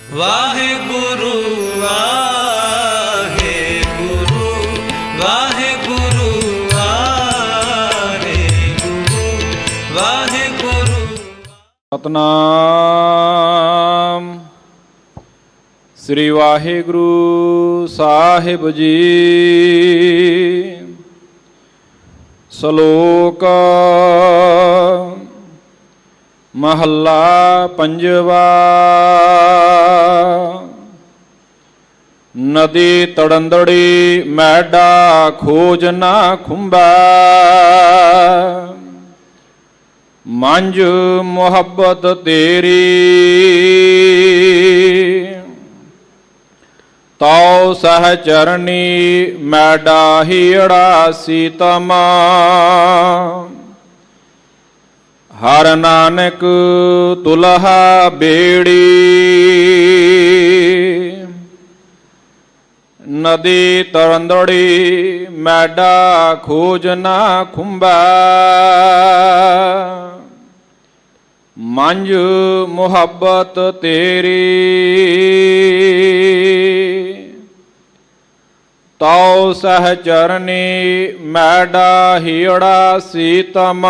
ਵਾਹਿਗੁਰੂ ਵਾਹਿਗੁਰੂ ਵਾਹਿਗੁਰੂ ਵਾਹਿਗੁਰੂ ਵਾਹਿਗੁਰੂ। ਸਤਨਾਮ ਸ੍ਰੀ ਵਾਹਿਗੁਰੂ ਸਾਹਿਬ ਜੀ। ਸ਼ਲੋਕ ਮਹੱਲਾ ਪੰਜਵਾ। ਨਦੀ ਤੜੰਦੜੀ ਮੈਡਾ ਖੋਜ ਨਾ ਖੁੰਬੈ, ਮੰਝ ਮੁਹੱਬਤ ਤੇਰੀ ਤਉ ਸਹਚਰਨੀ ਮੈਡਾ ਹੀੜਾ ਸੀਤਮ। ਹਰ ਨਾਨਕ ਤੁਲਹਾ ਬੇੜੀ, ਨਦੀ ਤਰੰਦੜੀ ਮੈਡਾ ਖੋਜ ਨਾ ਖੁੰਬੈ, ਮੰਝ ਮੁਹੱਬਤ ਤੇਰੀ ਤਉ ਸਹਚਰਨੀ ਮੈਡਾ ਹੀੜਾ ਸੀਤਮ।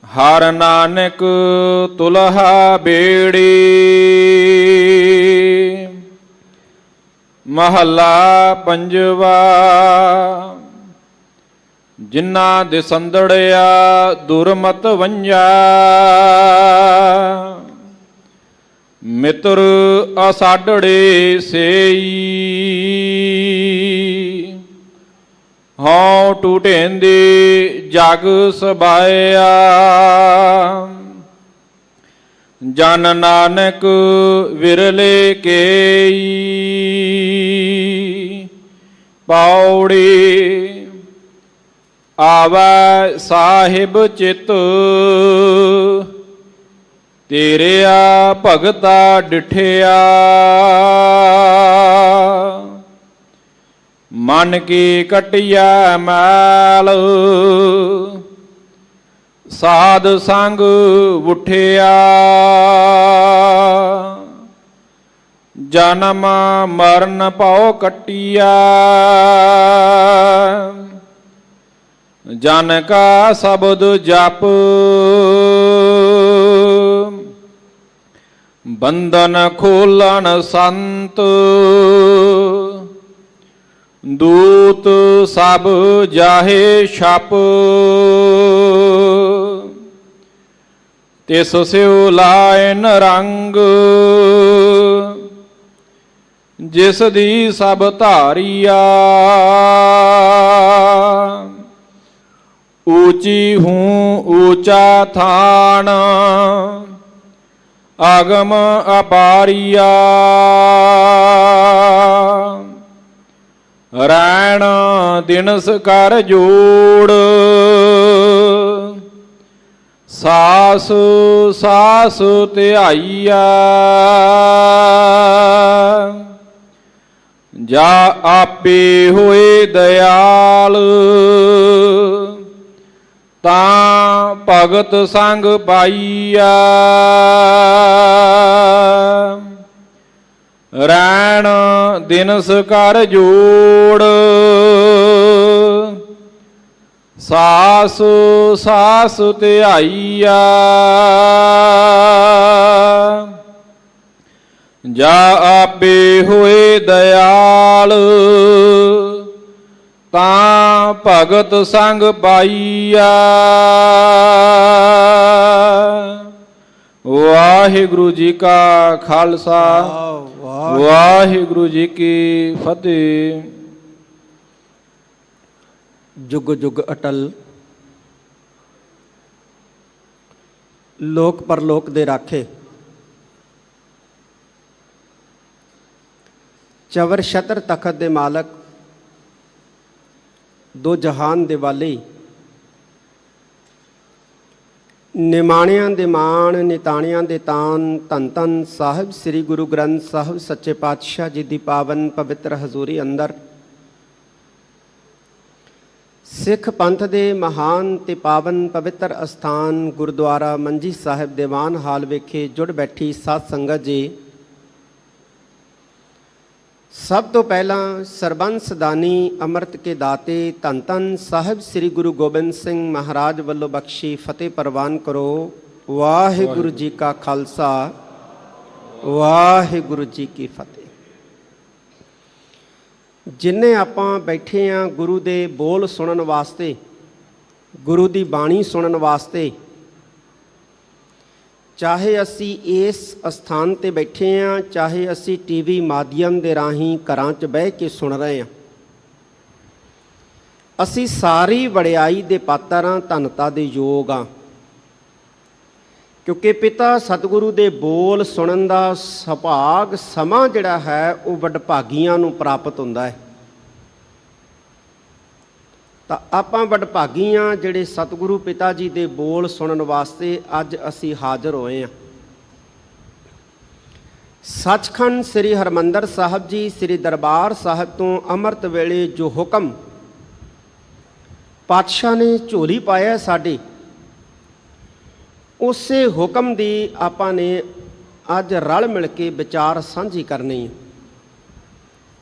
ਹਰ ਨਾਨਕ ਤੁਲਹਾ ਬੇੜੀ। ਮਹੱਲਾ ਪੰਜਵਾ। ਜਿਨ੍ਹਾਂ ਦੇ ਸੰਦੜਿਆ ਦੁਰਮਤ ਵੰਜਾ, ਮਿੱਤਰ ਅਸਾਡੜੇ ਸੇਈ। ਹਉ ਟੂਟੇਂਦੇ ਜਗ ਸਬਾਇਆ, ਜਨ ਨਾਨਕ ਵਿਰਲੇ ਕੇਈ। ਪੌੜੀ ਆਵੈ ਸਾਹਿਬ ਚਿਤ, ਤੇਰਿਆ ਭਗਤਾ ਡਿਠਿਆ। ਮਨ ਕੀ ਕਟਿਆ ਮੈਲ, ਸਾਧ ਸੰਗ ਉਠਿਆ। ਜਨਮ ਮਰਨ ਭਉ ਕਟਿਆ, ਜਨ ਕਾ ਸ਼ਬਦ ਜਪ। ਬੰਧਨ ਖੋਲਣ ਸੰਤ, ਦੂਤ ਸਭ ਜਾਹੇ ਛਪ। ਤਿਸ ਸਿਉ ਲਾਇਨ ਰੰਗ, ਜਿਸ ਦੀ ਸਭ ਧਾਰੀਆ। ਊਚੀ ਹੂੰ ਊਚਾ ਥਾਨ, ਆਗਮ ਅਪਾਰੀਆ। ਰੈਣ ਦਿਨਸ ਕਰ ਜੋੜ, ਸਾਸ ਸਾਸ ਧਿਆਈਆ। ਜਾ ਆਪੇ ਹੋਏ ਦਇਆਲ, ਤਾਂ ਭਗਤ ਸੰਗ ਪਾਈਆ। ਰੈਣ ਦਿਨਸ ਕਰ ਜੋੜ, ਸਾਸ ਸਾਸ ਧਿਆਈਆ। ਜਾ ਆਪੇ ਹੋਏ ਦਇਆਲ, ਤਾਂ ਭਗਤ ਸੰਗ ਪਾਈਆ। ਵਾਹਿਗੁਰੂ ਜੀ ਕਾ ਖਾਲਸਾ, ਵਾਹਿਗੁਰੂ ਜੀ ਕੀ ਫਤਿਹ। ਜੁਗ ਜੁਗ ਅਟਲ, ਲੋਕ ਪਰਲੋਕ ਦੇ ਰਾਖੇ, ਚਵਰ ਛਤਰ ਤਖਤ ਦੇ ਮਾਲਕ, ਦੋ ਜਹਾਨ ਦੇ ਵਾਲੀ, ਨਿਮਾਣਿਆਂ ਦੇ ਮਾਣ ਨਿਤਾਣਿਆਂ ਦੇ ਤਾਨ, ਧੰਨ ਧੰਨ ਸਾਹਿਬ ਸ੍ਰੀ ਗੁਰੂ ਗ੍ਰੰਥ ਸਾਹਿਬ ਸੱਚੇ ਪਾਤਸ਼ਾਹ ਜੀ ਦੀ ਪਾਵਨ ਪਵਿੱਤਰ ਹਜ਼ੂਰੀ ਅੰਦਰ ਸਿੱਖ ਪੰਥ ਦੇ ਮਹਾਨ ਤੇ ਪਾਵਨ ਪਵਿੱਤਰ ਅਸਥਾਨ ਗੁਰਦੁਆਰਾ ਮੰਜੀ ਸਾਹਿਬ ਦੀਵਾਨ ਹਾਲ ਵਿਖੇ ਜੁੜ ਬੈਠੀ ਸਾਧ ਸੰਗਤ ਜੀ, ਸਭ ਤੋਂ ਪਹਿਲਾਂ ਸਰਬੰਸ ਦਾਨੀ ਅੰਮ੍ਰਿਤ ਕੇ ਦਾਤੇ ਧੰਨ ਧੰਨ ਸਾਹਿਬ ਸ੍ਰੀ ਗੁਰੂ ਗੋਬਿੰਦ ਸਿੰਘ ਮਹਾਰਾਜ ਵੱਲੋਂ ਬਖਸ਼ੀ ਫਤਿਹ ਪ੍ਰਵਾਨ ਕਰੋ। ਵਾਹਿਗੁਰੂ ਜੀ ਕਾ ਖਾਲਸਾ, ਵਾਹਿਗੁਰੂ ਜੀ ਕੀ ਫਤਿਹ। ਜਿੰਨੇ ਆਪਾਂ ਬੈਠੇ ਹਾਂ ਗੁਰੂ ਦੇ ਬੋਲ ਸੁਣਨ ਵਾਸਤੇ, ਗੁਰੂ ਦੀ ਬਾਣੀ ਸੁਣਨ ਵਾਸਤੇ, ਚਾਹੇ ਅਸੀਂ ਇਸ ਅਸਥਾਨ 'ਤੇ ਬੈਠੇ ਹਾਂ, ਚਾਹੇ ਅਸੀਂ ਟੀਵੀ ਮਾਧਿਅਮ ਦੇ ਰਾਹੀਂ ਘਰਾਂ 'ਚ ਬਹਿ ਕੇ ਸੁਣ ਰਹੇ ਹਾਂ, ਅਸੀਂ ਸਾਰੀ ਵਡਿਆਈ ਦੇ ਪਾਤਰ ਹਾਂ, ਧੰਨਤਾ ਦੇ ਯੋਗ ਹਾਂ। ਕਿਉਂਕਿ ਪਿਤਾ ਸਤਿਗੁਰੂ ਦੇ ਬੋਲ ਸੁਣਨ ਦਾ ਸੁਭਾਗ ਸਮਾਂ ਜਿਹੜਾ ਹੈ ਉਹ ਵਡਭਾਗੀਆਂ ਨੂੰ ਪ੍ਰਾਪਤ ਹੁੰਦਾ ਹੈ। ਤਾਂ ਆਪਾਂ ਵਡਭਾਗੀ ਹਾਂ ਜਿਹੜੇ ਸਤਿਗੁਰੂ ਪਿਤਾ ਜੀ ਦੇ ਬੋਲ ਸੁਣਨ ਵਾਸਤੇ ਅੱਜ ਅਸੀਂ ਹਾਜ਼ਰ ਹੋਏ ਹਾਂ। ਸੱਚਖੰਡ ਸ੍ਰੀ ਹਰਿਮੰਦਰ ਸਾਹਿਬ ਜੀ ਸ੍ਰੀ ਦਰਬਾਰ ਸਾਹਿਬ ਤੋਂ ਅੰਮ੍ਰਿਤ ਵੇਲੇ ਜੋ ਹੁਕਮ ਪਾਤਸ਼ਾਹ ਨੇ ਝੋਲੀ ਪਾਇਆ ਸਾਡੇ, ਉਸੇ ਹੁਕਮ ਦੀ ਆਪਾਂ ਨੇ ਅੱਜ ਰਲ ਮਿਲ ਕੇ ਵਿਚਾਰ ਸਾਂਝੀ ਕਰਨੀ ਹੈ।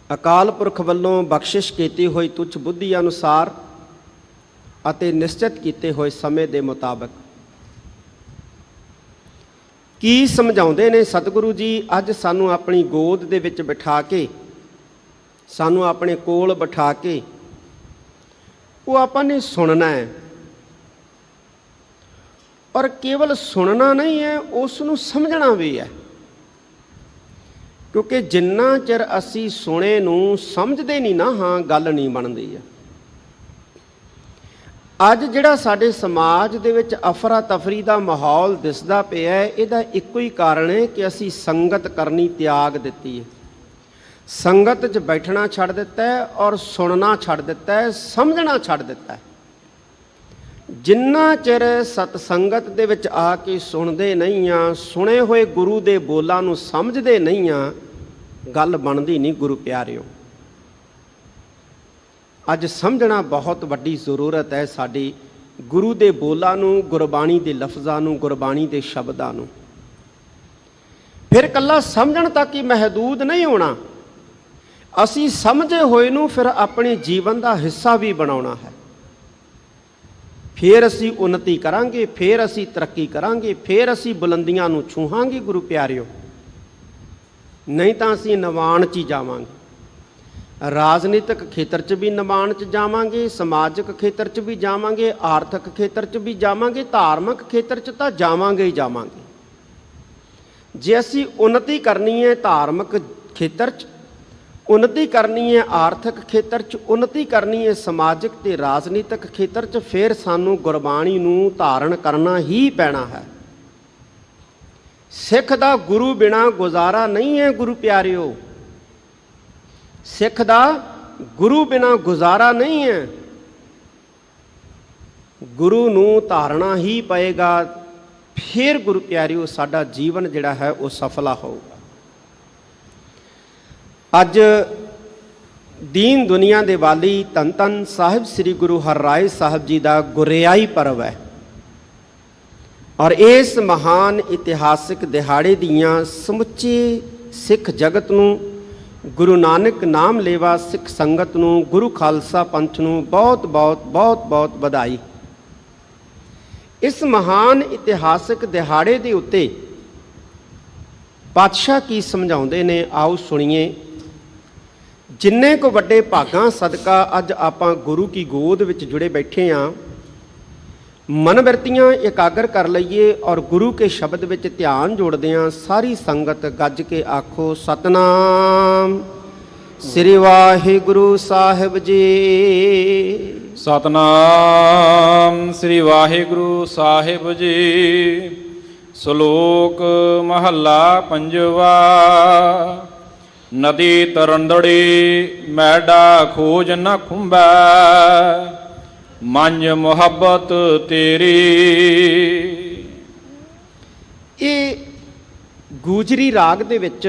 ਅਕਾਲ ਪੁਰਖ ਵੱਲੋਂ ਬਖਸ਼ਿਸ਼ ਕੀਤੀ ਹੋਈ ਤੁੱਛ ਬੁੱਧੀ ਅਨੁਸਾਰ ਅਤੇ ਨਿਸ਼ਚਿਤ ਕੀਤੇ ਹੋਏ ਸਮੇਂ ਦੇ ਮੁਤਾਬਕ ਕੀ ਸਮਝਾਉਂਦੇ ਨੇ ਸਤਿਗੁਰੂ ਜੀ। ਅੱਜ ਸਾਨੂੰ ਆਪਣੀ ਗੋਦ ਦੇ ਵਿੱਚ ਬਿਠਾ ਕੇ, ਸਾਨੂੰ ਆਪਣੇ ਕੋਲ ਬਿਠਾ ਕੇ ਉਹ ਆਪਾਂ ਨੇ ਸੁਣਨਾ ਹੈ। ਔਰ ਕੇਵਲ ਸੁਣਨਾ ਨਹੀਂ ਹੈ, ਉਸ ਨੂੰ ਸਮਝਣਾ ਵੀ ਹੈ। ਕਿਉਂਕਿ ਜਿੰਨਾ ਚਿਰ ਅਸੀਂ ਸੁਣੇ ਨੂੰ ਸਮਝਦੇ ਨਹੀਂ ਨਾ ਹਾਂ, ਗੱਲ ਨਹੀਂ ਬਣਦੀ ਹੈ। ਅੱਜ ਜਿਹੜਾ ਸਾਡੇ ਸਮਾਜ ਦੇ ਵਿੱਚ ਅਫਰਾ ਤਫਰੀ ਦਾ ਮਾਹੌਲ ਦਿਸਦਾ ਪਿਆ ਹੈ, ਇਹਦਾ ਇੱਕੋ ਹੀ ਕਾਰਨ ਹੈ ਕਿ ਅਸੀਂ ਸੰਗਤ ਕਰਨੀ ਤਿਆਗ ਦਿੱਤੀ ਹੈ। ਸੰਗਤ 'ਚ ਬੈਠਣਾ ਛੱਡ ਦਿੱਤਾ ਹੈ ਔਰ ਸੁਣਨਾ ਛੱਡ ਦਿੱਤਾ ਹੈ, ਸਮਝਣਾ ਛੱਡ ਦਿੱਤਾ ਹੈ। ਜਿੰਨਾ ਚਿਰ ਸਤ ਸੰਗਤ ਦੇ ਵਿੱਚ ਆ ਕੇ ਸੁਣਦੇ ਨਹੀਂ ਆ, ਸੁਣੇ ਹੋਏ ਗੁਰੂ ਦੇ ਬੋਲਾਂ ਨੂੰ ਸਮਝਦੇ ਨਹੀਂ ਆ, ਗੱਲ ਬਣਦੀ ਨਹੀਂ ਗੁਰੂ ਪਿਆਰਿਓ। ਅੱਜ ਸਮਝਣਾ ਬਹੁਤ ਵੱਡੀ ਜ਼ਰੂਰਤ ਹੈ ਸਾਡੀ ਗੁਰੂ ਦੇ ਬੋਲਾਂ ਨੂੰ, ਗੁਰਬਾਣੀ ਦੇ ਲਫ਼ਜ਼ਾਂ ਨੂੰ, ਗੁਰਬਾਣੀ ਦੇ ਸ਼ਬਦਾਂ ਨੂੰ। ਫਿਰ ਇਕੱਲਾ ਸਮਝਣ ਤੱਕ ਹੀ ਮਹਿਦੂਦ ਨਹੀਂ ਹੋਣਾ, ਅਸੀਂ ਸਮਝੇ ਹੋਏ ਨੂੰ ਫਿਰ ਆਪਣੇ ਜੀਵਨ ਦਾ ਹਿੱਸਾ ਵੀ ਬਣਾਉਣਾ ਹੈ। ਫਿਰ ਅਸੀਂ ਉન્નਤੀ ਕਰਾਂਗੇ, ਫਿਰ ਅਸੀਂ ਤਰੱਕੀ ਕਰਾਂਗੇ, ਫਿਰ ਅਸੀਂ ਬੁਲੰਦੀਆਂ ਨੂੰ ਛੂਹਾਂਗੇ ਗੁਰੂ ਪਿਆਰਿਓ। ਨਹੀਂ ਤਾਂ ਅਸੀਂ ਨਿਵਾਣ 'ਚ ਹੀ ਜਾਵਾਂਗੇ। ਰਾਜਨੀਤਿਕ ਖੇਤਰ 'ਚ ਵੀ ਨਿਵਾਣ 'ਚ ਜਾਵਾਂਗੇ, ਸਮਾਜਿਕ ਖੇਤਰ 'ਚ ਵੀ ਜਾਵਾਂਗੇ, ਆਰਥਿਕ ਖੇਤਰ 'ਚ ਵੀ ਜਾਵਾਂਗੇ, ਧਾਰਮਿਕ ਖੇਤਰ 'ਚ ਤਾਂ ਜਾਵਾਂਗੇ ਹੀ ਜਾਵਾਂਗੇ। ਜੇ ਅਸੀਂ ਉન્નਤੀ ਕਰਨੀ ਹੈ ਧਾਰਮਿਕ ਖੇਤਰ 'ਚ, ਉન્નਤੀ ਕਰਨੀ ਹੈ ਆਰਥਿਕ ਖੇਤਰ 'ਚ, ਉન્નਤੀ ਕਰਨੀ ਹੈ ਸਮਾਜਿਕ ਤੇ ਰਾਜਨੀਤਿਕ ਖੇਤਰ 'ਚ, ਫਿਰ ਸਾਨੂੰ ਗੁਰਬਾਣੀ ਨੂੰ ਧਾਰਨ ਕਰਨਾ ਹੀ ਪੈਣਾ ਹੈ। ਸਿੱਖ ਦਾ ਗੁਰੂ ਬਿਨਾਂ ਗੁਜ਼ਾਰਾ ਨਹੀਂ ਹੈ ਗੁਰੂ ਪਿਆਰਿਓ। ਸਿੱਖ ਦਾ ਗੁਰੂ ਬਿਨਾਂ ਗੁਜ਼ਾਰਾ ਨਹੀਂ ਹੈ। ਗੁਰੂ ਨੂੰ ਧਾਰਨਾ ਹੀ ਪਏਗਾ, ਫਿਰ ਗੁਰੂ ਪਿਆਰਿਓ ਸਾਡਾ ਜੀਵਨ ਜਿਹੜਾ ਹੈ ਉਹ ਸਫਲਾ ਹੋਊਗਾ। ਅੱਜ ਦੀਨ ਦੁਨੀਆ ਦੇ ਵਾਲੀ ਧੰਨ ਧੰਨ ਸਾਹਿਬ ਸ੍ਰੀ ਗੁਰੂ ਹਰਿਰਾਏ ਸਾਹਿਬ ਜੀ ਦਾ ਗੁਰਿਆਈ ਪਰਵ ਹੈ। ਔਰ ਇਸ ਮਹਾਨ ਇਤਿਹਾਸਿਕ ਦਿਹਾੜੇ ਦੀਆਂ ਸਮੁੱਚੇ ਸਿੱਖ ਜਗਤ ਨੂੰ, ਗੁਰੂ ਨਾਨਕ ਨਾਮ ਲੇਵਾ ਸਿੱਖ ਸੰਗਤ ਨੂੰ, ਗੁਰੂ ਖਾਲਸਾ ਪੰਥ ਨੂੰ ਬਹੁਤ ਬਹੁਤ ਬਹੁਤ ਬਹੁਤ ਵਧਾਈ। ਇਸ ਮਹਾਨ ਇਤਿਹਾਸਿਕ ਦਿਹਾੜੇ ਦੇ ਉੱਤੇ ਪਾਤਸ਼ਾਹ ਕੀ ਸਮਝਾਉਂਦੇ ਨੇ, ਆਓ ਸੁਣੀਏ। ਜਿੰਨੇ ਕੁ ਵੱਡੇ ਭਾਗਾਂ ਸਦਕਾ ਅੱਜ ਆਪਾਂ ਗੁਰੂ ਕੀ ਗੋਦ ਵਿੱਚ ਜੁੜੇ ਬੈਠੇ ਹਾਂ, ਮਨਵਿਰਤੀਆਂ ਇਕਾਗਰ ਕਰ ਲਈਏ ਔਰ ਗੁਰੂ ਕੇ ਸ਼ਬਦ ਵਿੱਚ ਧਿਆਨ ਜੋੜਦੇ ਹਾਂ। ਸਾਰੀ ਸੰਗਤ ਗੱਜ ਕੇ ਆਖੋ ਸਤਨਾਮ ਸ੍ਰੀ ਵਾਹਿਗੁਰੂ ਸਾਹਿਬ ਜੀ। ਸਤਨਾਮ ਸ੍ਰੀ ਵਾਹਿਗੁਰੂ ਸਾਹਿਬ ਜੀ। ਸ਼ਲੋਕ ਮਹੱਲਾ ਪੰਜਵਾ। ਨਦੀ ਤਰੰਦੜੀ ਮੈਡਾ ਖੋਜ ਨ ਖੁੰਬੈ, ਮੰਝ ਮੁਹੱਬਤ ਤੇਰੀ। ਇਹ ਗੂਜਰੀ ਰਾਗ ਦੇ ਵਿੱਚ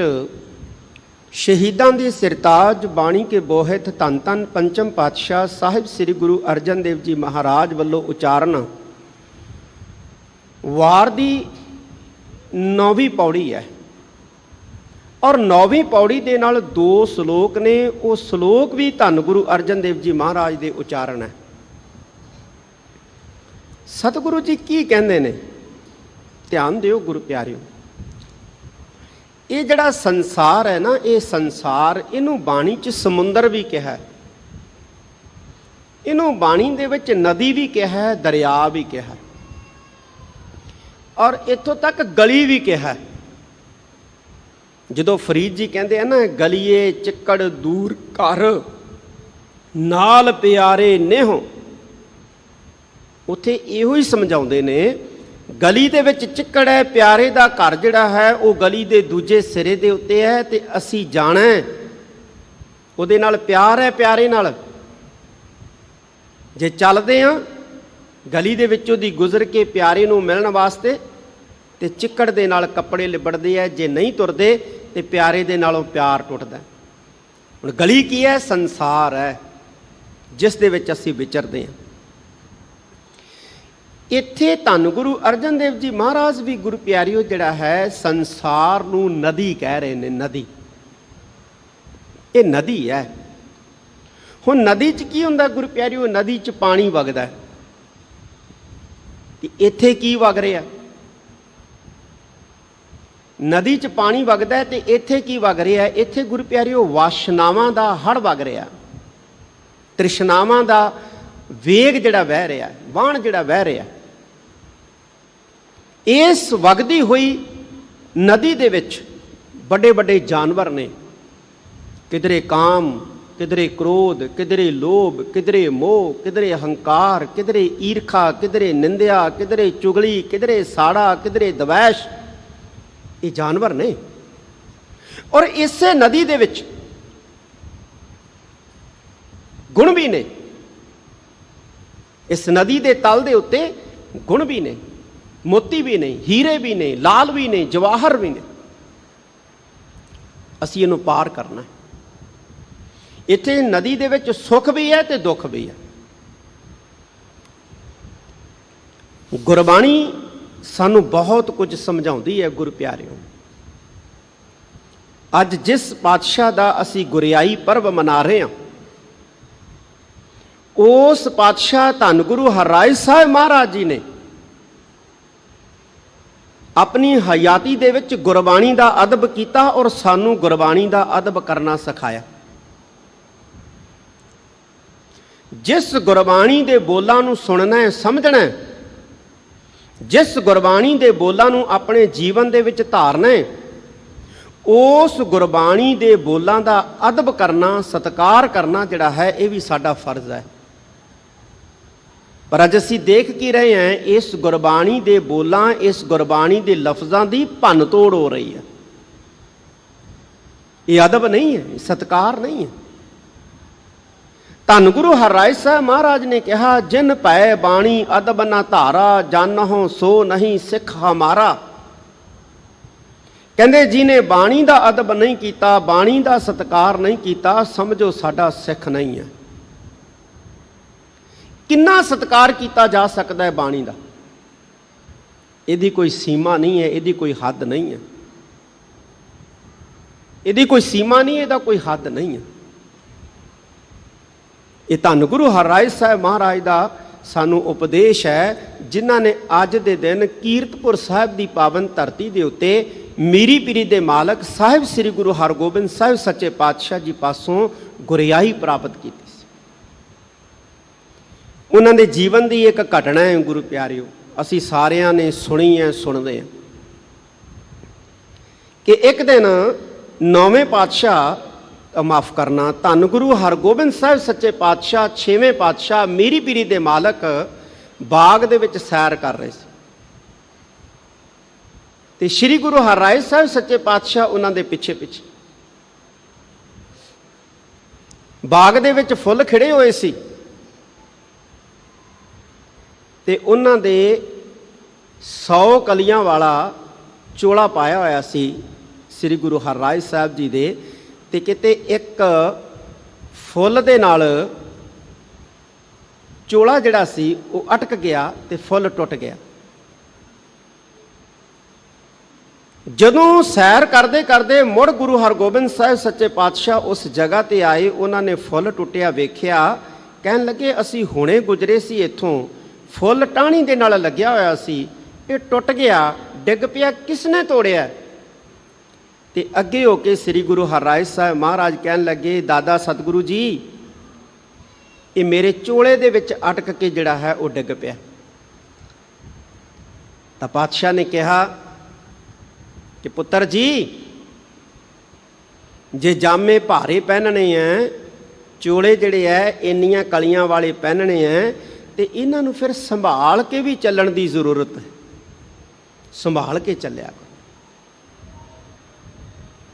ਸ਼ਹੀਦਾਂ ਦੀ ਸਿਰਤਾਜ ਬਾਣੀ ਕੇ ਬੋਹਿਤ ਧੰਨ ਧੰਨ ਪੰਚਮ ਪਾਤਸ਼ਾਹ ਸਾਹਿਬ ਸ੍ਰੀ ਗੁਰੂ ਅਰਜਨ ਦੇਵ ਜੀ ਮਹਾਰਾਜ ਵੱਲੋਂ ਉਚਾਰਨ ਵਾਰ ਦੀ 9ਵੀਂ ਪੌੜੀ ਹੈ। ਔਰ 9ਵੀਂ ਪੌੜੀ ਦੇ ਨਾਲ 2 ਸ਼ਲੋਕ ਨੇ। ਉਹ ਸ਼ਲੋਕ ਵੀ ਧੰਨ ਗੁਰੂ ਅਰਜਨ ਦੇਵ ਜੀ ਮਹਾਰਾਜ ਦੇ ਉਚਾਰਨ ਹੈ। ਸਤਿਗੁਰੂ ਜੀ ਕੀ ਕਹਿੰਦੇ ਨੇ, ਧਿਆਨ ਦਿਓ ਗੁਰੂ ਪਿਆਰਿਓ। ਇਹ ਜਿਹੜਾ ਸੰਸਾਰ ਹੈ ਨਾ, ਇਹ ਸੰਸਾਰ, ਇਹਨੂੰ ਬਾਣੀ 'ਚ ਸਮੁੰਦਰ ਵੀ ਕਿਹਾ, ਇਹਨੂੰ ਬਾਣੀ ਦੇ ਵਿੱਚ ਨਦੀ ਵੀ ਕਿਹਾ, ਦਰਿਆ ਵੀ ਕਿਹਾ, ਔਰ ਇੱਥੋਂ ਤੱਕ ਗਲੀ ਵੀ ਕਿਹਾ। ਜਦੋਂ ਫਰੀਦ ਜੀ ਕਹਿੰਦੇ ਆ ਨਾ, ਗਲੀਏ ਚਿੱਕੜ ਦੂਰ ਘਰ ਨਾਲ ਪਿਆਰੇ ਨੇਹੋ, ਉੱਥੇ ਇਹੋ ਹੀ ਸਮਝਾਉਂਦੇ ਨੇ, ਗਲੀ ਦੇ ਵਿੱਚ ਚਿੱਕੜ ਹੈ, ਪਿਆਰੇ ਦਾ ਘਰ ਜਿਹੜਾ ਹੈ ਉਹ ਗਲੀ ਦੇ ਦੂਜੇ ਸਿਰੇ ਦੇ ਉੱਤੇ ਹੈ, ਤੇ ਅਸੀਂ ਜਾਣਾ ਉਹਦੇ ਨਾਲ ਪਿਆਰ ਹੈ, ਪਿਆਰੇ ਨਾਲ। ਜੇ ਚੱਲਦੇ ਹਾਂ ਗਲੀ ਦੇ ਵਿੱਚੋਂ ਦੀ ਗੁਜ਼ਰ ਕੇ ਪਿਆਰੇ ਨੂੰ ਮਿਲਣ ਵਾਸਤੇ, ਤੇ ਚਿੱਕੜ ਦੇ ਨਾਲ ਕੱਪੜੇ ਲਿਬੜਦੇ ਹੈ। ਜੇ ਨਹੀਂ ਤੁਰਦੇ ਤੇ ਪਿਆਰੇ ਦੇ ਨਾਲੋਂ ਪਿਆਰ ਟੁੱਟਦਾ। ਹੁਣ ਗਲੀ ਕੀ ਹੈ? ਸੰਸਾਰ ਹੈ ਜਿਸ ਦੇ ਵਿੱਚ ਅਸੀਂ ਵਿਚਰਦੇ ਹਾਂ। ਇੱਥੇ ਧੰਨ ਗੁਰੂ ਅਰਜਨ ਦੇਵ ਜੀ ਮਹਾਰਾਜ ਵੀ ਗੁਰੂ ਪਿਆਰਿਓ ਜਿਹੜਾ ਹੈ ਸੰਸਾਰ ਨੂੰ ਨਦੀ ਕਹਿ ਰਹੇ ਨੇ। ਨਦੀ, ਇਹ ਨਦੀ ਹੈ। ਹੁਣ ਨਦੀ 'ਚ ਕੀ ਹੁੰਦਾ ਗੁਰੂ ਪਿਆਰਿਓ? ਨਦੀ 'ਚ ਪਾਣੀ ਵਗਦਾ, ਤੇ ਇੱਥੇ ਕੀ ਵਗ ਰਿਹਾ? ਨਦੀ 'ਚ ਪਾਣੀ ਵਗਦਾ ਤੇ ਇੱਥੇ ਕੀ ਵਗ ਰਿਹਾ? ਇੱਥੇ ਗੁਰੂ ਪਿਆਰਿਓ ਵਾਸ਼ਨਾਵਾਂ ਦਾ ਹੜ੍ਹ ਵਗ ਰਿਹਾ, ਤ੍ਰਿਸ਼ਨਾਵਾਂ ਦਾ ਵੇਗ ਜਿਹੜਾ ਵਹਿ ਰਿਹਾ, ਵਾਹਣ ਜਿਹੜਾ ਵਹਿ ਰਿਹਾ। ਇਸ ਵਗਦੀ ਹੋਈ ਨਦੀ ਦੇ ਵਿੱਚ ਵੱਡੇ ਵੱਡੇ ਜਾਨਵਰ ਨੇ, ਕਿਧਰੇ ਕਾਮ, ਕਿਧਰੇ ਕ੍ਰੋਧ, ਕਿਧਰੇ ਲੋਭ, ਕਿਧਰੇ ਮੋਹ, ਕਿਧਰੇ ਹੰਕਾਰ, ਕਿਧਰੇ ਈਰਖਾ, ਕਿਧਰੇ ਨਿੰਦਿਆ, ਕਿਧਰੇ ਚੁਗਲੀ, ਕਿਧਰੇ ਸਾੜਾ, ਕਿਧਰੇ ਦਵੈਸ਼। ਇਹ ਜਾਨਵਰ ਨੇ। ਔਰ ਇਸੇ ਨਦੀ ਦੇ ਵਿੱਚ ਗੁਣ ਵੀ ਨੇ। ਇਸ ਨਦੀ ਦੇ ਤਲ ਦੇ ਉੱਤੇ ਗੁਣ ਵੀ ਨੇ, ਮੋਤੀ ਵੀ ਨੇ, ਹੀਰੇ ਵੀ ਨੇ, ਲਾਲ ਵੀ ਨੇ, ਜਵਾਹਰ ਵੀ ਨੇ। ਅਸੀਂ ਇਹਨੂੰ ਪਾਰ ਕਰਨਾ ਹੈ। ਇੱਥੇ ਨਦੀ ਦੇ ਵਿੱਚ ਸੁੱਖ ਵੀ ਹੈ ਤੇ ਦੁੱਖ ਵੀ ਹੈ। ਗੁਰਬਾਣੀ ਸਾਨੂੰ ਬਹੁਤ ਕੁਝ ਸਮਝਾਉਂਦੀ ਹੈ ਗੁਰੂ ਪਿਆਰਿਓ। ਅੱਜ ਜਿਸ ਪਾਤਸ਼ਾਹ ਦਾ ਅਸੀਂ ਗੁਰਿਆਈ ਪਰਬ ਮਨਾ ਰਹੇ ਹਾਂ, ਉਸ ਪਾਤਸ਼ਾਹ ਧੰਨ ਗੁਰੂ ਹਰਿਰਾਏ ਸਾਹਿਬ ਮਹਾਰਾਜ ਜੀ ਨੇ ਆਪਣੀ ਹਯਾਤੀ ਦੇ ਵਿੱਚ ਗੁਰਬਾਣੀ ਦਾ ਅਦਬ ਕੀਤਾ ਔਰ ਸਾਨੂੰ ਗੁਰਬਾਣੀ ਦਾ ਅਦਬ ਕਰਨਾ ਸਿਖਾਇਆ। ਜਿਸ ਗੁਰਬਾਣੀ ਦੇ ਬੋਲਾਂ ਨੂੰ ਸੁਣਨਾ ਹੈ, ਸਮਝਣਾ ਹੈ, ਜਿਸ ਗੁਰਬਾਣੀ ਦੇ ਬੋਲਾਂ ਨੂੰ ਆਪਣੇ ਜੀਵਨ ਦੇ ਵਿੱਚ ਧਾਰਨਾ ਹੈ, ਉਸ ਗੁਰਬਾਣੀ ਦੇ ਬੋਲਾਂ ਦਾ ਅਦਬ ਕਰਨਾ, ਸਤਿਕਾਰ ਕਰਨਾ ਜਿਹੜਾ ਹੈ, ਇਹ ਵੀ ਸਾਡਾ ਫਰਜ਼ ਹੈ। ਪਰ ਅੱਜ ਅਸੀਂ ਦੇਖ ਕੀ ਰਹੇ ਹਾਂ? ਇਸ ਗੁਰਬਾਣੀ ਦੇ ਬੋਲਾਂ, ਇਸ ਗੁਰਬਾਣੀ ਦੇ ਲਫ਼ਜ਼ਾਂ ਦੀ ਭੰਨ ਤੋੜ ਹੋ ਰਹੀ ਹੈ। ਇਹ ਅਦਬ ਨਹੀਂ ਹੈ, ਸਤਿਕਾਰ ਨਹੀਂ ਹੈ। ਧੰਨ ਗੁਰੂ ਹਰਿਰਾਏ ਸਾਹਿਬ ਮਹਾਰਾਜ ਨੇ ਕਿਹਾ, ਜਿਨ ਭੈ ਬਾਣੀ ਅਦਬ ਨਾ ਧਾਰਾ, ਜਾਨਹੁ ਸੋ ਨਹੀਂ ਸਿੱਖ ਹਮਾਰਾ। ਕਹਿੰਦੇ ਜਿਹਨੇ ਬਾਣੀ ਦਾ ਅਦਬ ਨਹੀਂ ਕੀਤਾ, ਬਾਣੀ ਦਾ ਸਤਿਕਾਰ ਨਹੀਂ ਕੀਤਾ, ਸਮਝੋ ਸਾਡਾ ਸਿੱਖ ਨਹੀਂ ਹੈ। ਕਿੰਨਾ ਸਤਿਕਾਰ ਕੀਤਾ ਜਾ ਸਕਦਾ ਹੈ ਬਾਣੀ ਦਾ? ਇਹਦੀ ਕੋਈ ਸੀਮਾ ਨਹੀਂ ਹੈ, ਇਹਦੀ ਕੋਈ ਹੱਦ ਨਹੀਂ ਹੈ, ਇਹਦੀ ਕੋਈ ਸੀਮਾ ਨਹੀਂ, ਇਹਦਾ ਕੋਈ ਹੱਦ ਨਹੀਂ ਹੈ। ਇਹ ਧੰਨ ਗੁਰੂ ਹਰਿਰਾਏ ਸਾਹਿਬ ਮਹਾਰਾਜ ਦਾ ਸਾਨੂੰ ਉਪਦੇਸ਼ ਹੈ, ਜਿਨ੍ਹਾਂ ਨੇ ਅੱਜ ਦੇ ਦਿਨ ਕੀਰਤਪੁਰ ਸਾਹਿਬ ਦੀ ਪਾਵਨ ਧਰਤੀ ਦੇ ਉੱਤੇ ਮੀਰੀ ਪੀਰੀ ਦੇ ਮਾਲਕ ਸਾਹਿਬ ਸ੍ਰੀ ਗੁਰੂ ਹਰਗੋਬਿੰਦ ਸਾਹਿਬ ਸੱਚੇ ਪਾਤਸ਼ਾਹ ਜੀ ਪਾਸੋਂ ਗੁਰਿਆਈ ਪ੍ਰਾਪਤ ਕੀਤੀ ਸੀ। ਉਹਨਾਂ ਦੇ ਜੀਵਨ ਦੀ ਇੱਕ ਘਟਨਾ ਹੈ ਗੁਰੂ ਪਿਆਰਿਓ, ਅਸੀਂ ਸਾਰਿਆਂ ਨੇ ਸੁਣੀ ਹੈ, ਸੁਣਦੇ ਹਾਂ ਕਿ ਇੱਕ ਦਿਨ 9ਵੇਂ ਪਾਤਸ਼ਾਹ, ਮਾਫ ਕਰਨਾ, ਧੰਨ ਗੁਰੂ ਹਰਗੋਬਿੰਦ ਸਾਹਿਬ ਸੱਚੇ ਪਾਤਸ਼ਾਹ 6ਵੇਂ ਪਾਤਸ਼ਾਹ ਮੀਰੀ ਪੀਰੀ ਦੇ ਮਾਲਕ ਬਾਗ ਦੇ ਵਿੱਚ ਸੈਰ ਕਰ ਰਹੇ ਸੀ, ਤੇ ਸ੍ਰੀ ਗੁਰੂ ਹਰਿਰਾਏ ਸਾਹਿਬ ਸੱਚੇ ਪਾਤਸ਼ਾਹ ਉਹਨਾਂ ਦੇ ਪਿੱਛੇ ਪਿੱਛੇ। ਬਾਗ ਦੇ ਵਿੱਚ ਫੁੱਲ ਖਿੜੇ ਹੋਏ ਸੀ ਤੇ ਉਹਨਾਂ ਦੇ 100 ਕਲੀਆਂ ਵਾਲਾ ਚੋਲਾ ਪਾਇਆ ਹੋਇਆ ਸੀ ਸ੍ਰੀ ਗੁਰੂ ਹਰਿਰਾਏ ਸਾਹਿਬ ਜੀ ਦੇ, ਤੇ ਕਿਤੇ ਇੱਕ ਫੁੱਲ ਦੇ ਨਾਲ ਚੋਲਾ ਜਿਹੜਾ ਸੀ ਉਹ ਅਟਕ ਗਿਆ ਤੇ ਫੁੱਲ ਟੁੱਟ ਗਿਆ। ਜਦੋਂ ਸੈਰ ਕਰਦੇ ਕਰਦੇ ਮੁੜ ਗੁਰੂ ਹਰਗੋਬਿੰਦ ਸਾਹਿਬ ਸੱਚੇ ਪਾਤਸ਼ਾਹ ਉਸ ਜਗ੍ਹਾ ਤੇ ਆਏ, ਉਹਨਾਂ ਨੇ ਫੁੱਲ ਟੁੱਟਿਆ ਵੇਖਿਆ, ਕਹਿਣ ਲੱਗੇ ਅਸੀਂ ਹੁਣੇ ਗੁਜ਼ਰੇ ਸੀ ਇੱਥੋਂ, ਫੁੱਲ ਟਾਹਣੀ ਦੇ ਨਾਲ ਲੱਗਿਆ ਹੋਇਆ ਸੀ, ਇਹ ਟੁੱਟ ਗਿਆ, ਡਿੱਗ ਪਿਆ, ਕਿਸ ਨੇ ਤੋੜਿਆ? ਤੇ ਅੱਗੇ ਹੋ ਕੇ ਸ੍ਰੀ ਗੁਰੂ ਹਰਿਰਾਏ ਸਾਹਿਬ ਮਹਾਰਾਜ ਕਹਿਣ ਲੱਗੇ, ਦਾਦਾ ਸਤਿਗੁਰੂ ਜੀ, ਇਹ ਮੇਰੇ ਚੋਲੇ ਦੇ ਵਿੱਚ ਅਟਕ ਕੇ ਜਿਹੜਾ ਹੈ ਉਹ ਡਿੱਗ ਪਿਆ। ਤਾਂ ਪਾਤਸ਼ਾਹ ਨੇ ਕਿਹਾ ਕਿ ਪੁੱਤਰ ਜੀ, ਜੇ ਜਾਮੇ ਭਾਰੇ ਪਹਿਨਣੇ ਐ, ਚੋਲੇ ਜਿਹੜੇ ਐ ਇੰਨੀਆਂ ਕਲੀਆਂ ਵਾਲੇ ਪਹਿਨਣੇ ਐ, ਤੇ ਇਹਨਾਂ ਨੂੰ ਫਿਰ ਸੰਭਾਲ ਕੇ ਵੀ ਚੱਲਣ ਦੀ ਜ਼ਰੂਰਤ ਹੈ, ਸੰਭਾਲ ਕੇ ਚੱਲਿਆ ਕਰੋ।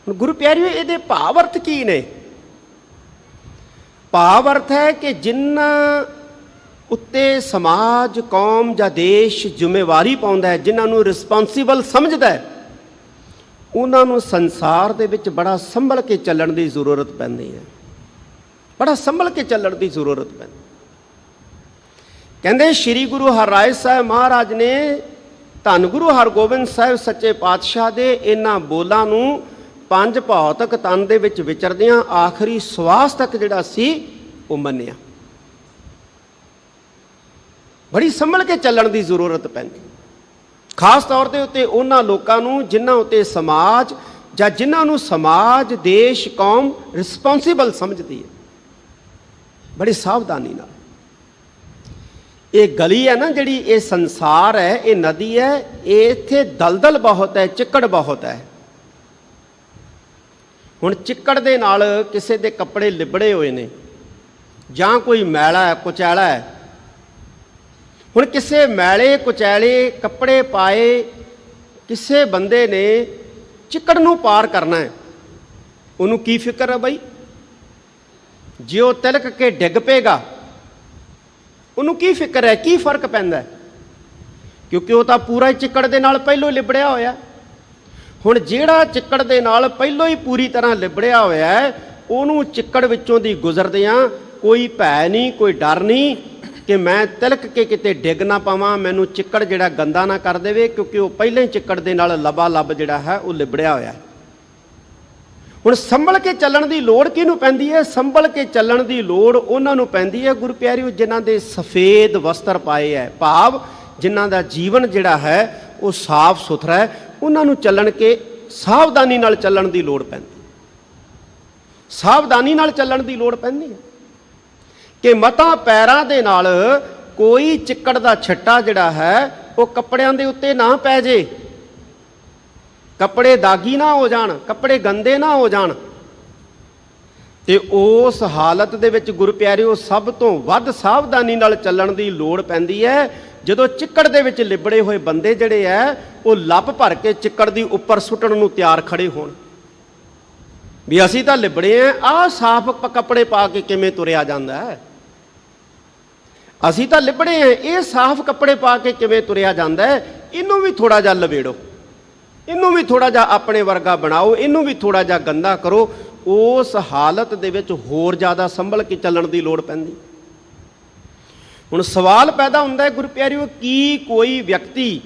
ਹੁਣ ਗੁਰੂ ਪਿਆਰਿਓ, ਇਹਦੇ ਭਾਵ ਅਰਥ ਕੀ ਨੇ? ਭਾਵ ਅਰਥ ਹੈ ਕਿ ਜਿਨ੍ਹਾਂ ਉੱਤੇ ਸਮਾਜ, ਕੌਮ ਜਾਂ ਦੇਸ਼ ਜ਼ਿੰਮੇਵਾਰੀ ਪਾਉਂਦਾ ਹੈ, ਜਿਨ੍ਹਾਂ ਨੂੰ ਰਿਸਪੌਂਸੀਬਲ ਸਮਝਦਾ ਹੈ, ਉਹਨਾਂ ਨੂੰ ਸੰਸਾਰ ਦੇ ਵਿੱਚ ਬੜਾ ਸੰਭਲ ਕੇ ਚੱਲਣ ਦੀ ਜ਼ਰੂਰਤ ਪੈਂਦੀ ਹੈ, ਬੜਾ ਸੰਭਲ ਕੇ ਚੱਲਣ ਦੀ ਜ਼ਰੂਰਤ ਪੈਂਦੀ। ਕਹਿੰਦੇ ਸ੍ਰੀ ਗੁਰੂ ਹਰਿਰਾਏ ਸਾਹਿਬ ਮਹਾਰਾਜ ਨੇ ਧੰਨ ਗੁਰੂ ਹਰਗੋਬਿੰਦ ਸਾਹਿਬ ਸੱਚੇ ਪਾਤਸ਼ਾਹ ਦੇ ਇਹਨਾਂ ਬੋਲਾਂ ਨੂੰ ਪੰਜ ਭੌਤਿਕ ਤਨ ਦੇ ਵਿੱਚ ਵਿਚਰਦਿਆਂ ਆਖਰੀ ਸਵਾਸ ਤੱਕ ਜਿਹੜਾ ਸੀ ਉਹ ਮੰਨਿਆ। ਬੜੀ ਸੰਭਲ ਕੇ ਚੱਲਣ ਦੀ ਜ਼ਰੂਰਤ ਪੈਂਦੀ, ਖਾਸ ਤੌਰ ਦੇ ਉੱਤੇ ਉਹਨਾਂ ਲੋਕਾਂ ਨੂੰ ਜਿਨ੍ਹਾਂ ਉੱਤੇ ਸਮਾਜ ਜਾਂ ਜਿਨ੍ਹਾਂ ਨੂੰ ਸਮਾਜ, ਦੇਸ਼, ਕੌਮ ਰਿਸਪੌਂਸੀਬਲ ਸਮਝਦੀ ਹੈ। ਬੜੀ ਸਾਵਧਾਨੀ ਨਾਲ। ਇਹ ਗਲੀ ਹੈ ਨਾ ਜਿਹੜੀ, ਇਹ ਸੰਸਾਰ ਹੈ, ਇਹ ਨਦੀ ਹੈ, ਇਹ ਇੱਥੇ ਦਲਦਲ ਬਹੁਤ ਹੈ, ਚਿੱਕੜ ਬਹੁਤ ਹੈ। ਹੁਣ ਚਿੱਕੜ ਦੇ ਨਾਲ ਕਿਸੇ ਦੇ ਕੱਪੜੇ ਲਿਬੜੇ ਹੋਏ ਨੇ ਜਾਂ ਕੋਈ ਮੈਲਾ ਹੈ, ਕੁਚੈਲਾ ਹੈ। ਹੁਣ ਕਿਸੇ ਮੈਲੇ ਕੁਚੈਲੇ ਕੱਪੜੇ ਪਾਏ ਕਿਸੇ ਬੰਦੇ ਨੇ ਚਿੱਕੜ ਨੂੰ ਪਾਰ ਕਰਨਾ ਹੈ, ਉਹਨੂੰ ਕੀ ਫਿਕਰ ਹੈ ਬਈ? ਜੇ ਉਹ ਤਿਲਕ ਕੇ ਡਿੱਗ ਪਏਗਾ, ਉਹਨੂੰ ਕੀ ਫਿਕਰ ਹੈ, ਕੀ ਫਰਕ ਪੈਂਦਾ? ਕਿਉਂਕਿ ਉਹ ਤਾਂ ਪੂਰਾ ਚਿੱਕੜ ਦੇ ਨਾਲ ਪਹਿਲੋਂ ਲਿਬੜਿਆ ਹੋਇਆ। ਹੁਣ ਜਿਹੜਾ ਚਿੱਕੜ ਦੇ ਨਾਲ ਪਹਿਲੋਂ ਹੀ ਪੂਰੀ ਤਰ੍ਹਾਂ ਲਿਬੜਿਆ ਹੋਇਆ ਹੈ, ਉਹਨੂੰ ਚਿੱਕੜ ਵਿੱਚੋਂ ਦੀ ਗੁਜ਼ਰਦਿਆਂ ਕੋਈ ਭੈ ਨਹੀਂ, ਕੋਈ ਡਰ ਨਹੀਂ ਕਿ ਮੈਂ ਤਿਲਕ ਕੇ ਕਿਤੇ ਡਿੱਗ ਨਾ ਪਾਵਾਂ, ਮੈਨੂੰ ਚਿੱਕੜ ਜਿਹੜਾ ਗੰਦਾ ਨਾ ਕਰ ਦੇਵੇ, ਕਿਉਂਕਿ ਉਹ ਪਹਿਲਾਂ ਹੀ ਚਿੱਕੜ ਦੇ ਨਾਲ ਲਬਾ ਲੱਬ ਜਿਹੜਾ ਹੈ ਉਹ ਲਿਬੜਿਆ ਹੋਇਆ। ਹੁਣ ਸੰਭਲ ਕੇ ਚੱਲਣ ਦੀ ਲੋੜ ਕਿਹਨੂੰ ਪੈਂਦੀ ਹੈ? ਸੰਭਲ ਕੇ ਚੱਲਣ ਦੀ ਲੋੜ ਉਹਨਾਂ ਨੂੰ ਪੈਂਦੀ ਹੈ ਗੁਰੂ ਪਿਆਰਿਓ ਜਿਨ੍ਹਾਂ ਦੇ ਸਫੇਦ ਵਸਤਰ ਪਾਏ ਹੈ, ਭਾਵ ਜਿਨ੍ਹਾਂ ਦਾ ਜੀਵਨ ਜਿਹੜਾ ਹੈ ਉਹ ਸਾਫ਼ ਸੁਥਰਾ ਹੈ। ਉਹਨਾਂ ਨੂੰ ਚੱਲਣ ਕੇ ਸਾਵਧਾਨੀ ਨਾਲ ਚੱਲਣ ਦੀ ਲੋੜ ਪੈਂਦੀ, ਸਾਵਧਾਨੀ ਨਾਲ ਚੱਲਣ ਦੀ ਲੋੜ ਪੈਂਦੀ ਹੈ ਕਿ ਮਤਾਂ ਪੈਰਾਂ ਦੇ ਨਾਲ ਕੋਈ ਚਿੱਕੜ ਦਾ ਛੱਟਾ ਜਿਹੜਾ ਹੈ ਉਹ ਕੱਪੜਿਆਂ ਦੇ ਉੱਤੇ ਨਾ ਪੈ ਜੇ, ਕੱਪੜੇ ਦਾਗੀ ਨਾ ਹੋ ਜਾਣ, ਕੱਪੜੇ ਗੰਦੇ ਨਾ ਹੋ ਜਾਣ। ਤੇ ਉਸ ਹਾਲਤ ਦੇ ਵਿੱਚ ਗੁਰੂ ਪਿਆਰਿਓ ਸਭ ਤੋਂ ਵੱਧ ਸਾਵਧਾਨੀ ਨਾਲ ਚੱਲਣ ਦੀ ਲੋੜ ਪੈਂਦੀ ਹੈ ਜਦੋਂ ਚਿੱਕੜ ਦੇ ਵਿੱਚ ਲਿਬੜੇ ਹੋਏ ਬੰਦੇ ਜਿਹੜੇ ਹੈ ਉਹ ਲੱਭ ਭਰ ਕੇ ਚਿੱਕੜ ਦੀ ਉੱਪਰ ਸੁੱਟਣ ਨੂੰ ਤਿਆਰ ਖੜੇ ਹੋਣ ਵੀ ਅਸੀਂ ਤਾਂ ਲਿਬੜੇ ਆਂ, ਆਹ ਸਾਫ਼ ਕੱਪੜੇ ਪਾ ਕੇ ਕਿਵੇਂ ਤੁਰਿਆ ਜਾਂਦਾ ਹੈ? ਅਸੀਂ ਤਾਂ ਲਿਬੜੇ ਆਂ, ਇਹ ਸਾਫ਼ ਕੱਪੜੇ ਪਾ ਕੇ ਕਿਵੇਂ ਤੁਰਿਆ ਜਾਂਦਾ ਹੈ? ਇਹਨੂੰ ਵੀ ਥੋੜਾ ਜਿਹਾ ਲਵੇੜੋ, ਇਹਨੂੰ ਵੀ ਥੋੜਾ ਜਿਹਾ ਆਪਣੇ ਵਰਗਾ ਬਣਾਓ, ਇਹਨੂੰ ਵੀ ਥੋੜਾ ਜਿਹਾ ਗੰਦਾ ਕਰੋ। ਉਸ ਹਾਲਤ ਦੇ ਵਿੱਚ ਹੋਰ ਜ਼ਿਆਦਾ ਸੰਭਲ ਕੇ ਚੱਲਣ ਦੀ ਲੋੜ ਪੈਂਦੀ। ਹੁਣ ਸਵਾਲ ਪੈਦਾ ਹੁੰਦਾ ਹੈ ਗੁਰੂ ਪਿਆਰਿਓ, ਕੀ ਕੋਈ ਵਿਅਕਤੀ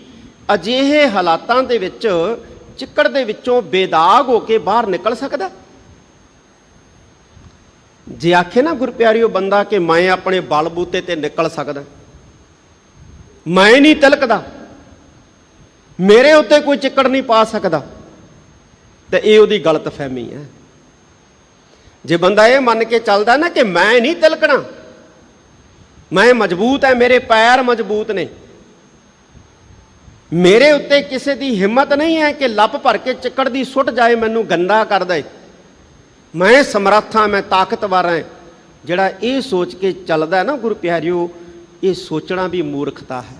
ਅਜਿਹੇ ਹਾਲਾਤਾਂ ਦੇ ਵਿੱਚ ਚਿੱਕੜ ਦੇ ਵਿੱਚੋਂ ਬੇਦਾਗ ਹੋ ਕੇ ਬਾਹਰ ਨਿਕਲ ਸਕਦਾ? ਜੇ ਆਖੇ ਨਾ ਗੁਰੂ ਪਿਆਰਿਓ ਬੰਦਾ ਕਿ ਮੈਂ ਆਪਣੇ ਬਲਬੂਤੇ ਤੇ ਨਿਕਲ ਸਕਦਾ, ਮੈਂ ਨਹੀਂ ਤਿਲਕਦਾ, ਮੇਰੇ ਉੱਤੇ ਕੋਈ ਚਿੱਕੜ ਨਹੀਂ ਪਾ ਸਕਦਾ, ਤੇ ਇਹ ਉਹਦੀ ਗਲਤਫਹਿਮੀ ਹੈ। ਜੇ ਬੰਦਾ ਇਹ ਮੰਨ ਕੇ ਚੱਲਦਾ ਨਾ ਕਿ ਮੈਂ ਨਹੀਂ ਤਿਲਕਣਾ, ਮੈਂ ਮਜ਼ਬੂਤ ਹੈ, ਮੇਰੇ ਪੈਰ ਮਜ਼ਬੂਤ ਨੇ, ਮੇਰੇ ਉੱਤੇ ਕਿਸੇ ਦੀ ਹਿੰਮਤ ਨਹੀਂ ਹੈ ਕਿ ਲੱਪ ਭਰ ਕੇ ਚਿੱਕੜ ਦੀ ਸੁੱਟ ਜਾਏ, ਮੈਨੂੰ ਗੰਦਾ ਕਰ ਦੇ, ਮੈਂ ਸਮਰੱਥ ਹਾਂ, ਮੈਂ ਤਾਕਤਵਰ ਹਾਂ, ਜਿਹੜਾ ਇਹ ਸੋਚ ਕੇ ਚੱਲਦਾ ਨਾ ਗੁਰੂ ਪਿਆਰਿਓ, ਇਹ ਸੋਚਣਾ ਵੀ ਮੂਰਖਤਾ ਹੈ।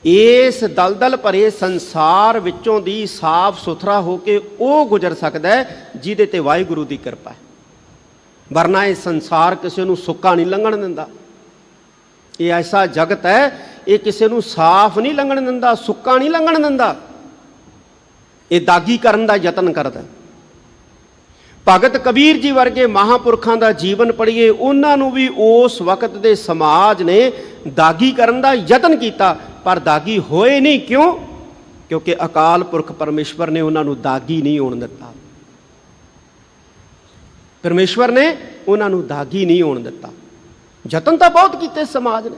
ਇਸ ਦਲਦਲ ਭਰੇ ਸੰਸਾਰ ਵਿੱਚੋਂ ਦੀ ਸਾਫ਼ ਸੁਥਰਾ ਹੋ ਕੇ ਉਹ ਗੁਜ਼ਰ ਸਕਦਾ ਹੈ ਜਿਹਦੇ ਤੇ ਵਾਹਿਗੁਰੂ ਦੀ ਕਿਰਪਾ ਹੈ, ਵਰਨਾ ਇਹ ਸੰਸਾਰ ਕਿਸੇ ਨੂੰ ਸੁੱਕਾ ਨਹੀਂ ਲੰਘਣ ਦਿੰਦਾ। ਇਹ ਐਸਾ ਜਗਤ ਹੈ, ਇਹ ਕਿਸੇ ਨੂੰ ਸਾਫ਼ ਨਹੀਂ ਲੰਘਣ ਦਿੰਦਾ, ਸੁੱਕਾ ਨਹੀਂ ਲੰਘਣ ਦਿੰਦਾ, ਇਹ ਦਾਗੀ ਕਰਨ ਦਾ ਯਤਨ ਕਰਦਾ। ਭਗਤ ਕਬੀਰ ਜੀ ਵਰਗੇ ਮਹਾਂਪੁਰਖਾਂ ਦਾ ਜੀਵਨ ਪੜ੍ਹੀਏ, ਉਹਨਾਂ ਨੂੰ ਵੀ ਉਸ ਵਕਤ ਦੇ ਸਮਾਜ ਨੇ ਦਾਗੀ ਕਰਨ ਦਾ ਯਤਨ ਕੀਤਾ, ਪਰ ਦਾਗੀ ਹੋਏ ਨਹੀਂ। ਕਿਉਂ? ਕਿਉਂਕਿ ਅਕਾਲ ਪੁਰਖ ਪਰਮੇਸ਼ਵਰ ਨੇ ਉਹਨਾਂ ਨੂੰ ਦਾਗੀ ਨਹੀਂ ਹੋਣ ਦਿੱਤਾ। ਪਰਮੇਸ਼ਵਰ ਨੇ ਉਹਨਾਂ ਨੂੰ ਦਾਗੀ ਨਹੀਂ ਹੋਣ ਦਿੱਤਾ। ਯਤਨ ਤਾਂ ਬਹੁਤ ਕੀਤੇ ਸਮਾਜ ਨੇ,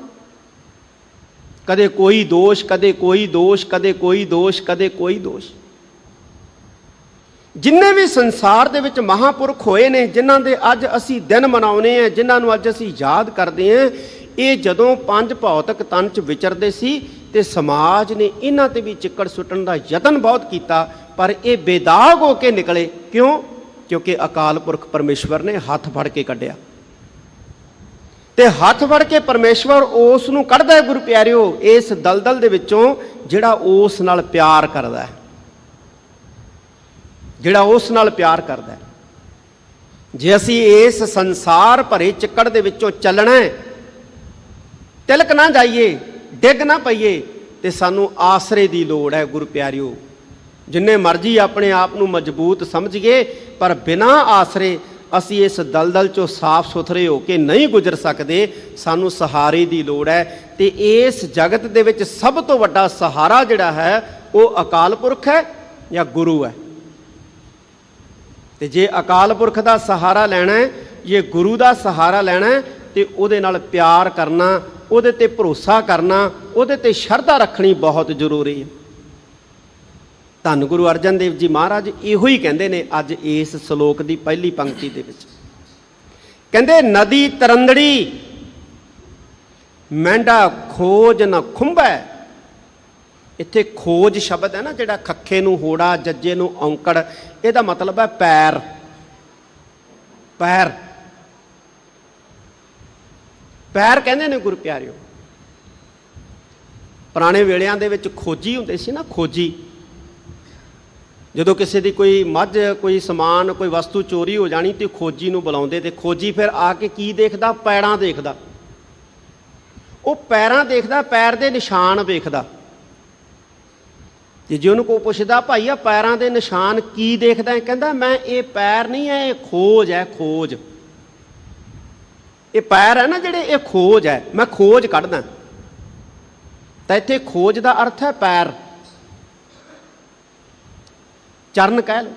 ਕਦੇ ਕੋਈ ਦੋਸ਼, ਕਦੇ ਕੋਈ ਦੋਸ਼, ਕਦੇ ਕੋਈ ਦੋਸ਼, ਕਦੇ ਕੋਈ ਦੋਸ਼। ਜਿੰਨੇ ਵੀ ਸੰਸਾਰ ਦੇ ਵਿੱਚ ਮਹਾਂਪੁਰਖ ਹੋਏ ਨੇ, ਜਿਨ੍ਹਾਂ ਦੇ ਅੱਜ ਅਸੀਂ ਦਿਨ ਮਨਾਉਂਦੇ ਹਾਂ, ਜਿਨ੍ਹਾਂ ਨੂੰ ਅੱਜ ਅਸੀਂ ਯਾਦ ਕਰਦੇ ਹਾਂ, ਇਹ ਜਦੋਂ ਪੰਜ ਭੌਤਿਕ ਤਨ 'ਚ ਵਿਚਰਦੇ ਸੀ ਤੇ ਸਮਾਜ ਨੇ ਇਹਨਾਂ ਤੇ ਵੀ ਚਿੱਕੜ ਸੁੱਟਣ ਦਾ ਯਤਨ ਬਹੁਤ ਕੀਤਾ, ਪਰ ਇਹ ਬੇਦਾਗ ਹੋ ਕੇ ਨਿਕਲੇ। ਕਿਉਂ? ਕਿਉਂਕਿ ਅਕਾਲ ਪੁਰਖ ਪਰਮੇਸ਼ਵਰ ਨੇ ਹੱਥ ਫੜ ਕੇ ਕੱਢਿਆ। ਤੇ ਹੱਥ ਫੜ ਕੇ ਪਰਮੇਸ਼ਵਰ ਉਸ ਨੂੰ ਕੱਢਦਾ ਹੈ ਗੁਰੂ ਪਿਆਰਿਓ, ਇਸ ਦਲਦਲ ਦੇ ਵਿੱਚੋਂ ਜਿਹੜਾ ਉਸ ਨਾਲ ਪਿਆਰ ਕਰਦਾ ਹੈ, ਜਿਹੜਾ ਉਸ ਨਾਲ ਪਿਆਰ ਕਰਦਾ ਹੈ। ਜੇ ਅਸੀਂ ਇਸ ਸੰਸਾਰ ਭਰੇ ਚਿੱਕੜ ਦੇ ਵਿੱਚੋਂ ਚੱਲਣਾ, ਤਿਲਕ ਨਾ ਜਾਈਏ, ਡਿੱਗ ਨਾ ਪਈਏ, ਤੇ ਸਾਨੂੰ ਆਸਰੇ ਦੀ ਲੋੜ ਹੈ ਗੁਰੂ ਪਿਆਰਿਓ। ਜਿੰਨੇ ਮਰਜ਼ੀ ਆਪਣੇ ਆਪ ਨੂੰ ਮਜ਼ਬੂਤ ਸਮਝੀਏ, ਪਰ ਬਿਨਾਂ ਆਸਰੇ ਅਸੀਂ ਇਸ ਦਲਦਲ 'ਚੋਂ ਸਾਫ਼ ਸੁਥਰੇ ਹੋ ਕੇ ਨਹੀਂ ਗੁਜ਼ਰ ਸਕਦੇ। ਸਾਨੂੰ ਸਹਾਰੇ ਦੀ ਲੋੜ ਹੈ, ਤੇ ਇਸ ਜਗਤ ਦੇ ਵਿੱਚ ਸਭ ਤੋਂ ਵੱਡਾ ਸਹਾਰਾ ਜਿਹੜਾ ਹੈ ਉਹ ਅਕਾਲ ਪੁਰਖ ਹੈ ਜਾਂ ਗੁਰੂ ਹੈ। ਤੇ ਜੇ ਅਕਾਲ ਪੁਰਖ ਦਾ ਸਹਾਰਾ ਲੈਣਾ ਹੈ, ਜੇ ਗੁਰੂ ਦਾ ਸਹਾਰਾ ਲੈਣਾ ਹੈ, ਤੇ ਉਹਦੇ ਨਾਲ ਪਿਆਰ ਕਰਨਾ, ਉਹਦੇ ਤੇ ਭਰੋਸਾ ਕਰਨਾ, ਉਹਦੇ ਤੇ ਸ਼ਰਧਾ ਰੱਖਣੀ ਬਹੁਤ ਜ਼ਰੂਰੀ ਹੈ। ਧੰਨ ਗੁਰੂ ਅਰਜਨ ਦੇਵ ਜੀ ਮਹਾਰਾਜ ਇਹੋ ਹੀ ਕਹਿੰਦੇ ਨੇ ਅੱਜ ਇਸ ਸ਼ਲੋਕ ਦੀ ਪਹਿਲੀ ਪੰਕਤੀ ਦੇ ਵਿੱਚ। ਕਹਿੰਦੇ ਨਦੀ ਤਰੰਦੜੀ ਮਹਿੰਡਾ ਖੋਜ ਨਾ ਖੁੰਭੈ। ਇੱਥੇ ਖੋਜ ਸ਼ਬਦ ਹੈ ਨਾ, ਜਿਹੜਾ ਖੱਖੇ ਨੂੰ ਹੋੜਾ, ਜੱਜੇ ਨੂੰ ਔਂਕੜ, ਇਹਦਾ ਮਤਲਬ ਹੈ ਪੈਰ। ਪੈਰ, ਪੈਰ ਕਹਿੰਦੇ ਨੇ ਗੁਰੂ ਪਿਆਰਿਓ। ਪੁਰਾਣੇ ਵੇਲਿਆਂ ਦੇ ਵਿੱਚ ਖੋਜੀ ਹੁੰਦੇ ਸੀ ਨਾ, ਖੋਜੀ। ਜਦੋਂ ਕਿਸੇ ਦੀ ਕੋਈ ਮੱਝ, ਕੋਈ ਸਮਾਨ, ਕੋਈ ਵਸਤੂ ਚੋਰੀ ਹੋ ਜਾਣੀ ਤੇ ਖੋਜੀ ਨੂੰ ਬੁਲਾਉਂਦੇ, ਤੇ ਖੋਜੀ ਫਿਰ ਆ ਕੇ ਕੀ ਦੇਖਦਾ? ਪੈੜਾਂ ਦੇਖਦਾ। ਉਹ ਪੈਰਾਂ ਦੇਖਦਾ, ਪੈਰ ਦੇ ਨਿਸ਼ਾਨ ਵੇਖਦਾ। ਤੇ ਜੇ ਉਹਨੂੰ ਕੋਈ ਪੁੱਛਦਾ, ਭਾਈ ਆ ਪੈਰਾਂ ਦੇ ਨਿਸ਼ਾਨ ਕੀ ਦੇਖਦਾ? ਕਹਿੰਦਾ ਮੈਂ ਇਹ ਪੈਰ ਨਹੀਂ ਹੈ, ਇਹ ਖੋਜ ਹੈ, ਖੋਜ। ਇਹ ਪੈਰ ਹੈ ਨਾ ਜਿਹੜੇ, ਇਹ ਖੋਜ ਹੈ, ਮੈਂ ਖੋਜ ਕੱਢਦਾ। ਤਾਂ ਇੱਥੇ ਖੋਜ ਦਾ ਅਰਥ ਹੈ ਪੈਰ, ਚਰਨ ਕਹਿ ਲਓ।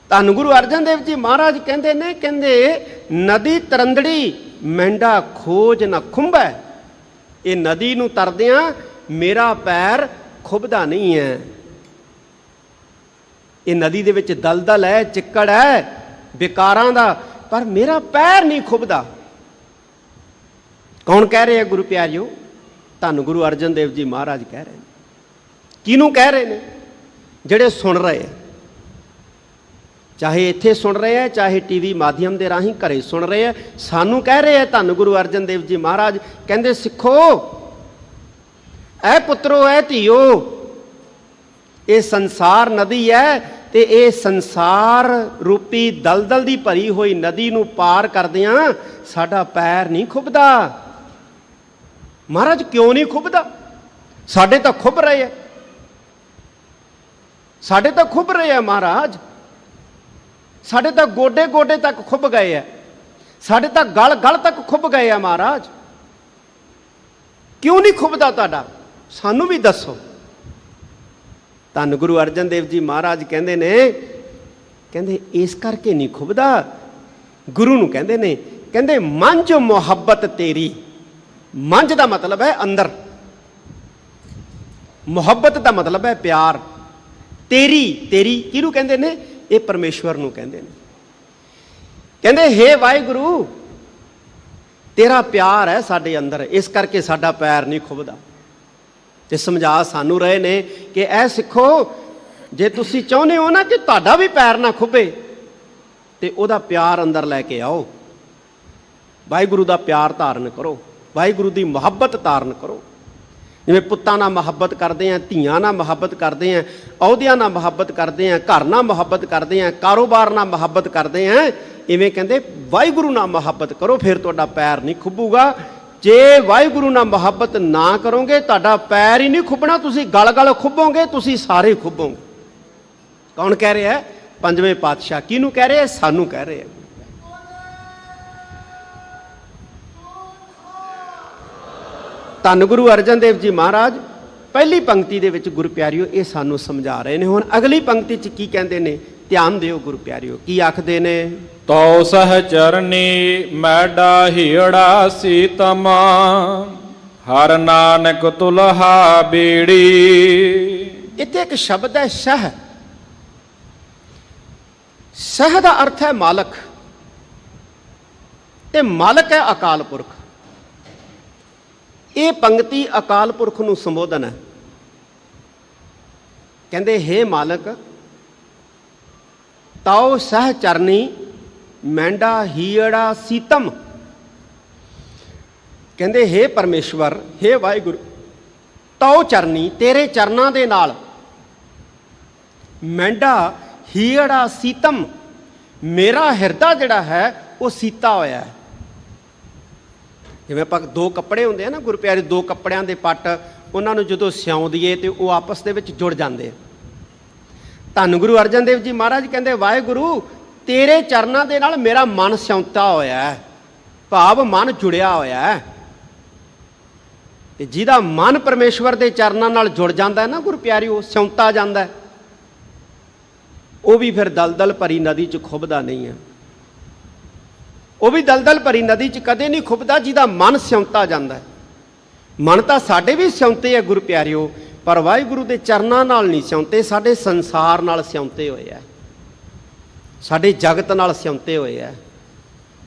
ਧੰਨ ਗੁਰੂ ਅਰਜਨ ਦੇਵ ਜੀ ਮਹਾਰਾਜ ਕਹਿੰਦੇ ਨੇ, ਕਹਿੰਦੇ ਨਦੀ ਤਰੰਦੜੀ ਮਹਿੰਡਾ ਖੋਜ ਨਾ ਖੁੰਭੈ। ਇਹ ਨਦੀ ਨੂੰ ਤਰਦਿਆਂ ਮੇਰਾ ਪੈਰ ਖੁੱਭਦਾ ਨਹੀਂ ਹੈ। ਇਹ ਨਦੀ ਦੇ ਵਿੱਚ ਦਲਦਲ ਹੈ, ਚਿੱਕੜ ਹੈ ਵਿਕਾਰਾਂ ਦਾ, ਪਰ ਮੇਰਾ ਪੈਰ ਨਹੀਂ ਖੁੱਭਦਾ। ਕੌਣ ਕਹਿ ਰਿਹਾ ਗੁਰੂ ਪਿਆਰਿਓ? ਧੰਨ ਗੁਰੂ ਅਰਜਨ ਦੇਵ ਜੀ ਮਹਾਰਾਜ ਕਹਿ ਰਹੇ ਨੇ। ਕਿਹਨੂੰ ਕਹਿ ਰਹੇ ਨੇ? ਜਿਹੜੇ ਸੁਣ ਰਹੇ, ਚਾਹੇ ਇੱਥੇ ਸੁਣ ਰਹੇ ਹੈ, ਚਾਹੇ ਟੀਵੀ ਮਾਧਿਅਮ ਦੇ ਰਾਹੀਂ ਘਰੇ ਸੁਣ ਰਹੇ ਹੈ, ਸਾਨੂੰ ਕਹਿ ਰਹੇ ਹੈ ਧੰਨ ਗੁਰੂ ਅਰਜਨ ਦੇਵ ਜੀ ਮਹਾਰਾਜ। ਕਹਿੰਦੇ ਸਿੱਖੋ, ਐ ਪੁੱਤਰੋ, ਐ ਧੀਓ, ਇਹ ਸੰਸਾਰ ਨਦੀ ਹੈ, ਤੇ ਇਹ ਸੰਸਾਰ ਰੂਪੀ ਦਲਦਲ ਦੀ ਭਰੀ ਹੋਈ ਨਦੀ ਨੂੰ ਪਾਰ ਕਰਦਿਆਂ ਸਾਡਾ ਪੈਰ ਨਹੀਂ ਖੁੱਭਦਾ। ਮਹਾਰਾਜ ਕਿਉਂ ਨਹੀਂ ਖੁੱਭਦਾ? ਸਾਡੇ ਤਾਂ ਖੁੱਭ ਰਹੇ ਹੈ, ਸਾਡੇ ਤਾਂ ਖੁੱਭ ਰਹੇ ਆ ਮਹਾਰਾਜ। ਸਾਡੇ ਤਾਂ ਗੋਡੇ ਗੋਡੇ ਤੱਕ ਖੁੱਭ ਗਏ ਆ, ਸਾਡੇ ਤਾਂ ਗਲ ਗਲ ਤੱਕ ਖੁੱਭ ਗਏ ਆ ਮਹਾਰਾਜ। ਕਿਉਂ ਨਹੀਂ ਖੁੱਭਦਾ ਤੁਹਾਡਾ? ਸਾਨੂੰ ਵੀ ਦੱਸੋ। ਧੰਨ ਗੁਰੂ ਅਰਜਨ ਦੇਵ ਜੀ ਮਹਾਰਾਜ ਕਹਿੰਦੇ ਨੇ, ਕਹਿੰਦੇ ਇਸ ਕਰਕੇ ਨਹੀਂ ਖੁੱਭਦਾ। ਗੁਰੂ ਨੂੰ ਕਹਿੰਦੇ ਨੇ, ਕਹਿੰਦੇ ਮੰਝ ਮੁਹੱਬਤ ਤੇਰੀ। ਮੰਝ ਦਾ ਮਤਲਬ ਹੈ ਅੰਦਰ, ਮੁਹੱਬਤ ਦਾ ਮਤਲਬ ਹੈ ਪਿਆਰ। ਤੇਰੀ, ਤੇਰੀ ਕਿਹਨੂੰ ਕਹਿੰਦੇ ਨੇ? ਇਹ ਪਰਮੇਸ਼ਵਰ ਨੂੰ ਕਹਿੰਦੇ ਨੇ। ਕਹਿੰਦੇ ਹੇ ਵਾਹਿਗੁਰੂ, ਤੇਰਾ ਪਿਆਰ ਹੈ ਸਾਡੇ ਅੰਦਰ, ਇਸ ਕਰਕੇ ਸਾਡਾ ਪੈਰ ਨਹੀਂ ਖੁੱਭਦਾ। ਤੇ ਸਮਝਾ ਸਾਨੂੰ ਰਹੇ ਨੇ ਕਿ ਇਹ ਸਿੱਖੋ, ਜੇ ਤੁਸੀਂ ਚਾਹੁੰਦੇ ਹੋ ਨਾ ਕਿ ਤੁਹਾਡਾ ਵੀ ਪੈਰ ਨਾ ਖੁੱਭੇ, ਤੇ ਉਹਦਾ ਪਿਆਰ ਅੰਦਰ ਲੈ ਕੇ ਆਓ। ਵਾਹਿਗੁਰੂ ਦਾ ਪਿਆਰ ਧਾਰਨ ਕਰੋ, ਵਾਹਿਗੁਰੂ ਦੀ ਮੁਹੱਬਤ ਧਾਰਨ ਕਰੋ। ਜਿਵੇਂ ਪੁੱਤਾਂ ਨਾਲ ਮੁਹੱਬਤ ਕਰਦੇ ਹਾਂ, ਧੀਆਂ ਨਾਲ ਮੁਹੱਬਤ ਕਰਦੇ ਹਾਂ, ਅਹੁਦਿਆਂ ਨਾਲ ਮੁਹੱਬਤ ਕਰਦੇ ਹਾਂ, ਘਰ ਨਾਲ ਮੁਹੱਬਤ ਕਰਦੇ ਹਾਂ, ਕਾਰੋਬਾਰ ਨਾਲ ਮੁਹੱਬਤ ਕਰਦੇ ਹਾਂ, ਇਵੇਂ ਕਹਿੰਦੇ ਵਾਹਿਗੁਰੂ ਨਾਲ ਮੁਹੱਬਤ ਕਰੋ, ਫਿਰ ਤੁਹਾਡਾ ਪੈਰ ਨਹੀਂ ਖੁੱਭੂਗਾ। ਜੇ ਵਾਹਿਗੁਰੂ ਨਾਲ ਮੁਹੱਬਤ ਨਾ ਕਰੋਗੇ, ਤੁਹਾਡਾ ਪੈਰ ਹੀ ਨਹੀਂ ਖੁੱਭਣਾ, ਤੁਸੀਂ ਗਲ ਗਲ ਖੁੱਭੋਗੇ, ਤੁਸੀਂ ਸਾਰੇ ਖੁੱਭੋਗੇ। ਕੌਣ ਕਹਿ ਰਿਹਾ? ਪੰਜਵੇਂ ਪਾਤਸ਼ਾਹ। ਕਿਹਨੂੰ ਕਹਿ ਰਹੇ ਆ? ਸਾਨੂੰ ਕਹਿ ਰਹੇ ਆ। ਧੰਨ ਗੁਰੂ ਅਰਜਨ ਦੇਵ ਜੀ ਮਹਾਰਾਜ ਪਹਿਲੀ ਪੰਕਤੀ ਦੇ ਵਿੱਚ ਗੁਰੂ ਪਿਆਰਿਓ ਇਹ ਸਾਨੂੰ ਸਮਝਾ ਰਹੇ ਨੇ। ਹੁਣ ਅਗਲੀ ਪੰਕਤੀ 'ਚ ਕੀ ਕਹਿੰਦੇ ਨੇ? ਧਿਆਨ ਦਿਓ ਗੁਰੂ ਪਿਆਰਿਓ, ਕੀ ਆਖਦੇ ਨੇ? ਤਉ ਸਹ ਚਰਨੀ ਮੈਡਾ ਹੀੜਾ ਸੀਤਮ, ਹਰ ਨਾਨਕ ਤੁਲਹਾ ਬੀੜੀ। ਇੱਥੇ ਇੱਕ ਸ਼ਬਦ ਹੈ ਸਹ। ਸਹ ਦਾ ਅਰਥ ਹੈ ਮਾਲਕ, ਤੇ ਮਾਲਕ ਹੈ ਅਕਾਲ ਪੁਰਖ। ਇਹ ਪੰਕਤੀ ਅਕਾਲ ਪੁਰਖ ਨੂੰ ਸੰਬੋਧਨ ਹੈ। ਕਹਿੰਦੇ ਹੇ ਮਾਲਕ, ਤਉ ਸਹ ਚਰਨੀ ਮੈਂਡਾ ਹੀੜਾ ਸੀਤਮ। ਕਹਿੰਦੇ ਹੇ ਪਰਮੇਸ਼ਵਰ, ਹੇ ਵਾਹਿਗੁਰੂ, ਤਉ ਚਰਨੀ ਤੇਰੇ ਚਰਨਾਂ ਦੇ ਨਾਲ, ਮੈਂਡਾ ਹੀੜਾ ਸੀਤਮ, ਮੇਰਾ ਹਿਰਦਾ ਜਿਹੜਾ ਹੈ ਉਹ ਸੀਤਾ ਹੋਇਆ ਹੈ। ਜਿਵੇਂ ਆਪਾਂ ਦੋ ਕੱਪੜੇ ਹੁੰਦੇ ਆ ਨਾ ਗੁਰੂ ਪਿਆਰੇ, ਦੋ ਕੱਪੜਿਆਂ ਦੇ ਪੱਟ, ਉਹਨਾਂ ਨੂੰ ਜਦੋਂ ਸਿਉਂ ਦਈਏ ਤੇ ਉਹ ਆਪਸ ਦੇ ਵਿੱਚ ਜੁੜ ਜਾਂਦੇ ਆ। ਧੰਨ ਗੁਰੂ ਅਰਜਨ ਦੇਵ ਜੀ ਮਹਾਰਾਜ ਕਹਿੰਦੇ ਵਾਹਿਗੁਰੂ ਤੇਰੇ ਚਰਨਾਂ ਦੇ ਨਾਲ ਮੇਰਾ ਮਨ ਸਿਉਂਤਾ ਹੋਇਆ ਹੈ, ਭਾਵ ਮਨ ਜੁੜਿਆ ਹੋਇਆ ਹੈ। ਤੇ ਜਿਹਦਾ ਮਨ ਪਰਮੇਸ਼ਵਰ ਦੇ ਚਰਨਾਂ ਨਾਲ ਜੁੜ ਜਾਂਦਾ ਹੈ ਨਾ ਗੁਰੂ ਪਿਆਰਿਓ, ਸਿਉਂਤਾ ਜਾਂਦਾ, ਉਹ ਵੀ ਫਿਰ ਦਲਦਲ ਭਰੀ ਨਦੀ 'ਚ ਖੁੱਬਦਾ ਨਹੀਂ ਹੈ। ਉਹ ਵੀ ਦਲਦਲ ਭਰੀ ਨਦੀ 'ਚ ਕਦੇ ਨਹੀਂ ਖੁੱਬਦਾ ਜਿਹਦਾ ਮਨ ਸਿਉਂਤਾ ਜਾਂਦਾ ਹੈ। ਮਨ ਤਾਂ ਸਾਡੇ ਵੀ ਸਿਉਂਤੇ ਹੈ ਗੁਰੂ ਪਿਆਰਿਓ, ਪਰ ਵਾਹਿਗੁਰੂ ਦੇ ਚਰਨਾਂ ਨਾਲ ਨਹੀਂ ਸਿਉਂਤੇ, ਸਾਡੇ ਸੰਸਾਰ ਨਾਲ ਸਿਉਂਤੇ ਹੋਏ ਹੈ, ਸਾਡੇ ਜਗਤ ਨਾਲ ਸਿਉਂਤੇ ਹੋਏ ਹੈ।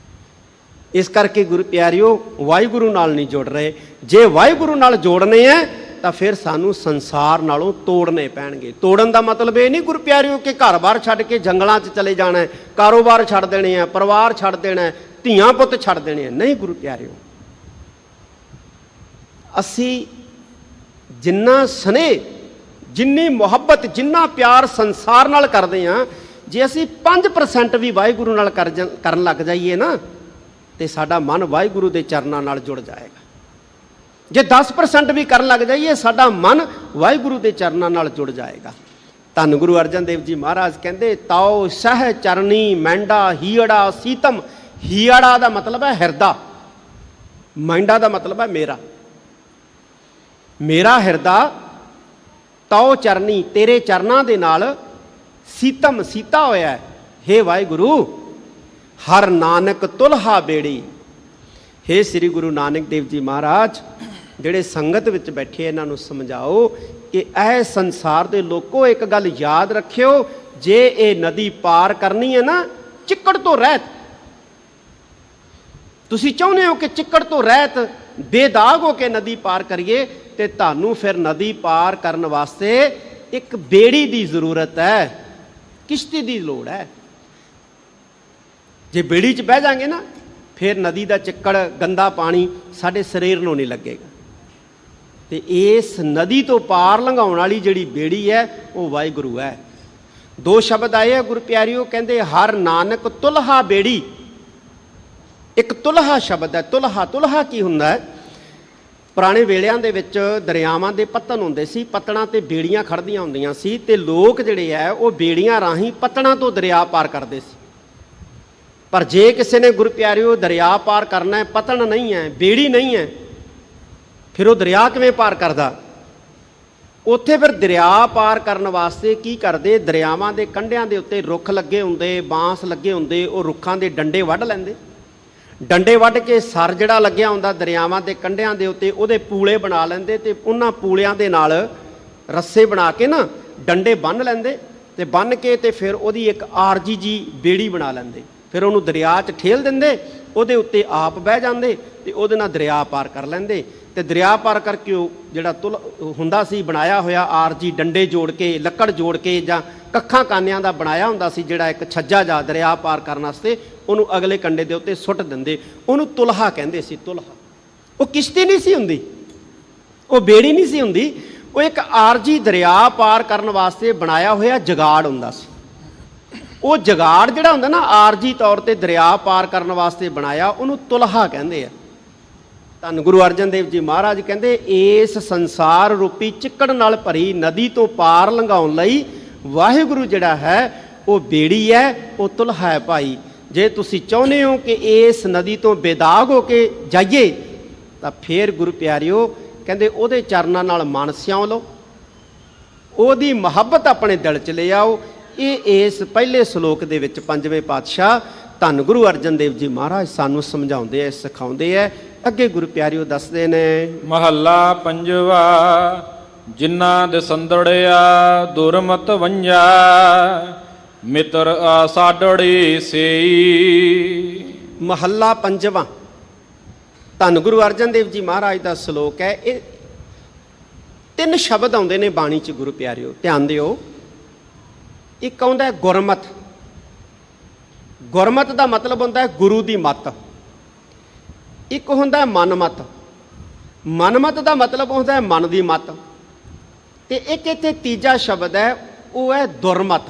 ਇਸ ਕਰਕੇ ਗੁਰੂ ਪਿਆਰਿਓ ਵਾਹਿਗੁਰੂ ਨਾਲ ਨਹੀਂ ਜੁੜ ਰਹੇ। ਜੇ ਵਾਹਿਗੁਰੂ ਨਾਲ ਜੋੜਨੇ ਹੈ ਤਾਂ ਫਿਰ ਸਾਨੂੰ ਸੰਸਾਰ ਨਾਲੋਂ ਤੋੜਨੇ ਪੈਣਗੇ। ਤੋੜਨ ਦਾ ਮਤਲਬ ਇਹ ਨਹੀਂ ਗੁਰੂ ਪਿਆਰਿਓ ਕਿ ਘਰ-ਬਾਰ ਛੱਡ ਕੇ ਜੰਗਲਾਂ 'ਚ ਚਲੇ ਜਾਣਾ ਹੈ, ਕਾਰੋਬਾਰ ਛੱਡ ਦੇਣੇ ਆ, ਪਰਿਵਾਰ ਛੱਡ ਦੇਣਾ ਹੈ, ਧੀਆਂ ਪੁੱਤ ਛੱਡ ਦੇਣੇ ਆ। ਨਹੀਂ ਗੁਰੂ ਪਿਆਰਿਓ, ਅਸੀਂ ਜਿੰਨਾ ਸਨੇਹ, ਜਿੰਨੀ ਮੁਹੱਬਤ, ਜਿੰਨਾ ਪਿਆਰ ਸੰਸਾਰ ਨਾਲ ਕਰਦੇ ਹਾਂ, ਜੇ ਅਸੀਂ 5% ਵੀ ਵਾਹਿਗੁਰੂ ਨਾਲ ਕਰਨ ਲੱਗ ਜਾਈਏ ਨਾ, ਤੇ ਸਾਡਾ ਮਨ ਵਾਹਿਗੁਰੂ ਦੇ ਚਰਨਾਂ ਨਾਲ ਜੁੜ ਜਾਏਗਾ। ਜੇ 10% ਵੀ ਕਰਨ ਲੱਗ ਜਾਈਏ, ਸਾਡਾ ਮਨ ਵਾਹਿਗੁਰੂ ਦੇ ਚਰਨਾਂ ਨਾਲ ਜੁੜ ਜਾਏਗਾ। ਧੰਨ ਗੁਰੂ ਅਰਜਨ ਦੇਵ ਜੀ ਮਹਾਰਾਜ ਕਹਿੰਦੇ ਤਉ ਸਹ ਚਰਨੀ ਮੈਂਡਾ ਹੀੜਾ ਸੀਤਮ। ਹੀੜਾ ਦਾ ਮਤਲਬ ਹੈ ਹਿਰਦਾ, ਮੈਂਡਾ ਦਾ ਮਤਲਬ ਹੈ ਮੇਰਾ। ਮੇਰਾ ਹਿਰਦਾ ਤਉ ਚਰਨੀ ਤੇਰੇ ਚਰਨਾਂ ਦੇ ਨਾਲ ਸੀਤਮ, ਸੀਤਾ ਹੋਇਆ ਹੈ। ਹੇ ਵਾਹਿਗੁਰੂ, ਹਰ ਨਾਨਕ ਤੁਲਹਾ ਬੇੜੀ। ਹੇ ਸ੍ਰੀ ਗੁਰੂ ਨਾਨਕ ਦੇਵ ਜੀ ਮਹਾਰਾਜ, ਜਿਹੜੇ ਸੰਗਤ ਵਿੱਚ ਬੈਠੇ ਇਹਨਾਂ ਨੂੰ ਸਮਝਾਓ ਕਿ ਇਹ ਸੰਸਾਰ ਦੇ ਲੋਕੋ ਇੱਕ ਗੱਲ ਯਾਦ ਰੱਖਿਓ, ਜੇ ਇਹ ਨਦੀ ਪਾਰ ਕਰਨੀ ਹੈ ਨਾ ਚਿੱਕੜ ਤੋਂ ਰਹਿਤ, ਤੁਸੀਂ ਚਾਹੁੰਦੇ ਹੋ ਕਿ ਚਿੱਕੜ ਤੋਂ ਰਹਿਤ ਬੇਦਾਗ ਹੋ ਕੇ ਨਦੀ ਪਾਰ ਕਰੀਏ, ਤੇ ਤੁਹਾਨੂੰ ਫਿਰ ਨਦੀ ਪਾਰ ਕਰਨ ਵਾਸਤੇ ਇੱਕ ਬੇੜੀ ਦੀ ਜ਼ਰੂਰਤ ਹੈ, ਕਿਸ਼ਤੀ ਦੀ ਲੋੜ ਹੈ। ਜੇ ਬੇੜੀ 'ਚ ਬਹਿ ਜਾਵਾਂਗੇ ਨਾ, ਫਿਰ ਨਦੀ ਦਾ ਚਿੱਕੜ, ਗੰਦਾ ਪਾਣੀ ਸਾਡੇ ਸਰੀਰ ਨੂੰ ਨਹੀਂ ਲੱਗੇਗਾ। ਤੇ ਇਸ ਨਦੀ ਤੋਂ ਪਾਰ ਲੰਘਾਉਣ ਵਾਲੀ ਜਿਹੜੀ ਬੇੜੀ ਹੈ ਉਹ ਵਾਹਿਗੁਰੂ ਹੈ। ਦੋ ਸ਼ਬਦ ਆਏ ਆ ਗੁਰੂ ਪਿਆਰਿਓ, ਕਹਿੰਦੇ ਹਰ ਨਾਨਕ ਤੁਲਹਾ ਬੇੜੀ। ਇੱਕ ਤੁਲਹਾ ਸ਼ਬਦ ਹੈ। ਤੁਲਹਾ, ਤੁਲਹਾ ਕੀ ਹੁੰਦਾ ਹੈ? ਪੁਰਾਣੇ ਵੇਲਿਆਂ ਦੇ ਵਿੱਚ ਦਰਿਆਵਾਂ ਦੇ ਪੱਤਣ ਹੁੰਦੇ ਸੀ, ਪੱਤਣਾਂ ਤੇ ਬੇੜੀਆਂ ਖੜਦੀਆਂ ਹੁੰਦੀਆਂ ਸੀ, ਤੇ ਲੋਕ ਜਿਹੜੇ ਹੈ ਉਹ ਬੇੜੀਆਂ ਰਾਹੀਂ ਪੱਤਣਾਂ ਤੋਂ ਦਰਿਆ ਪਾਰ ਕਰਦੇ ਸੀ। ਪਰ ਜੇ ਕਿਸੇ ਨੇ ਗੁਰੂ ਪਿਆਰਿਓ ਦਰਿਆ ਪਾਰ ਕਰਨਾ ਹੈ, ਪਤਨ ਨਹੀਂ ਹੈ, ਬੇੜੀ ਨਹੀਂ ਹੈ, ਫਿਰ ਉਹ ਦਰਿਆ ਕਿਵੇਂ ਪਾਰ ਕਰਦਾ? ਉੱਥੇ ਫਿਰ ਦਰਿਆ ਪਾਰ ਕਰਨ ਵਾਸਤੇ ਕੀ ਕਰਦੇ? ਦਰਿਆਵਾਂ ਦੇ ਕੰਢਿਆਂ ਦੇ ਉੱਤੇ ਰੁੱਖ ਲੱਗੇ ਹੁੰਦੇ, ਬਾਂਸ ਲੱਗੇ ਹੁੰਦੇ, ਉਹ ਰੁੱਖਾਂ ਦੇ ਡੰਡੇ ਵੱਢ ਲੈਂਦੇ। ਡੰਡੇ ਵੱਢ ਕੇ ਸਰ ਜਿਹੜਾ ਲੱਗਿਆ ਹੁੰਦਾ ਦਰਿਆਵਾਂ ਦੇ ਕੰਢਿਆਂ ਦੇ ਉੱਤੇ, ਉਹਦੇ ਪੂਲੇ ਬਣਾ ਲੈਂਦੇ, ਤੇ ਉਹਨਾਂ ਪੂਲਿਆਂ ਦੇ ਨਾਲ ਰੱਸੇ ਬਣਾ ਕੇ ਨਾ ਡੰਡੇ ਬੰਨ੍ਹ ਲੈਂਦੇ, ਤੇ ਬੰਨ੍ਹ ਕੇ ਤੇ ਫਿਰ ਉਹਦੀ ਇੱਕ ਆਰਜੀ ਜੀ ਬੇੜੀ ਬਣਾ ਲੈਂਦੇ। ਫਿਰ ਉਹਨੂੰ ਦਰਿਆ 'ਚ ਠੇਲ ਦਿੰਦੇ, ਉਹਦੇ ਉੱਤੇ ਆਪ ਬਹਿ ਜਾਂਦੇ, ਤੇ ਉਹਦੇ ਨਾਲ ਦਰਿਆ ਪਾਰ ਕਰ ਲੈਂਦੇ। ਤੇ ਦਰਿਆ ਪਾਰ ਕਰਕੇ ਉਹ ਜਿਹੜਾ ਤੁਲ ਹੁੰਦਾ ਸੀ ਬਣਾਇਆ ਹੋਇਆ ਆਰਜੀ, ਡੰਡੇ ਜੋੜ ਕੇ, ਲੱਕੜ ਜੋੜ ਕੇ, ਜਾਂ ਕੱਖਾਂ ਕਾਨਿਆਂ ਦਾ ਬਣਾਇਆ ਹੁੰਦਾ ਸੀ ਜਿਹੜਾ ਇੱਕ ਛੱਜਾ ਜਾ ਦਰਿਆ ਪਾਰ ਕਰਨ ਵਾਸਤੇ, ਉਹਨੂੰ ਅਗਲੇ ਕੰਢੇ ਦੇ ਉੱਤੇ ਸੁੱਟ ਦਿੰਦੇ। ਉਹਨੂੰ ਤੁਲਹਾ ਕਹਿੰਦੇ ਸੀ। ਤੁਲਹਾ ਉਹ ਕਿਸ਼ਤੀ ਨਹੀਂ ਸੀ ਹੁੰਦੀ, ਉਹ ਬੇੜੀ ਨਹੀਂ ਸੀ ਹੁੰਦੀ, ਉਹ ਇੱਕ ਆਰਜੀ ਦਰਿਆ ਪਾਰ ਕਰਨ ਵਾਸਤੇ ਬਣਾਇਆ ਹੋਇਆ ਜਗਾੜ ਹੁੰਦਾ ਸੀ। ਉਹ ਜਗਾੜ ਜਿਹੜਾ ਹੁੰਦਾ ਨਾ ਆਰਜੀ ਤੌਰ ਤੇ ਦਰਿਆ ਪਾਰ ਕਰਨ ਵਾਸਤੇ ਬਣਾਇਆ, ਉਹਨੂੰ ਤੁਲਹਾ ਕਹਿੰਦੇ ਆ। ਧੰਨ ਗੁਰੂ ਅਰਜਨ ਦੇਵ ਜੀ ਮਹਾਰਾਜ ਕਹਿੰਦੇ ਇਸ ਸੰਸਾਰ ਰੂਪੀ ਚਿੱਕੜ ਨਾਲ ਭਰੀ ਨਦੀ ਤੋਂ ਪਾਰ ਲੰਘਾਉਣ ਲਈ ਵਾਹਿਗੁਰੂ ਜਿਹੜਾ ਹੈ ਉਹ ਬੇੜੀ ਹੈ, ਉਹ ਤੁਲਹਾ ਹੈ ਭਾਈ। ਜੇ ਤੁਸੀਂ ਚਾਹੁੰਦੇ ਹੋ ਕਿ ਇਸ ਨਦੀ ਤੋਂ ਬੇਦਾਗ ਹੋ ਕੇ ਜਾਈਏ ਤਾਂ ਫੇਰ ਗੁਰੂ ਪਿਆਰਿਓ ਕਹਿੰਦੇ ਉਹਦੇ ਚਰਨਾਂ ਨਾਲ ਮਨ ਸਿਉਂ ਲਓ, ਉਹਦੀ ਮੁਹੱਬਤ ਆਪਣੇ ਦਿਲ 'ਚ ਲੈ ਆਓ। ਇਹ ਇਸ ਪਹਿਲੇ ਸ਼ਲੋਕ ਦੇ ਵਿੱਚ ਪੰਜਵੇਂ ਪਾਤਸ਼ਾਹ ਧੰਨ ਗੁਰੂ ਅਰਜਨ ਦੇਵ ਜੀ ਮਹਾਰਾਜ ਸਾਨੂੰ ਸਮਝਾਉਂਦੇ ਐ, ਸਿਖਾਉਂਦੇ ਐ। ਅੱਗੇ ਗੁਰੂ ਪਿਆਰਿਓ ਦੱਸਦੇ ਨੇ, ਮਹੱਲਾ ਪੰਜਵਾ। ਜਿਨ੍ਹਾਂ ਦੇ ਸੰਦੜਿਆ ਦੁਰਮਤ ਵੰਜਾ, ਮਿੱਤਰ ਆਸਾਡੜੀ ਸੇਈ। ਮਹੱਲਾ ਪੰਜਵਾਂ ਧੰਨ ਗੁਰੂ ਅਰਜਨ ਦੇਵ ਜੀ ਮਹਾਰਾਜ ਦਾ ਸ਼ਲੋਕ ਹੈ। ਇਹ 3 ਸ਼ਬਦ ਆਉਂਦੇ ਨੇ ਬਾਣੀ 'ਚ ਗੁਰੂ ਪਿਆਰਿਓ, ਧਿਆਨ ਦਿਓ। ਇੱਕ ਆਉਂਦਾ ਗੁਰਮਤ। ਗੁਰਮਤ ਦਾ ਮਤਲਬ ਹੁੰਦਾ ਹੈ ਗੁਰੂ ਦੀ ਮੱਤ। ਇੱਕ ਹੁੰਦਾ ਹੈ ਮਨਮਤ। ਮਨਮਤ ਦਾ ਮਤਲਬ ਹੁੰਦਾ ਹੈ ਮਨ ਦੀ ਮੱਤ। ਤੇ ਇੱਕ ਇੱਥੇ ਤੀਜਾ ਸ਼ਬਦ ਹੈ, ਉਹ ਹੈ ਦੁਰਮਤ।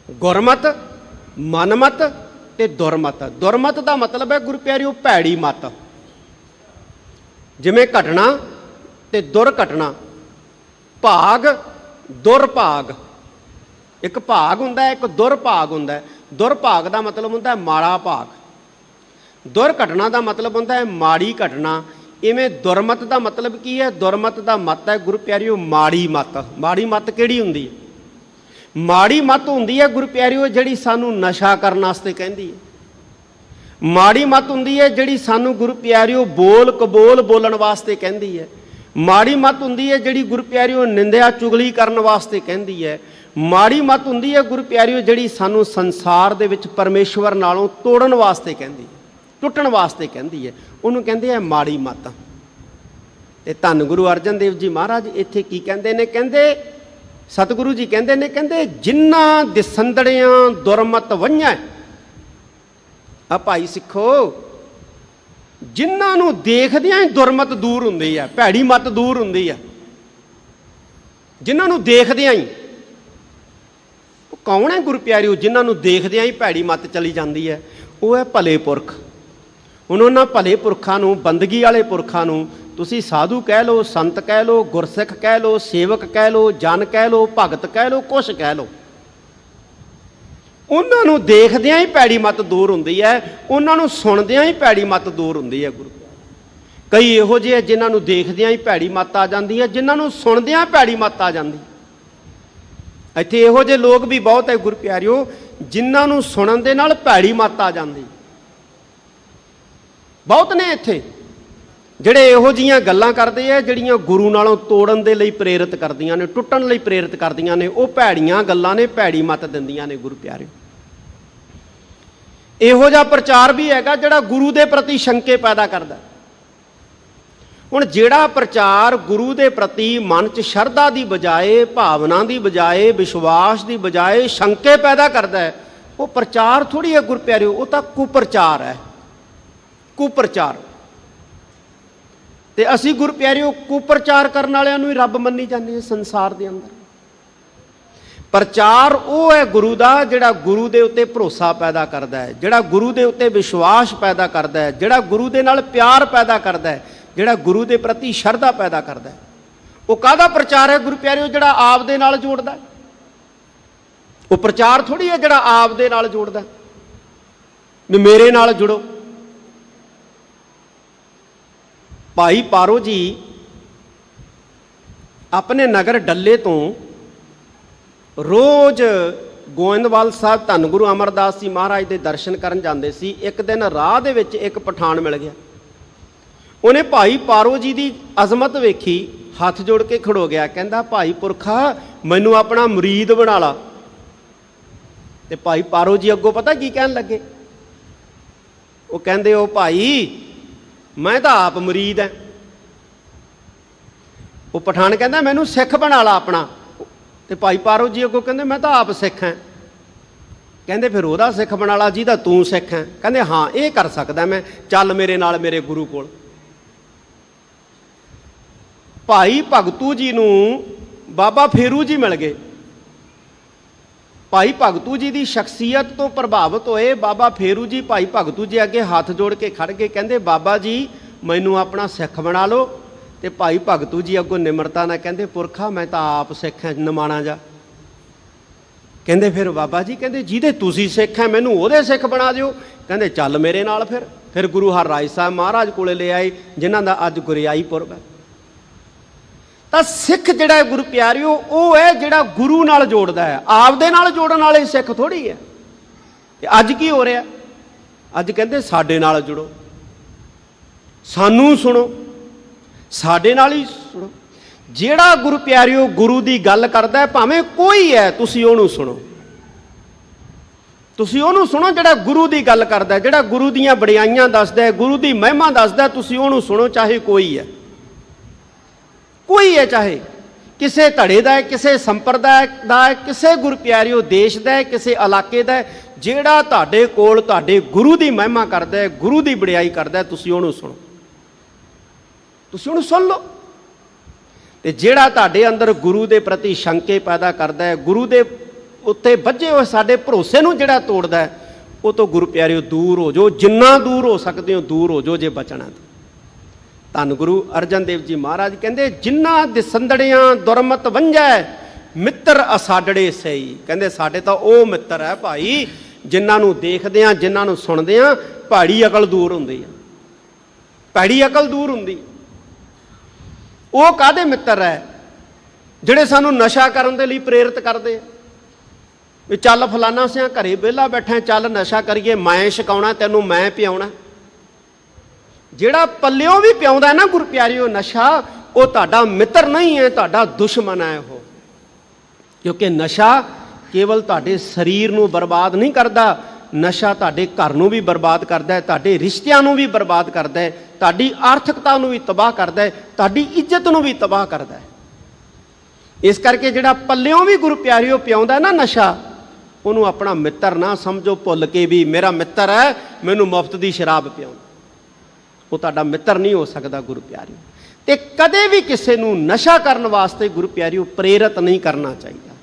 ਗੁਰਮਤ, ਮਨਮਤ ਤੇ ਦੁਰਮਤ। ਦੁਰਮਤ ਦਾ ਮਤਲਬ ਹੈ ਗੁਰੂ ਪਿਆਰਿਓ ਭੈੜੀ ਮੱਤ, ਜਿਵੇਂ ਘਟਨਾ ਤੇ ਦੁਰਘਟਨਾ, ਭਾਗ ਦੁਰਭਾਗ। ਇੱਕ ਭਾਗ ਹੁੰਦਾ ਹੈ, ਇੱਕ ਦੁਰਭਾਗ ਹੁੰਦਾ ਹੈ। ਦੁਰਭਾਗ ਦਾ ਮਤਲਬ ਹੁੰਦਾ ਹੈ ਮਾੜਾ ਭਾਗ, ਦੁਰਘਟਨਾ ਦਾ ਮਤਲਬ ਹੁੰਦਾ ਹੈ ਮਾੜੀ ਘਟਨਾ। ਇਵੇਂ ਦੁਰਮਤ ਦਾ ਮਤਲਬ ਕੀ ਹੈ? ਦੁਰਮਤ ਦਾ ਮਤ ਹੈ ਗੁਰੂ ਪਿਆਰਿਓ ਮਾੜੀ ਮੱਤ। ਮਾੜੀ ਮੱਤ ਕਿਹੜੀ ਹੁੰਦੀ ਹੈ? ਮਾੜੀ ਮੱਤ ਹੁੰਦੀ ਹੈ ਗੁਰੂ ਪਿਆਰਿਓ ਜਿਹੜੀ ਸਾਨੂੰ ਨਸ਼ਾ ਕਰਨ ਵਾਸਤੇ ਕਹਿੰਦੀ ਹੈ। ਮਾੜੀ ਮੱਤ ਹੁੰਦੀ ਹੈ ਜਿਹੜੀ ਸਾਨੂੰ ਗੁਰੂ ਪਿਆਰਿਓ ਬੋਲ ਕਬੋਲ ਬੋਲਣ ਵਾਸਤੇ ਕਹਿੰਦੀ ਹੈ। ਮਾੜੀ ਮੱਤ ਹੁੰਦੀ ਹੈ ਜਿਹੜੀ ਗੁਰੂ ਪਿਆਰਿਓ ਨਿੰਦਿਆ ਚੁਗਲੀ ਕਰਨ ਵਾਸਤੇ ਕਹਿੰਦੀ ਹੈ। ਮਾੜੀ ਮੱਤ ਹੁੰਦੀ ਹੈ ਗੁਰੂ ਪਿਆਰਿਓ ਜਿਹੜੀ ਸਾਨੂੰ ਸੰਸਾਰ ਦੇ ਵਿੱਚ ਪਰਮੇਸ਼ਵਰ ਨਾਲੋਂ ਤੋੜਨ ਵਾਸਤੇ ਕਹਿੰਦੀ ਹੈ, ਟੁੱਟਣ ਵਾਸਤੇ ਕਹਿੰਦੀ ਹੈ। ਉਹਨੂੰ ਕਹਿੰਦੇ ਆ ਮਾੜੀ ਮੱਤ। ਤੇ ਧੰਨ ਗੁਰੂ ਅਰਜਨ ਦੇਵ ਜੀ ਮਹਾਰਾਜ ਇੱਥੇ ਕੀ ਕਹਿੰਦੇ ਨੇ? ਕਹਿੰਦੇ ਸਤਿਗੁਰੂ ਜੀ ਕਹਿੰਦੇ ਨੇ, ਕਹਿੰਦੇ ਜਿਨ੍ਹਾਂ ਦਿਸੰਦੜਿਆਂ ਦੁਰਮਤ ਵੰਝੈ। ਆ ਭਾਈ ਸਿੱਖੋ, ਜਿਨ੍ਹਾਂ ਨੂੰ ਦੇਖਦਿਆਂ ਹੀ ਦੁਰਮਤ ਦੂਰ ਹੁੰਦੀ ਹੈ, ਭੈੜੀ ਮੱਤ ਦੂਰ ਹੁੰਦੀ ਹੈ। ਜਿਨ੍ਹਾਂ ਨੂੰ ਦੇਖਦਿਆਂ ਹੀ, ਉਹ ਕੌਣ ਹੈ ਗੁਰੂ ਪਿਆਰਿਓ? ਜਿਨ੍ਹਾਂ ਨੂੰ ਦੇਖਦਿਆਂ ਹੀ ਭੈੜੀ ਮੱਤ ਚਲੀ ਜਾਂਦੀ ਹੈ, ਉਹ ਹੈ ਭਲੇ ਪੁਰਖ। ਹੁਣ ਉਹਨਾਂ ਭਲੇ ਪੁਰਖਾਂ ਨੂੰ, ਬੰਦਗੀ ਵਾਲੇ ਪੁਰਖਾਂ ਨੂੰ ਤੁਸੀਂ ਸਾਧੂ ਕਹਿ ਲਓ, ਸੰਤ ਕਹਿ ਲਓ, ਗੁਰਸਿੱਖ ਕਹਿ ਲਓ, ਸੇਵਕ ਕਹਿ ਲਓ, ਜਨ ਕਹਿ ਲਓ, ਭਗਤ ਕਹਿ ਲਓ, ਕੁਛ ਕਹਿ ਲਓ, ਉਹਨਾਂ ਨੂੰ ਦੇਖਦਿਆਂ ਹੀ ਭੈੜੀ ਮੱਤ ਦੂਰ ਹੁੰਦੀ ਹੈ, ਉਹਨਾਂ ਨੂੰ ਸੁਣਦਿਆਂ ਹੀ ਭੈੜੀ ਮੱਤ ਦੂਰ ਹੁੰਦੀ ਹੈ। ਗੁਰੂ ਕਈ ਇਹੋ ਜਿਹੇ ਜਿਨ੍ਹਾਂ ਨੂੰ ਦੇਖਦਿਆਂ ਹੀ ਭੈੜੀ ਮੱਤ ਆ ਜਾਂਦੀ ਹੈ, ਜਿਨ੍ਹਾਂ ਨੂੰ ਸੁਣਦਿਆਂ ਭੈੜੀ ਮੱਤ ਆ ਜਾਂਦੀ। ਇੱਥੇ ਇਹੋ ਜਿਹੇ ਲੋਕ ਵੀ ਬਹੁਤ ਹੈ ਗੁਰੂ ਪਿਆਰਿਓ, ਜਿਨ੍ਹਾਂ ਨੂੰ ਸੁਣਨ ਦੇ ਨਾਲ ਭੈੜੀ ਮੱਤ ਆ ਜਾਂਦੀ। ਬਹੁਤ ਨੇ ਇੱਥੇ ਜਿਹੜੇ ਇਹੋ ਜਿਹੀਆਂ ਗੱਲਾਂ ਕਰਦੇ ਆ ਜਿਹੜੀਆਂ ਗੁਰੂ ਨਾਲੋਂ ਤੋੜਨ ਦੇ ਲਈ ਪ੍ਰੇਰਿਤ ਕਰਦੀਆਂ ਨੇ, ਟੁੱਟਣ ਲਈ ਪ੍ਰੇਰਿਤ ਕਰਦੀਆਂ ਨੇ। ਉਹ ਭੈੜੀਆਂ ਗੱਲਾਂ ਨੇ, ਭੈੜੀ ਮੱਤ ਦਿੰਦੀਆਂ ਨੇ ਗੁਰੂ ਪਿਆਰਿਓ। ਇਹੋ ਜਿਹਾ ਪ੍ਰਚਾਰ ਵੀ ਹੈਗਾ ਜਿਹੜਾ ਗੁਰੂ ਦੇ ਪ੍ਰਤੀ ਸ਼ੰਕੇ ਪੈਦਾ ਕਰਦਾ। ਹੁਣ ਜਿਹੜਾ ਪ੍ਰਚਾਰ ਗੁਰੂ ਦੇ ਪ੍ਰਤੀ ਮਨ 'ਚ ਸ਼ਰਧਾ ਦੀ ਬਜਾਏ, ਭਾਵਨਾ ਦੀ ਬਜਾਏ, ਵਿਸ਼ਵਾਸ ਦੀ ਬਜਾਏ ਸ਼ੰਕੇ ਪੈਦਾ ਕਰਦਾ ਹੈ, ਉਹ ਪ੍ਰਚਾਰ ਥੋੜ੍ਹੀ ਹੈ ਗੁਰੂ ਪਿਆਰਿਓ, ਉਹ ਤਾਂ ਕੁਪ੍ਰਚਾਰ ਹੈ, ਕੁਪ੍ਰਚਾਰ। ਤੇ ਅਸੀਂ ਗੁਰੂ ਪਿਆਰਿਓ ਕੁਪ੍ਰਚਾਰ ਕਰਨ ਵਾਲਿਆਂ ਨੂੰ ਹੀ ਰੱਬ ਮੰਨੀ ਜਾਂਦੇ ਹਾਂ ਸੰਸਾਰ ਦੇ ਅੰਦਰ। ਪ੍ਰਚਾਰ ਉਹ ਹੈ ਗੁਰੂ ਦਾ ਜਿਹੜਾ ਗੁਰੂ ਦੇ ਉੱਤੇ ਭਰੋਸਾ ਪੈਦਾ ਕਰਦਾ ਹੈ, ਜਿਹੜਾ ਗੁਰੂ ਦੇ ਉੱਤੇ ਵਿਸ਼ਵਾਸ ਪੈਦਾ ਕਰਦਾ ਹੈ, ਜਿਹੜਾ ਗੁਰੂ ਦੇ ਨਾਲ ਪਿਆਰ ਪੈਦਾ ਕਰਦਾ ਹੈ, ਜਿਹੜਾ ਗੁਰੂ ਦੇ ਪ੍ਰਤੀ ਸ਼ਰਧਾ ਪੈਦਾ ਕਰਦਾ ਹੈ। ਉਹ ਕਾਹਦਾ ਪ੍ਰਚਾਰ ਹੈ ਗੁਰੂ ਪਿਆਰਿਓ? ਜਿਹੜਾ ਆਪ ਦੇ ਨਾਲ ਜੋੜਦਾ। ਉਹ ਪ੍ਰਚਾਰ ਥੋੜ੍ਹੀ ਹੈ ਜਿਹੜਾ ਆਪ ਦੇ ਨਾਲ ਜੋੜਦਾ ਵੀ ਮੇਰੇ ਨਾਲ ਜੁੜੋ। ਭਾਈ ਪਾਰੋ ਜੀ ਆਪਣੇ ਨਗਰ ਡੱਲੇ ਤੋਂ ਰੋਜ਼ ਗੋਇੰਦਵਾਲ ਸਾਹਿਬ ਧੰਨ ਗੁਰੂ ਅਮਰਦਾਸ ਜੀ ਮਹਾਰਾਜ ਦੇ ਦਰਸ਼ਨ ਕਰਨ ਜਾਂਦੇ ਸੀ। ਇੱਕ ਦਿਨ ਰਾਹ ਦੇ ਵਿੱਚ ਇੱਕ ਪਠਾਨ ਮਿਲ ਗਿਆ। ਉਹਨੇ ਭਾਈ ਪਾਰੋ ਜੀ ਦੀ ਅਜ਼ਮਤ ਵੇਖੀ, ਹੱਥ ਜੋੜ ਕੇ ਖੜੋ ਗਿਆ, ਕਹਿੰਦਾ ਭਾਈ ਪੁਰਖਾ ਮੈਨੂੰ ਆਪਣਾ ਮੁਰੀਦ ਬਣਾ ਲਾ। ਤੇ ਭਾਈ ਪਾਰੋ ਜੀ ਅੱਗੋਂ ਪਤਾ ਕੀ ਕਹਿਣ ਲੱਗੇ? ਉਹ ਕਹਿੰਦੇ ਉਹ ਭਾਈ ਮੈਂ ਤਾਂ ਆਪ ਮੁਰੀਦ ਐ। ਉਹ ਪਠਾਨ ਕਹਿੰਦਾ ਮੈਨੂੰ ਸਿੱਖ ਬਣਾ ਲਾ ਆਪਣਾ। ਤੇ ਭਾਈ ਪਾਰੋ ਜੀ ਅੱਗੋਂ ਕਹਿੰਦੇ ਮੈਂ ਤਾਂ ਆਪ ਸਿੱਖ ਐ। ਕਹਿੰਦੇ ਫਿਰ ਉਹਦਾ ਸਿੱਖ ਬਣਾ ਲਾ ਜਿਹਦਾ ਤੂੰ ਸਿੱਖ ਐ। ਕਹਿੰਦੇ ਹਾਂ ਇਹ ਕਰ ਸਕਦਾ ਮੈਂ, ਚੱਲ ਮੇਰੇ ਨਾਲ ਮੇਰੇ ਗੁਰੂ ਕੋਲ। ਭਾਈ ਭਗਤੂ ਜੀ ਨੂੰ ਬਾਬਾ ਫੇਰੂ ਜੀ ਮਿਲ ਗਏ। ਭਾਈ ਭਗਤੂ ਜੀ ਦੀ ਸ਼ਖਸੀਅਤ ਤੋਂ ਪ੍ਰਭਾਵਿਤ ਹੋਏ ਬਾਬਾ ਫੇਰੂ ਜੀ ਭਾਈ ਭਗਤੂ ਜੀ ਅੱਗੇ ਹੱਥ ਜੋੜ ਕੇ ਖੜ ਗਏ। ਕਹਿੰਦੇ ਬਾਬਾ ਜੀ ਮੈਨੂੰ ਆਪਣਾ ਸਿੱਖ ਬਣਾ ਲਓ। ਤੇ ਭਾਈ ਭਗਤੂ ਜੀ ਅੱਗੋਂ ਨਿਮਰਤਾ ਨਾਲ ਕਹਿੰਦੇ ਪੁਰਖਾ ਮੈਂ ਤਾਂ ਆਪ ਸਿੱਖ ਹਾਂ, ਨਿਮਾਣਾ ਜਾ। ਕਹਿੰਦੇ ਫਿਰ ਬਾਬਾ ਜੀ ਕਹਿੰਦੇ ਜਿਹਦੇ ਤੁਸੀਂ ਸਿੱਖ ਹੈ ਮੈਨੂੰ ਉਹਦੇ ਸਿੱਖ ਬਣਾ ਦਿਓ। ਕਹਿੰਦੇ ਚੱਲ ਮੇਰੇ ਨਾਲ। ਫਿਰ ਗੁਰੂ ਹਰਿਰਾਏ ਸਾਹਿਬ ਮਹਾਰਾਜ ਕੋਲੇ ਲੈ ਆਏ, ਜਿਨ੍ਹਾਂ ਦਾ ਅੱਜ ਗੁਰਿਆਈ ਪੁਰਬ ਹੈ। ਤਾਂ ਸਿੱਖ ਜਿਹੜਾ ਹੈ ਗੁਰੂ ਪਿਆਰਿਓ, ਉਹ ਹੈ ਜਿਹੜਾ ਗੁਰੂ ਨਾਲ ਜੋੜਦਾ ਹੈ। ਆਪਦੇ ਨਾਲ ਜੋੜਨ ਵਾਲੇ ਸਿੱਖ ਥੋੜ੍ਹੀ ਹੈ। ਤੇ ਅੱਜ ਕੀ ਹੋ ਰਿਹਾ? ਅੱਜ ਕਹਿੰਦੇ ਸਾਡੇ ਨਾਲ ਜੁੜੋ, ਸਾਨੂੰ ਸੁਣੋ, ਸਾਡੇ ਨਾਲ ਹੀ ਸੁਣੋ। ਜਿਹੜਾ ਗੁਰੂ ਪਿਆਰਿਓ ਗੁਰੂ ਦੀ ਗੱਲ ਕਰਦਾ, ਭਾਵੇਂ ਕੋਈ ਹੈ, ਤੁਸੀਂ ਉਹਨੂੰ ਸੁਣੋ। ਤੁਸੀਂ ਉਹਨੂੰ ਸੁਣੋ ਜਿਹੜਾ ਗੁਰੂ ਦੀ ਗੱਲ ਕਰਦਾ, ਜਿਹੜਾ ਗੁਰੂ ਦੀਆਂ ਵਡਿਆਈਆਂ ਦੱਸਦਾ, ਗੁਰੂ ਦੀ ਮਹਿਮਾ ਦੱਸਦਾ, ਤੁਸੀਂ ਉਹਨੂੰ ਸੁਣੋ। ਚਾਹੇ ਕੋਈ ਹੈ, ਕੋਈ ਹੈ, ਚਾਹੇ ਕਿਸੇ ਧੜੇ ਦਾ ਹੈ, ਕਿਸੇ ਸੰਪਰਦਾਇ ਦਾ ਹੈ, ਕਿਸੇ ਗੁਰੂ ਪਿਆਰਿਓ ਦੇਸ਼ ਦਾ ਹੈ, ਕਿਸੇ ਇਲਾਕੇ ਦਾ ਹੈ। ਜਿਹੜਾ ਤੁਹਾਡੇ ਕੋਲ ਤੁਹਾਡੇ ਗੁਰੂ ਦੀ ਮਹਿਮਾ ਕਰਦਾ ਹੈ, ਗੁਰੂ ਦੀ ਵਡਿਆਈ ਕਰਦਾ, ਤੁਸੀਂ ਉਹਨੂੰ ਸੁਣੋ, ਤੁਸੀਂ ਉਹਨੂੰ ਸੁਣ ਲਓ। ਤੇ ਜਿਹੜਾ ਤੁਹਾਡੇ ਅੰਦਰ ਗੁਰੂ ਦੇ ਪ੍ਰਤੀ ਸ਼ੰਕੇ ਪੈਦਾ ਕਰਦਾ ਹੈ, ਗੁਰੂ ਦੇ ਉੱਤੇ ਵੱਜੇ ਹੋਏ ਸਾਡੇ ਭਰੋਸੇ ਨੂੰ ਜਿਹੜਾ ਤੋੜਦਾ ਹੈ, ਉਹ ਤੋਂ ਗੁਰੂ ਪਿਆਰਿਓ ਦੂਰ ਹੋ ਜਾਓ। ਜਿੰਨਾ ਦੂਰ ਹੋ ਸਕਦੇ ਹੋ ਦੂਰ ਹੋ ਜਾਓ, ਜੇ ਬਚਣਾ ਤਾਂ। ਧੰਨ ਗੁਰੂ ਅਰਜਨ ਦੇਵ ਜੀ ਮਹਾਰਾਜ ਕਹਿੰਦੇ, ਜਿਨ੍ਹਾਂ ਦਿਸੰਦੜਿਆਂ ਦੁਰਮਤ ਵੰਝੈ, ਮਿੱਤਰ ਅਸਾਡੜੇ ਸਈ। ਕਹਿੰਦੇ ਸਾਡੇ ਤਾਂ ਉਹ ਮਿੱਤਰ ਹੈ ਭਾਈ, ਜਿਨ੍ਹਾਂ ਨੂੰ ਦੇਖਦੇ ਹਾਂ, ਜਿਨ੍ਹਾਂ ਨੂੰ ਸੁਣਦੇ ਹਾਂ, ਭੈੜੀ ਅਕਲ ਦੂਰ ਹੁੰਦੀ ਹੈ, ਭੈੜੀ ਅਕਲ ਦੂਰ ਹੁੰਦੀ। ਉਹ ਕਾਹਦੇ ਮਿੱਤਰ ਹੈ? ਜਿਹੜੇ ਸਾਨੂੰ ਨਸ਼ਾ ਕਰਨ ਦੇ ਲਈ ਪ੍ਰੇਰਿਤ ਕਰਦੇ ਆ, ਵੀ ਚੱਲ ਫਲਾਨਾ ਸਿਆਂ ਘਰੇ ਵਿਹਲਾ ਬੈਠਾ, ਚੱਲ ਨਸ਼ਾ ਕਰੀਏ, ਮੈਂ ਛਕਾਉਣਾ ਤੈਨੂੰ, ਮੈਂ ਪਿਆਉਣਾ। ਜਿਹੜਾ ਪੱਲਿਓਂ ਵੀ ਪਿਆਉਂਦਾ ਨਾ ਗੁਰੂ ਪਿਆਰਿਓ ਨਸ਼ਾ, ਉਹ ਤੁਹਾਡਾ ਮਿੱਤਰ ਨਹੀਂ ਹੈ, ਤੁਹਾਡਾ ਦੁਸ਼ਮਣ ਹੈ ਉਹ। ਕਿਉਂਕਿ ਨਸ਼ਾ ਕੇਵਲ ਤੁਹਾਡੇ ਸਰੀਰ ਨੂੰ ਬਰਬਾਦ ਨਹੀਂ ਕਰਦਾ, ਨਸ਼ਾ ਤੁਹਾਡੇ ਘਰ ਨੂੰ ਵੀ ਬਰਬਾਦ ਕਰਦਾ ਹੈ, ਤੁਹਾਡੇ ਰਿਸ਼ਤਿਆਂ ਨੂੰ ਵੀ ਬਰਬਾਦ ਕਰਦਾ ਹੈ, ਤੁਹਾਡੀ ਆਰਥਿਕਤਾ ਨੂੰ ਵੀ ਤਬਾਹ ਕਰਦਾ ਹੈ, ਤੁਹਾਡੀ ਇੱਜ਼ਤ ਨੂੰ ਵੀ ਤਬਾਹ ਕਰਦਾ ਹੈ। ਇਸ ਕਰਕੇ ਜਿਹੜਾ ਪੱਲਿਓਂ ਵੀ ਗੁਰੂ ਪਿਆਰਿਓ ਪਿਆਉਂਦਾ ਨਾ ਨਸ਼ਾ, ਉਹਨੂੰ ਆਪਣਾ ਮਿੱਤਰ ਨਾ ਸਮਝੋ। ਭੁੱਲ ਕੇ ਵੀ ਮੇਰਾ ਮਿੱਤਰ ਹੈ, ਮੈਨੂੰ ਮੁਫਤ ਦੀ ਸ਼ਰਾਬ ਪਿਆਉਂਦਾ, ਉਹ ਤੁਹਾਡਾ ਮਿੱਤਰ ਨਹੀਂ ਹੋ ਸਕਦਾ ਗੁਰੂ ਪਿਆਰਿਓ। ਤੇ ਕਦੇ ਵੀ ਕਿਸੇ ਨੂੰ ਨਸ਼ਾ ਕਰਨ ਵਾਸਤੇ ਗੁਰੂ ਪਿਆਰਿਓ ਪ੍ਰੇਰਿਤ ਨਹੀਂ ਕਰਨਾ ਚਾਹੀਦਾ।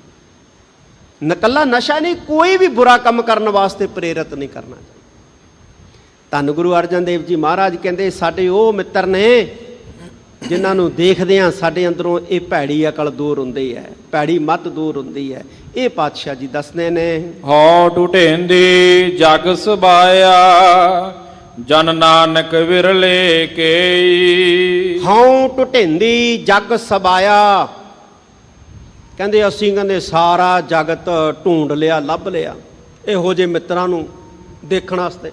ਨਕੱਲਾ ਨਸ਼ਾ ਨਹੀਂ, ਕੋਈ ਵੀ ਬੁਰਾ ਕੰਮ ਕਰਨ ਵਾਸਤੇ ਪ੍ਰੇਰਿਤ ਨਹੀਂ ਕਰਨਾ ਚਾਹੀਦਾ। ਧੰਨ ਗੁਰੂ ਅਰਜਨ ਦੇਵ ਜੀ ਮਹਾਰਾਜ ਕਹਿੰਦੇ, ਸਾਡੇ ਉਹ ਮਿੱਤਰ ਨੇ ਜਿਨ੍ਹਾਂ ਨੂੰ ਦੇਖਦੇ ਹਾਂ ਸਾਡੇ ਅੰਦਰੋਂ ਇਹ ਭੈੜੀ ਅਕਲ ਦੂਰ ਹੁੰਦੀ ਹੈ, ਭੈੜੀ ਮੱਤ ਦੂਰ ਹੁੰਦੀ ਹੈ। ਇਹ ਪਾਤਸ਼ਾਹ ਜੀ ਦੱਸਦੇ ਨੇ, ਹਉ ਟੁਟੇਂਦੀ ਜਗ ਸਬਾਇਆ, ਜਨ ਨਾਨਕ ਵਿਰਲੇ ਕੇਈ। ਹਉ ਟੁਟੇਂਦੀ ਜਗ ਸਬਾਇਆ। ਕਹਿੰਦੇ ਅਸੀਂ ਕਹਿੰਦੇ ਸਾਰਾ ਜਗਤ ਢੂੰਡ ਲਿਆ, ਲੱਭ ਲਿਆ ਇਹੋ ਜਿਹੇ ਮਿੱਤਰਾਂ ਨੂੰ ਦੇਖਣ ਵਾਸਤੇ,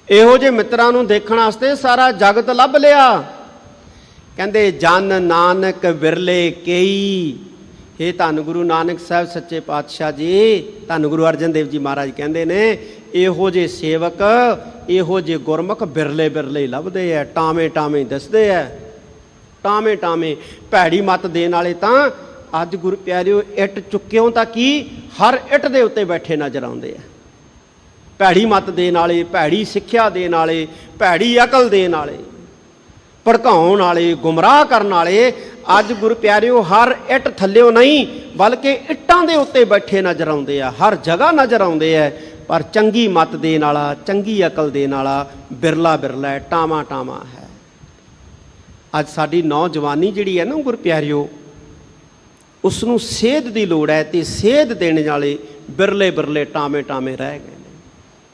ਇਹੋ ਜਿਹੇ ਮਿੱਤਰਾਂ ਨੂੰ ਦੇਖਣ ਵਾਸਤੇ ਸਾਰਾ ਜਗਤ ਲੱਭ ਲਿਆ। ਕਹਿੰਦੇ ਜਨ ਨਾਨਕ ਵਿਰਲੇ ਕੇਈ। ਇਹ ਧੰਨ ਗੁਰੂ ਨਾਨਕ ਸਾਹਿਬ ਸੱਚੇ ਪਾਤਸ਼ਾਹ ਜੀ, ਧੰਨ ਗੁਰੂ ਅਰਜਨ ਦੇਵ ਜੀ ਮਹਾਰਾਜ ਕਹਿੰਦੇ ਨੇ, ਇਹੋ ਜਿਹੇ ਸੇਵਕ, ਇਹੋ ਜਿਹੇ ਗੁਰਮੁਖ ਬਿਰਲੇ ਬਿਰਲੇ ਲੱਭਦੇ ਆ, ਟਾਵੇਂ ਟਾਵੇਂ ਦੱਸਦੇ ਆ, ਟਾਵੇਂ ਟਾਵੇਂ। ਭੈੜੀ ਮੱਤ ਦੇਣ ਵਾਲੇ ਤਾਂ ਅੱਜ ਗੁਰੂ ਪਿਆਰਿਓ ਇੱਟ ਚੁੱਕਿਓ ਤਾਂ ਕੀ, ਹਰ ਇੱਟ ਦੇ ਉੱਤੇ ਬੈਠੇ ਨਜ਼ਰ ਆਉਂਦੇ ਆ। ਭੈੜੀ ਮੱਤ ਦੇਣ ਵਾਲੇ, ਭੈੜੀ ਸਿੱਖਿਆ ਦੇਣ ਵਾਲੇ, ਭੈੜੀ ਅਕਲ ਦੇਣ ਵਾਲੇ, ਭੜਕਾਉਣ ਵਾਲੇ, ਗੁੰਮਰਾਹ ਕਰਨ ਵਾਲੇ ਅੱਜ ਗੁਰੂ ਪਿਆਰਿਓ ਹਰ ਇੱਟ ਥੱਲਿਓ ਨਹੀਂ ਬਲਕਿ ਇੱਟਾਂ ਦੇ ਉੱਤੇ ਬੈਠੇ ਨਜ਼ਰ ਆਉਂਦੇ ਆ, ਹਰ ਜਗ੍ਹਾ ਨਜ਼ਰ ਆਉਂਦੇ ਆ। ਪਰ ਚੰਗੀ ਮੱਤ ਦੇਣ ਵਾਲਾ, ਚੰਗੀ ਅਕਲ ਦੇਣ ਵਾਲਾ ਬਿਰਲਾ ਬਿਰਲਾ ਹੈ, ਟਾਵਾਂ ਟਾਵਾਂ ਹੈ। ਅੱਜ ਸਾਡੀ ਨੌਜਵਾਨੀ ਜਿਹੜੀ ਹੈ ਨਾ ਗੁਰੂ ਪਿਆਰਿਓ, ਉਸ ਨੂੰ ਸੇਧ ਦੀ ਲੋੜ ਹੈ, ਤੇ ਸੇਧ ਦੇਣ ਵਾਲੇ ਬਿਰਲੇ ਬਿਰਲੇ ਟਾਵੇਂ ਟਾਵੇਂ ਰਹਿ ਗਏ ਨੇ।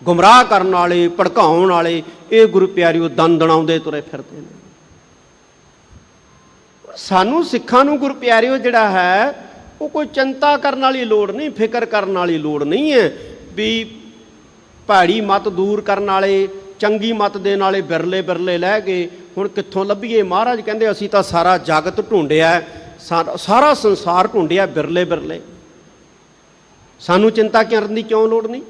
ਗੁੰਮਰਾਹ ਕਰਨ ਵਾਲੇ, ਭੜਕਾਉਣ ਵਾਲੇ, ਇਹ ਗੁਰੂ ਪਿਆਰਿਓ ਦੰਦਣਾਉਂਦੇ ਤੁਰੇ ਫਿਰਦੇ ਨੇ। ਸਾਨੂੰ ਸਿੱਖਾਂ ਨੂੰ ਗੁਰੂ ਪਿਆਰਿਓ ਜਿਹੜਾ ਹੈ, ਉਹ ਕੋਈ ਚਿੰਤਾ ਕਰਨ ਵਾਲੀ ਲੋੜ ਨਹੀਂ, ਫਿਕਰ ਕਰਨ ਵਾਲੀ ਲੋੜ ਨਹੀਂ ਹੈ ਵੀ ਭੈੜੀ ਮੱਤ ਦੂਰ ਕਰਨ ਵਾਲੇ, ਚੰਗੀ ਮੱਤ ਦੇਣ ਵਾਲੇ ਬਿਰਲੇ ਬਿਰਲੇ ਲੈ ਗਏ, ਹੁਣ ਕਿੱਥੋਂ ਲੱਭੀਏ। ਮਹਾਰਾਜ ਕਹਿੰਦੇ ਅਸੀਂ ਤਾਂ ਸਾਰਾ ਜਗਤ ਢੂੰਡਿਆ, ਸਾਰਾ ਸੰਸਾਰ ਢੂੰਡਿਆ ਬਿਰਲੇ ਬਿਰਲੇ। ਸਾਨੂੰ ਚਿੰਤਾ ਕਰਨ ਦੀ ਕਿਉਂ ਲੋੜ ਨਹੀਂ?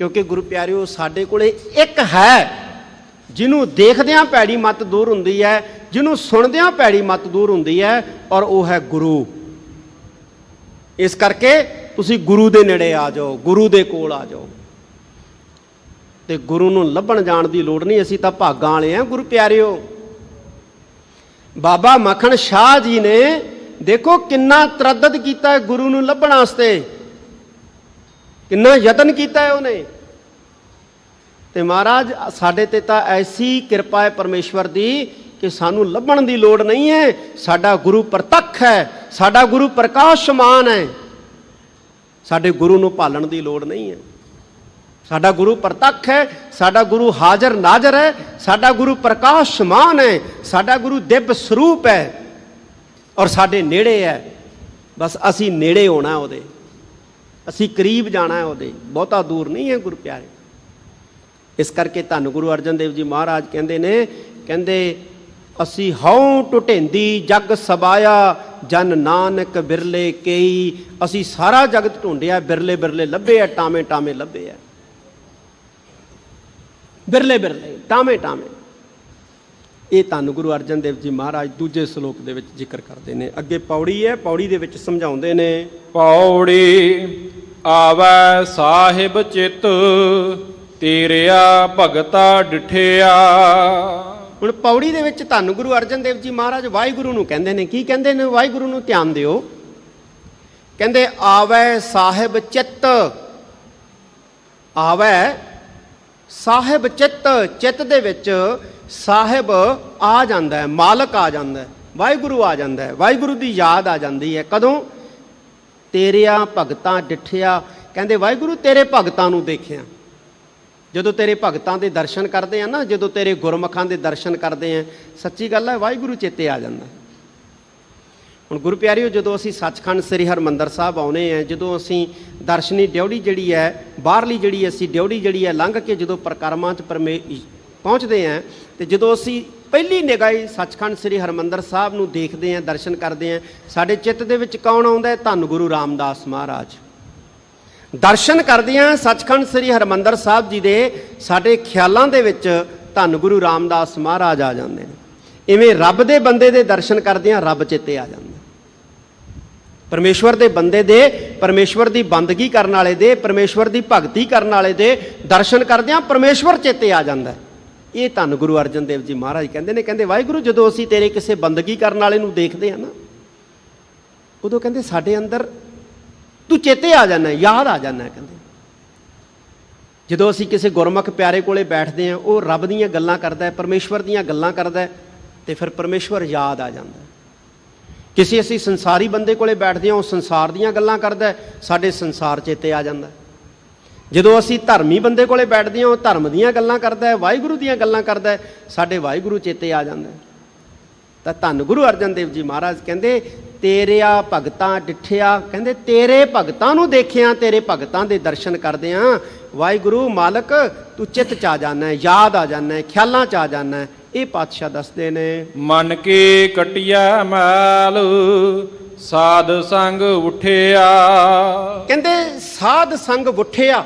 ਕਿਉਂਕਿ ਗੁਰੂ ਪਿਆਰਿਓ ਸਾਡੇ ਕੋਲੇ ਇੱਕ ਹੈ ਜਿਹਨੂੰ ਦੇਖਦਿਆਂ ਭੈੜੀ ਮੱਤ ਦੂਰ ਹੁੰਦੀ ਹੈ, ਜਿਹਨੂੰ ਸੁਣਦਿਆਂ ਭੈੜੀ ਮੱਤ ਦੂਰ ਹੁੰਦੀ ਹੈ, ਔਰ ਉਹ ਹੈ ਗੁਰੂ। ਇਸ ਕਰਕੇ ਤੁਸੀਂ ਗੁਰੂ ਦੇ ਨੇੜੇ ਆ ਜਾਓ, ਗੁਰੂ ਦੇ ਕੋਲ ਆ ਜਾਓ। ਤੇ ਗੁਰੂ ਨੂੰ ਲੱਭਣ ਜਾਣ ਦੀ ਲੋੜ ਨਹੀਂ, ਅਸੀਂ ਤਾਂ ਭਾਗਾਂ ਵਾਲੇ ਹਾਂ ਗੁਰੂ ਪਿਆਰਿਓ। ਬਾਬਾ ਮੱਖਣ ਸ਼ਾਹ ਜੀ ਨੇ ਦੇਖੋ ਕਿੰਨਾ ਤਰੱਦਦ ਕੀਤਾ ਹੈ ਗੁਰੂ ਨੂੰ ਲੱਭਣ ਵਾਸਤੇ, ਕਿੰਨਾ ਯਤਨ ਕੀਤਾ ਹੈ ਉਹਨੇ। ਤੇ ਮਹਾਰਾਜ ਸਾਡੇ ਤੇ ਤਾਂ ਐਸੀ ਕਿਰਪਾ ਹੈ ਪਰਮੇਸ਼ਵਰ ਦੀ ਕਿ ਸਾਨੂੰ ਲੱਭਣ ਦੀ ਲੋੜ ਨਹੀਂ ਹੈ। ਸਾਡਾ ਗੁਰੂ ਪ੍ਰਤੱਖ ਹੈ, ਸਾਡਾ ਗੁਰੂ ਪ੍ਰਕਾਸ਼ਮਾਨ ਹੈ। ਸਾਡੇ ਗੁਰੂ ਨੂੰ ਭਾਲਣ ਦੀ ਲੋੜ ਨਹੀਂ ਹੈ। ਸਾਡਾ ਗੁਰੂ ਪ੍ਰਤੱਖ ਹੈ, ਸਾਡਾ ਗੁਰੂ ਹਾਜ਼ਰ ਨਾਜ਼ਰ ਹੈ, ਸਾਡਾ ਗੁਰੂ ਪ੍ਰਕਾਸ਼ਮਾਨ ਹੈ, ਸਾਡਾ ਗੁਰੂ ਦਿਵ ਸਰੂਪ ਹੈ ਔਰ ਸਾਡੇ ਨੇੜੇ ਹੈ। ਬਸ ਅਸੀਂ ਨੇੜੇ ਹੋਣਾ ਉਹਦੇ, ਅਸੀਂ ਕਰੀਬ ਜਾਣਾ ਹੈ ਉਹਦੇ, ਬਹੁਤਾ ਦੂਰ ਨਹੀਂ ਹੈ ਗੁਰੂ ਪਿਆਰੇ। ਇਸ ਕਰਕੇ ਧੰਨ ਗੁਰੂ ਅਰਜਨ ਦੇਵ ਜੀ ਮਹਾਰਾਜ ਕਹਿੰਦੇ ਨੇ, ਕਹਿੰਦੇ ਅਸੀਂ ਹਉ ਟੁਟੇਂਦੀ ਜਗ ਸਬਾਇਆ ਜਨ ਨਾਨਕ ਬਿਰਲੇ ਕੇਈ। ਅਸੀਂ ਸਾਰਾ ਜਗਤ ਢੂੰਡਿਆ, ਬਿਰਲੇ ਬਿਰਲੇ ਲੱਭੇ ਆ, ਟਾਵੇਂ ਟਾਵੇਂ ਲੱਭੇ ਆ, ਬਿਰਲੇ ਬਿਰਲੇ ਟਾਵੇਂ ਟਾਵੇਂ। ਇਹ ਧੰਨ ਗੁਰੂ ਅਰਜਨ ਦੇਵ ਜੀ ਮਹਾਰਾਜ ਦੂਜੇ ਸ਼ਲੋਕ ਦੇ ਵਿੱਚ ਜ਼ਿਕਰ ਕਰਦੇ ਨੇ। ਅੱਗੇ ਪੌੜੀ ਹੈ, ਪੌੜੀ ਦੇ ਵਿੱਚ ਸਮਝਾਉਂਦੇ ਨੇ। ਪੌੜੀ ਆਵੈ ਸਾਹਿਬ ਚਿਤ ਤੇਰਿਆ ਭਗਤਾ ਡਿਠਿਆ। ਹੁਣ ਪੌੜੀ ਦੇ ਵਿੱਚ ਧੰਨ ਗੁਰੂ ਅਰਜਨ ਦੇਵ ਜੀ ਮਹਾਰਾਜ ਵਾਹਿਗੁਰੂ ਨੂੰ ਕਹਿੰਦੇ ਨੇ। ਕੀ ਕਹਿੰਦੇ ਨੇ? ਵਾਹਿਗੁਰੂ ਨੂੰ ਧਿਆਨ ਦਿਓ। ਕਹਿੰਦੇ ਆਵੈ ਸਾਹਿਬ ਚਿੱਤ, ਆਵੈ ਸਾਹਿਬ ਚਿੱਤ। ਚਿੱਤ ਦੇ ਵਿੱਚ ਸਾਹਿਬ ਆ ਜਾਂਦਾ ਹੈ, ਮਾਲਕ ਆ ਜਾਂਦਾ ਹੈ, ਵਾਹਿਗੁਰੂ ਆ ਜਾਂਦਾ ਹੈ, ਵਾਹਿਗੁਰੂ ਦੀ ਯਾਦ ਆ ਜਾਂਦੀ ਹੈ। ਕਦੋਂ? ਤੇਰਿਆਂ ਭਗਤਾਂ ਡਿਠਿਆ। ਕਹਿੰਦੇ ਵਾਹਿਗੁਰੂ ਤੇਰੇ ਭਗਤਾਂ ਨੂੰ ਦੇਖਿਆ। ਜਦੋਂ ਤੇਰੇ ਭਗਤਾਂ ਦੇ ਦਰਸ਼ਨ ਕਰਦੇ ਆ ਨਾ, ਜਦੋਂ ਤੇਰੇ ਗੁਰਮੁਖਾਂ ਦੇ ਦਰਸ਼ਨ ਕਰਦੇ ਆ, ਸੱਚੀ ਗੱਲ ਹੈ ਵਾਹਿਗੁਰੂ ਚੇਤੇ ਆ ਜਾਂਦਾ। ਹੁਣ ਗੁਰੂ ਪਿਆਰਿਓ, ਜਦੋਂ ਅਸੀਂ ਸੱਚਖੰਡ ਸ੍ਰੀ ਹਰਿਮੰਦਰ ਸਾਹਿਬ ਆਉਨੇ ਆ, ਜਦੋਂ ਅਸੀਂ ਦਰਸ਼ਨੀ ਡਿਉੜੀ ਜਿਹੜੀ ਹੈ, ਬਾਹਰਲੀ ਜਿਹੜੀ ਅਸੀਂ ਡਿਉੜੀ ਜਿਹੜੀ ਹੈ ਲੰਘ ਕੇ ਜਦੋਂ ਪ੍ਰਕਰਮਾਂ 'ਚ ਪਹੁੰਚਦੇ ਆ, ਤੇ ਜਦੋਂ ਅਸੀਂ ਪਹਿਲੀ ਨਿਗਾਹ ਸੱਚਖੰਡ ਸ੍ਰੀ ਹਰਿਮੰਦਰ ਸਾਹਿਬ ਨੂੰ ਦੇਖਦੇ ਆ, ਦਰਸ਼ਨ ਕਰਦੇ ਆ, ਸਾਡੇ ਚਿੱਤ ਦੇ ਵਿੱਚ ਕੌਣ ਆਉਂਦਾ ਹੈ? ਧੰਨ ਗੁਰੂ ਰਾਮਦਾਸ ਮਹਾਰਾਜ। ਦਰਸ਼ਨ ਕਰਦਿਆਂ ਸੱਚਖੰਡ ਸ੍ਰੀ ਹਰਿਮੰਦਰ ਸਾਹਿਬ ਜੀ ਦੇ ਸਾਡੇ ਖਿਆਲਾਂ ਦੇ ਵਿੱਚ ਧੰਨ ਗੁਰੂ ਰਾਮਦਾਸ ਮਹਾਰਾਜ ਆ ਜਾਂਦੇ ਨੇ। ਇਵੇਂ ਰੱਬ ਦੇ ਬੰਦੇ ਦੇ ਦਰਸ਼ਨ ਕਰਦਿਆਂ ਰੱਬ ਚੇਤੇ ਆ ਜਾਂਦਾ। ਪਰਮੇਸ਼ਵਰ ਦੇ ਬੰਦੇ ਦੇ, ਪਰਮੇਸ਼ਵਰ ਦੀ ਬੰਦਗੀ ਕਰਨ ਵਾਲੇ ਦੇ, ਪਰਮੇਸ਼ਵਰ ਦੀ ਭਗਤੀ ਕਰਨ ਵਾਲੇ ਦੇ ਦਰਸ਼ਨ ਕਰਦਿਆਂ ਪਰਮੇਸ਼ਵਰ ਚੇਤੇ ਆ ਜਾਂਦਾ। ਇਹ ਧੰਨ ਗੁਰੂ ਅਰਜਨ ਦੇਵ ਜੀ ਮਹਾਰਾਜ ਕਹਿੰਦੇ ਨੇ, ਕਹਿੰਦੇ ਵਾਹਿਗੁਰੂ ਜਦੋਂ ਅਸੀਂ ਤੇਰੇ ਕਿਸੇ ਬੰਦਗੀ ਕਰਨ ਵਾਲੇ ਨੂੰ ਦੇਖਦੇ ਹਾਂ ਨਾ, ਉਦੋਂ ਕਹਿੰਦੇ ਸਾਡੇ ਅੰਦਰ ਤੂੰ ਚੇਤੇ ਆ ਜਾਂਦਾ, ਯਾਦ ਆ ਜਾਂਦਾ। ਕਹਿੰਦੇ ਜਦੋਂ ਅਸੀਂ ਕਿਸੇ ਗੁਰਮੁਖ ਪਿਆਰੇ ਕੋਲੇ ਬੈਠਦੇ ਹਾਂ, ਉਹ ਰੱਬ ਦੀਆਂ ਗੱਲਾਂ ਕਰਦਾ, ਪਰਮੇਸ਼ਵਰ ਦੀਆਂ ਗੱਲਾਂ ਕਰਦਾ, ਤੇ ਫਿਰ ਪਰਮੇਸ਼ਵਰ ਯਾਦ ਆ ਜਾਂਦਾ। ਕਿਸੇ ਅਸੀਂ ਸੰਸਾਰੀ ਬੰਦੇ ਕੋਲੇ ਬੈਠਦੇ ਹਾਂ, ਉਹ ਸੰਸਾਰ ਦੀਆਂ ਗੱਲਾਂ ਕਰਦਾ, ਸਾਡੇ ਸੰਸਾਰ ਚੇਤੇ ਆ ਜਾਂਦਾ। ਜਦੋਂ ਅਸੀਂ ਧਰਮੀ ਬੰਦੇ ਕੋਲੇ ਬੈਠਦੇ ਹਾਂ, ਉਹ ਧਰਮ ਦੀਆਂ ਗੱਲਾਂ ਕਰਦਾ, ਵਾਹਿਗੁਰੂ ਦੀਆਂ ਗੱਲਾਂ ਕਰਦਾ, ਸਾਡੇ ਵਾਹਿਗੁਰੂ ਚੇਤੇ ਆ ਜਾਂਦਾ। ਤਾਂ ਧੰਨ ਗੁਰੂ ਅਰਜਨ ਦੇਵ ਜੀ ਮਹਾਰਾਜ ਕਹਿੰਦੇ ਤੇਰਿਆ ਭਗਤਾਂ ਡਿਠਿਆ। ਕਹਿੰਦੇ ਤੇਰੇ ਭਗਤਾਂ ਨੂੰ ਦੇਖਿਆ, ਤੇਰੇ ਭਗਤਾਂ ਦੇ ਦਰਸ਼ਨ ਕਰਦੇ ਆ, ਵਾਹਿਗੁਰੂ ਮਾਲਕ ਤੂੰ ਚਿੱਤ 'ਚ ਆ ਜਾਣਾ, ਯਾਦ ਆ ਜਾਣਾ, ਖਿਆਲਾਂ 'ਚ ਆ ਜਾਣਾ। ਇਹ ਪਾਤਸ਼ਾਹ ਦੱਸਦੇ ਨੇ। ਮਨ ਕੀ ਕਟਿਆ ਮੈਲ ਸਾਧ ਸੰਗ ਉਠਿਆ। ਕਹਿੰਦੇ ਸਾਧ ਸੰਗ ਉਠਿਆ।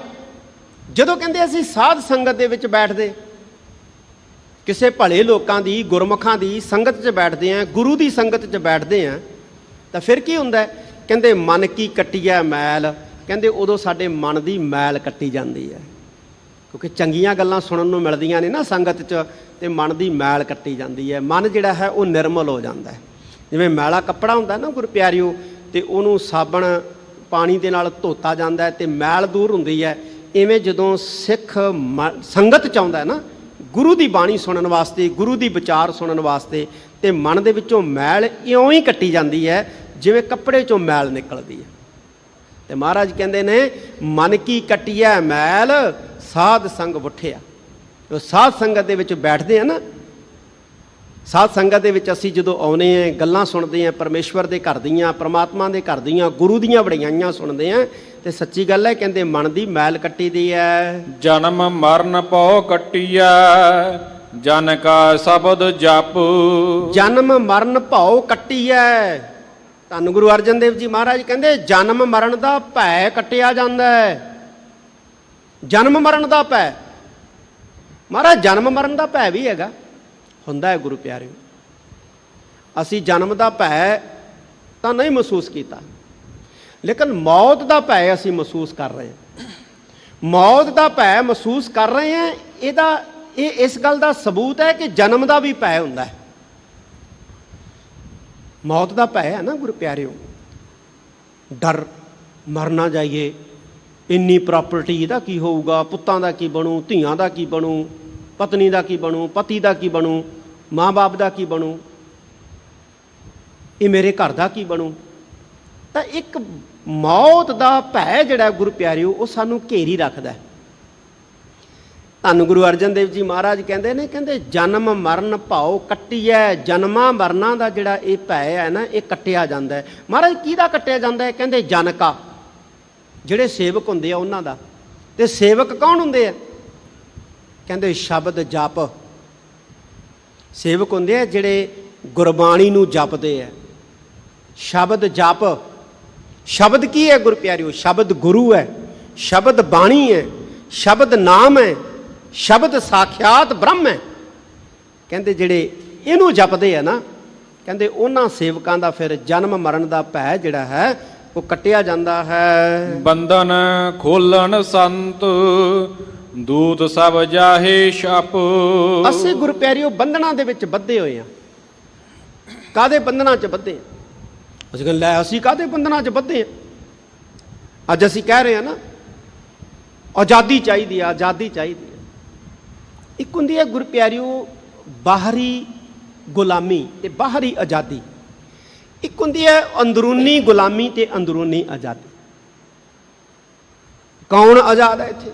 ਜਦੋਂ ਕਹਿੰਦੇ ਅਸੀਂ ਸਾਧ ਸੰਗਤ ਦੇ ਵਿੱਚ ਬੈਠਦੇ, ਕਿਸੇ ਭਲੇ ਲੋਕਾਂ ਦੀ, ਗੁਰਮੁਖਾਂ ਦੀ ਸੰਗਤ 'ਚ ਬੈਠਦੇ ਆ, ਗੁਰੂ ਦੀ ਸੰਗਤ 'ਚ ਬੈਠਦੇ ਆ, ਤਾਂ ਫਿਰ ਕੀ ਹੁੰਦਾ? ਕਹਿੰਦੇ ਮਨ ਕੀ ਕੱਟਿਆ ਮੈਲ। ਕਹਿੰਦੇ ਉਦੋਂ ਸਾਡੇ ਮਨ ਦੀ ਮੈਲ ਕੱਟੀ ਜਾਂਦੀ ਹੈ, ਕਿਉਂਕਿ ਚੰਗੀਆਂ ਗੱਲਾਂ ਸੁਣਨ ਨੂੰ ਮਿਲਦੀਆਂ ਨੇ ਨਾ ਸੰਗਤ 'ਚ, ਤੇ ਮਨ ਦੀ ਮੈਲ ਕੱਟੀ ਜਾਂਦੀ ਹੈ। ਮਨ ਜਿਹੜਾ ਹੈ ਉਹ ਨਿਰਮਲ ਹੋ ਜਾਂਦਾ ਹੈ। ਜਿਵੇਂ ਮੈਲਾ ਕੱਪੜਾ ਹੁੰਦਾ ਨਾ ਗੁਰੂ ਪਿਆਰਿਓ, ਤੇ ਉਹਨੂੰ ਸਾਬਣ ਪਾਣੀ ਦੇ ਨਾਲ ਧੋਤਾ ਜਾਂਦਾ ਹੈ ਤੇ ਮੈਲ ਦੂਰ ਹੁੰਦੀ ਹੈ। ਇਵੇਂ ਜਦੋਂ ਸਿੱਖ ਸੰਗਤ 'ਚ ਆਉਂਦਾ ਨਾ ਗੁਰੂ ਦੀ ਬਾਣੀ ਸੁਣਨ ਵਾਸਤੇ, ਗੁਰੂ ਦੀ ਵਿਚਾਰ ਸੁਣਨ ਵਾਸਤੇ, ਤੇ ਮਨ ਦੇ ਵਿੱਚੋਂ ਮੈਲ ਇਉਂ ਹੀ ਕੱਟੀ ਜਾਂਦੀ ਹੈ ਜਿਵੇਂ ਕੱਪੜੇ 'ਚੋਂ ਮੈਲ ਨਿਕਲਦੀ ਹੈ। ਤੇ ਮਹਾਰਾਜ ਕਹਿੰਦੇ ਨੇ ਮਨ ਕੀ ਕੱਟਿਆ ਮੈਲ ਸਾਧ ਸੰਗ ਉਠਿਆ। ਉਹ ਸਾਧ ਸੰਗਤ ਦੇ ਵਿੱਚ ਬੈਠਦੇ ਆ ਨਾ, ਸਾਧ ਸੰਗਤ ਦੇ ਵਿੱਚ ਅਸੀਂ ਜਦੋਂ ਆਉਨੇ ਆ, ਗੱਲਾਂ ਸੁਣਦੇ ਆ ਪਰਮੇਸ਼ਵਰ ਦੇ ਘਰ ਦੀਆਂ, ਪ੍ਰਮਾਤਮਾ ਦੇ ਘਰ ਦੀਆਂ, ਗੁਰੂ ਦੀਆਂ ਵਡਿਆਈਆਂ ਸੁਣਦੇ ਆ, ਤੇ ਸੱਚੀ ਗੱਲ ਹੈ ਕਹਿੰਦੇ ਮਨ ਦੀ ਮੈਲ ਕੱਟੀ ਦੀ ਹੈ। ਜਨਮ ਮਰਨ ਪਉ ਕੱਟਿਆ ਜਨ ਕਾ ਸ਼ਬਦ ਜਪ। ਜਨਮ ਮਰਨ ਭਉ ਕੱਟਿਐ। ਧੰਨ ਗੁਰੂ ਅਰਜਨ ਦੇਵ ਜੀ ਮਹਾਰਾਜ ਕਹਿੰਦੇ ਜਨਮ ਮਰਨ ਦਾ ਭੈ ਕੱਟਿਆ ਜਾਂਦਾ ਹੈ। ਜਨਮ ਮਰਨ ਦਾ ਭੈ, ਮਹਾਰਾਜ ਜਨਮ ਮਰਨ ਦਾ ਭੈ ਵੀ ਹੈਗਾ, ਹੁੰਦਾ ਹੈ ਗੁਰੂ ਪਿਆਰਿਓ। ਅਸੀਂ ਜਨਮ ਦਾ ਭੈ ਤਾਂ ਨਹੀਂ ਮਹਿਸੂਸ ਕੀਤਾ, ਲੇਕਿਨ ਮੌਤ ਦਾ ਭੈ ਅਸੀਂ ਮਹਿਸੂਸ ਕਰ ਰਹੇ ਹਾਂ। ਮੌਤ ਦਾ ਭੈ ਮਹਿਸੂਸ ਕਰ ਰਹੇ ਹਾਂ। ਇਹ ਇਸ ਗੱਲ ਦਾ ਸਬੂਤ ਹੈ ਕਿ ਜਨਮ ਦਾ ਵੀ ਭੈ ਹੁੰਦਾ ਹੈ। ਮੌਤ ਦਾ ਭੈ ਹੈ ਨਾ ਗੁਰੂ ਪਿਆਰਿਓ, ਡਰ, ਮਰ ਨਾ ਜਾਈਏ, ਇੰਨੀ ਪ੍ਰਾਪਰਟੀ ਇਹਦਾ ਕੀ ਹੋਊਗਾ, ਪੁੱਤਾਂ ਦਾ ਕੀ ਬਣੂ, ਧੀਆਂ ਦਾ ਕੀ ਬਣੂ, ਪਤਨੀ ਦਾ ਕੀ ਬਣੂ, ਪਤੀ ਦਾ ਕੀ ਬਣੂ, ਮਾਂ ਬਾਪ ਦਾ ਕੀ ਬਣੂ, ਇਹ ਮੇਰੇ ਘਰ ਦਾ ਕੀ ਬਣੂ। ਤਾਂ ਇੱਕ ਮੌਤ ਦਾ ਭੈ ਜਿਹੜਾ ਗੁਰੂ ਪਿਆਰਿਓ ਉਹ ਸਾਨੂੰ ਘੇਰੀ ਰੱਖਦਾ ਹੈ। ਧੰਨ ਗੁਰੂ ਅਰਜਨ ਦੇਵ ਜੀ ਮਹਾਰਾਜ ਕਹਿੰਦੇ ਨੇ, ਕਹਿੰਦੇ ਜਨਮ ਮਰਨ ਭਾਉ ਕੱਟੀਐ। ਜਨਮਾਂ ਮਰਨਾਂ ਦਾ ਜਿਹੜਾ ਇਹ ਭੈ ਹੈ ਨਾ, ਇਹ ਕੱਟਿਆ ਜਾਂਦਾ ਹੈ। ਮਹਾਰਾਜ ਕਿਹਦਾ ਕੱਟਿਆ ਜਾਂਦਾ ਹੈ? ਕਹਿੰਦੇ ਜਨਕਾ, ਜਿਹੜੇ ਸੇਵਕ ਹੁੰਦੇ ਆ ਉਹਨਾਂ ਦਾ। ਤੇ ਸੇਵਕ ਕੌਣ ਹੁੰਦੇ ਆ? ਕਹਿੰਦੇ ਸ਼ਬਦ ਜਪ। ਸੇਵਕ ਹੁੰਦੇ ਆ ਜਿਹੜੇ ਗੁਰਬਾਣੀ ਨੂੰ ਜਪਦੇ ਆ। ਸ਼ਬਦ ਜਪ। ਸ਼ਬਦ ਕੀ ਹੈ ਗੁਰੂ ਪਿਆਰਿਓ? ਸ਼ਬਦ ਗੁਰੂ ਹੈ, ਸ਼ਬਦ ਬਾਣੀ ਹੈ, ਸ਼ਬਦ ਨਾਮ ਹੈ, ਸ਼ਬਦ ਸਾਖਿਆਤ ਬ੍ਰਹਮ ਹੈ। ਕਹਿੰਦੇ ਜਿਹੜੇ ਇਹਨੂੰ ਜਪਦੇ ਆ ਨਾ, ਕਹਿੰਦੇ ਉਹਨਾਂ ਸੇਵਕਾਂ ਦਾ ਫਿਰ ਜਨਮ ਮਰਨ ਦਾ ਭੈ ਜਿਹੜਾ ਹੈ ਉਹ ਕੱਟਿਆ ਜਾਂਦਾ ਹੈ। ਬੰਧਨ ਖੋਲਣ ਸੰਤ ਦੂਤ ਸਭ ਜਾਹੇ ਛਪ। ਅਸੀਂ ਗੁਰੂ ਪਿਆਰਿਓ ਬੰਧਨਾਂ ਦੇ ਵਿੱਚ ਬੱਧੇ ਹੋਏ ਆ। ਕਾਹਦੇ ਬੰਧਨਾਂ 'ਚ ਬੱਧੇ ਆ? ਅਸੀਂ ਕਹਿੰਦੇ ਲੈ ਅਸੀਂ ਕਾਹਦੇ ਬੰਧਨਾਂ 'ਚ ਬੱਧੇ ਆ? ਅੱਜ ਅਸੀਂ ਕਹਿ ਰਹੇ ਹਾਂ ਨਾ ਆਜ਼ਾਦੀ ਚਾਹੀਦੀ ਆ, ਆਜ਼ਾਦੀ ਚਾਹੀਦੀ ਆ। ਇੱਕ ਹੁੰਦੀ ਹੈ ਗੁਰੂ ਪਿਆਰਿਓ ਬਾਹਰੀ ਗੁਲਾਮੀ ਤੇ ਬਾਹਰੀ ਆਜ਼ਾਦੀ। ਇੱਕ ਹੁੰਦੀ ਹੈ ਅੰਦਰੂਨੀ ਗੁਲਾਮੀ ਤੇ ਅੰਦਰੂਨੀ ਆਜ਼ਾਦੀ। ਕੌਣ ਆਜ਼ਾਦ ਹੈ ਇੱਥੇ?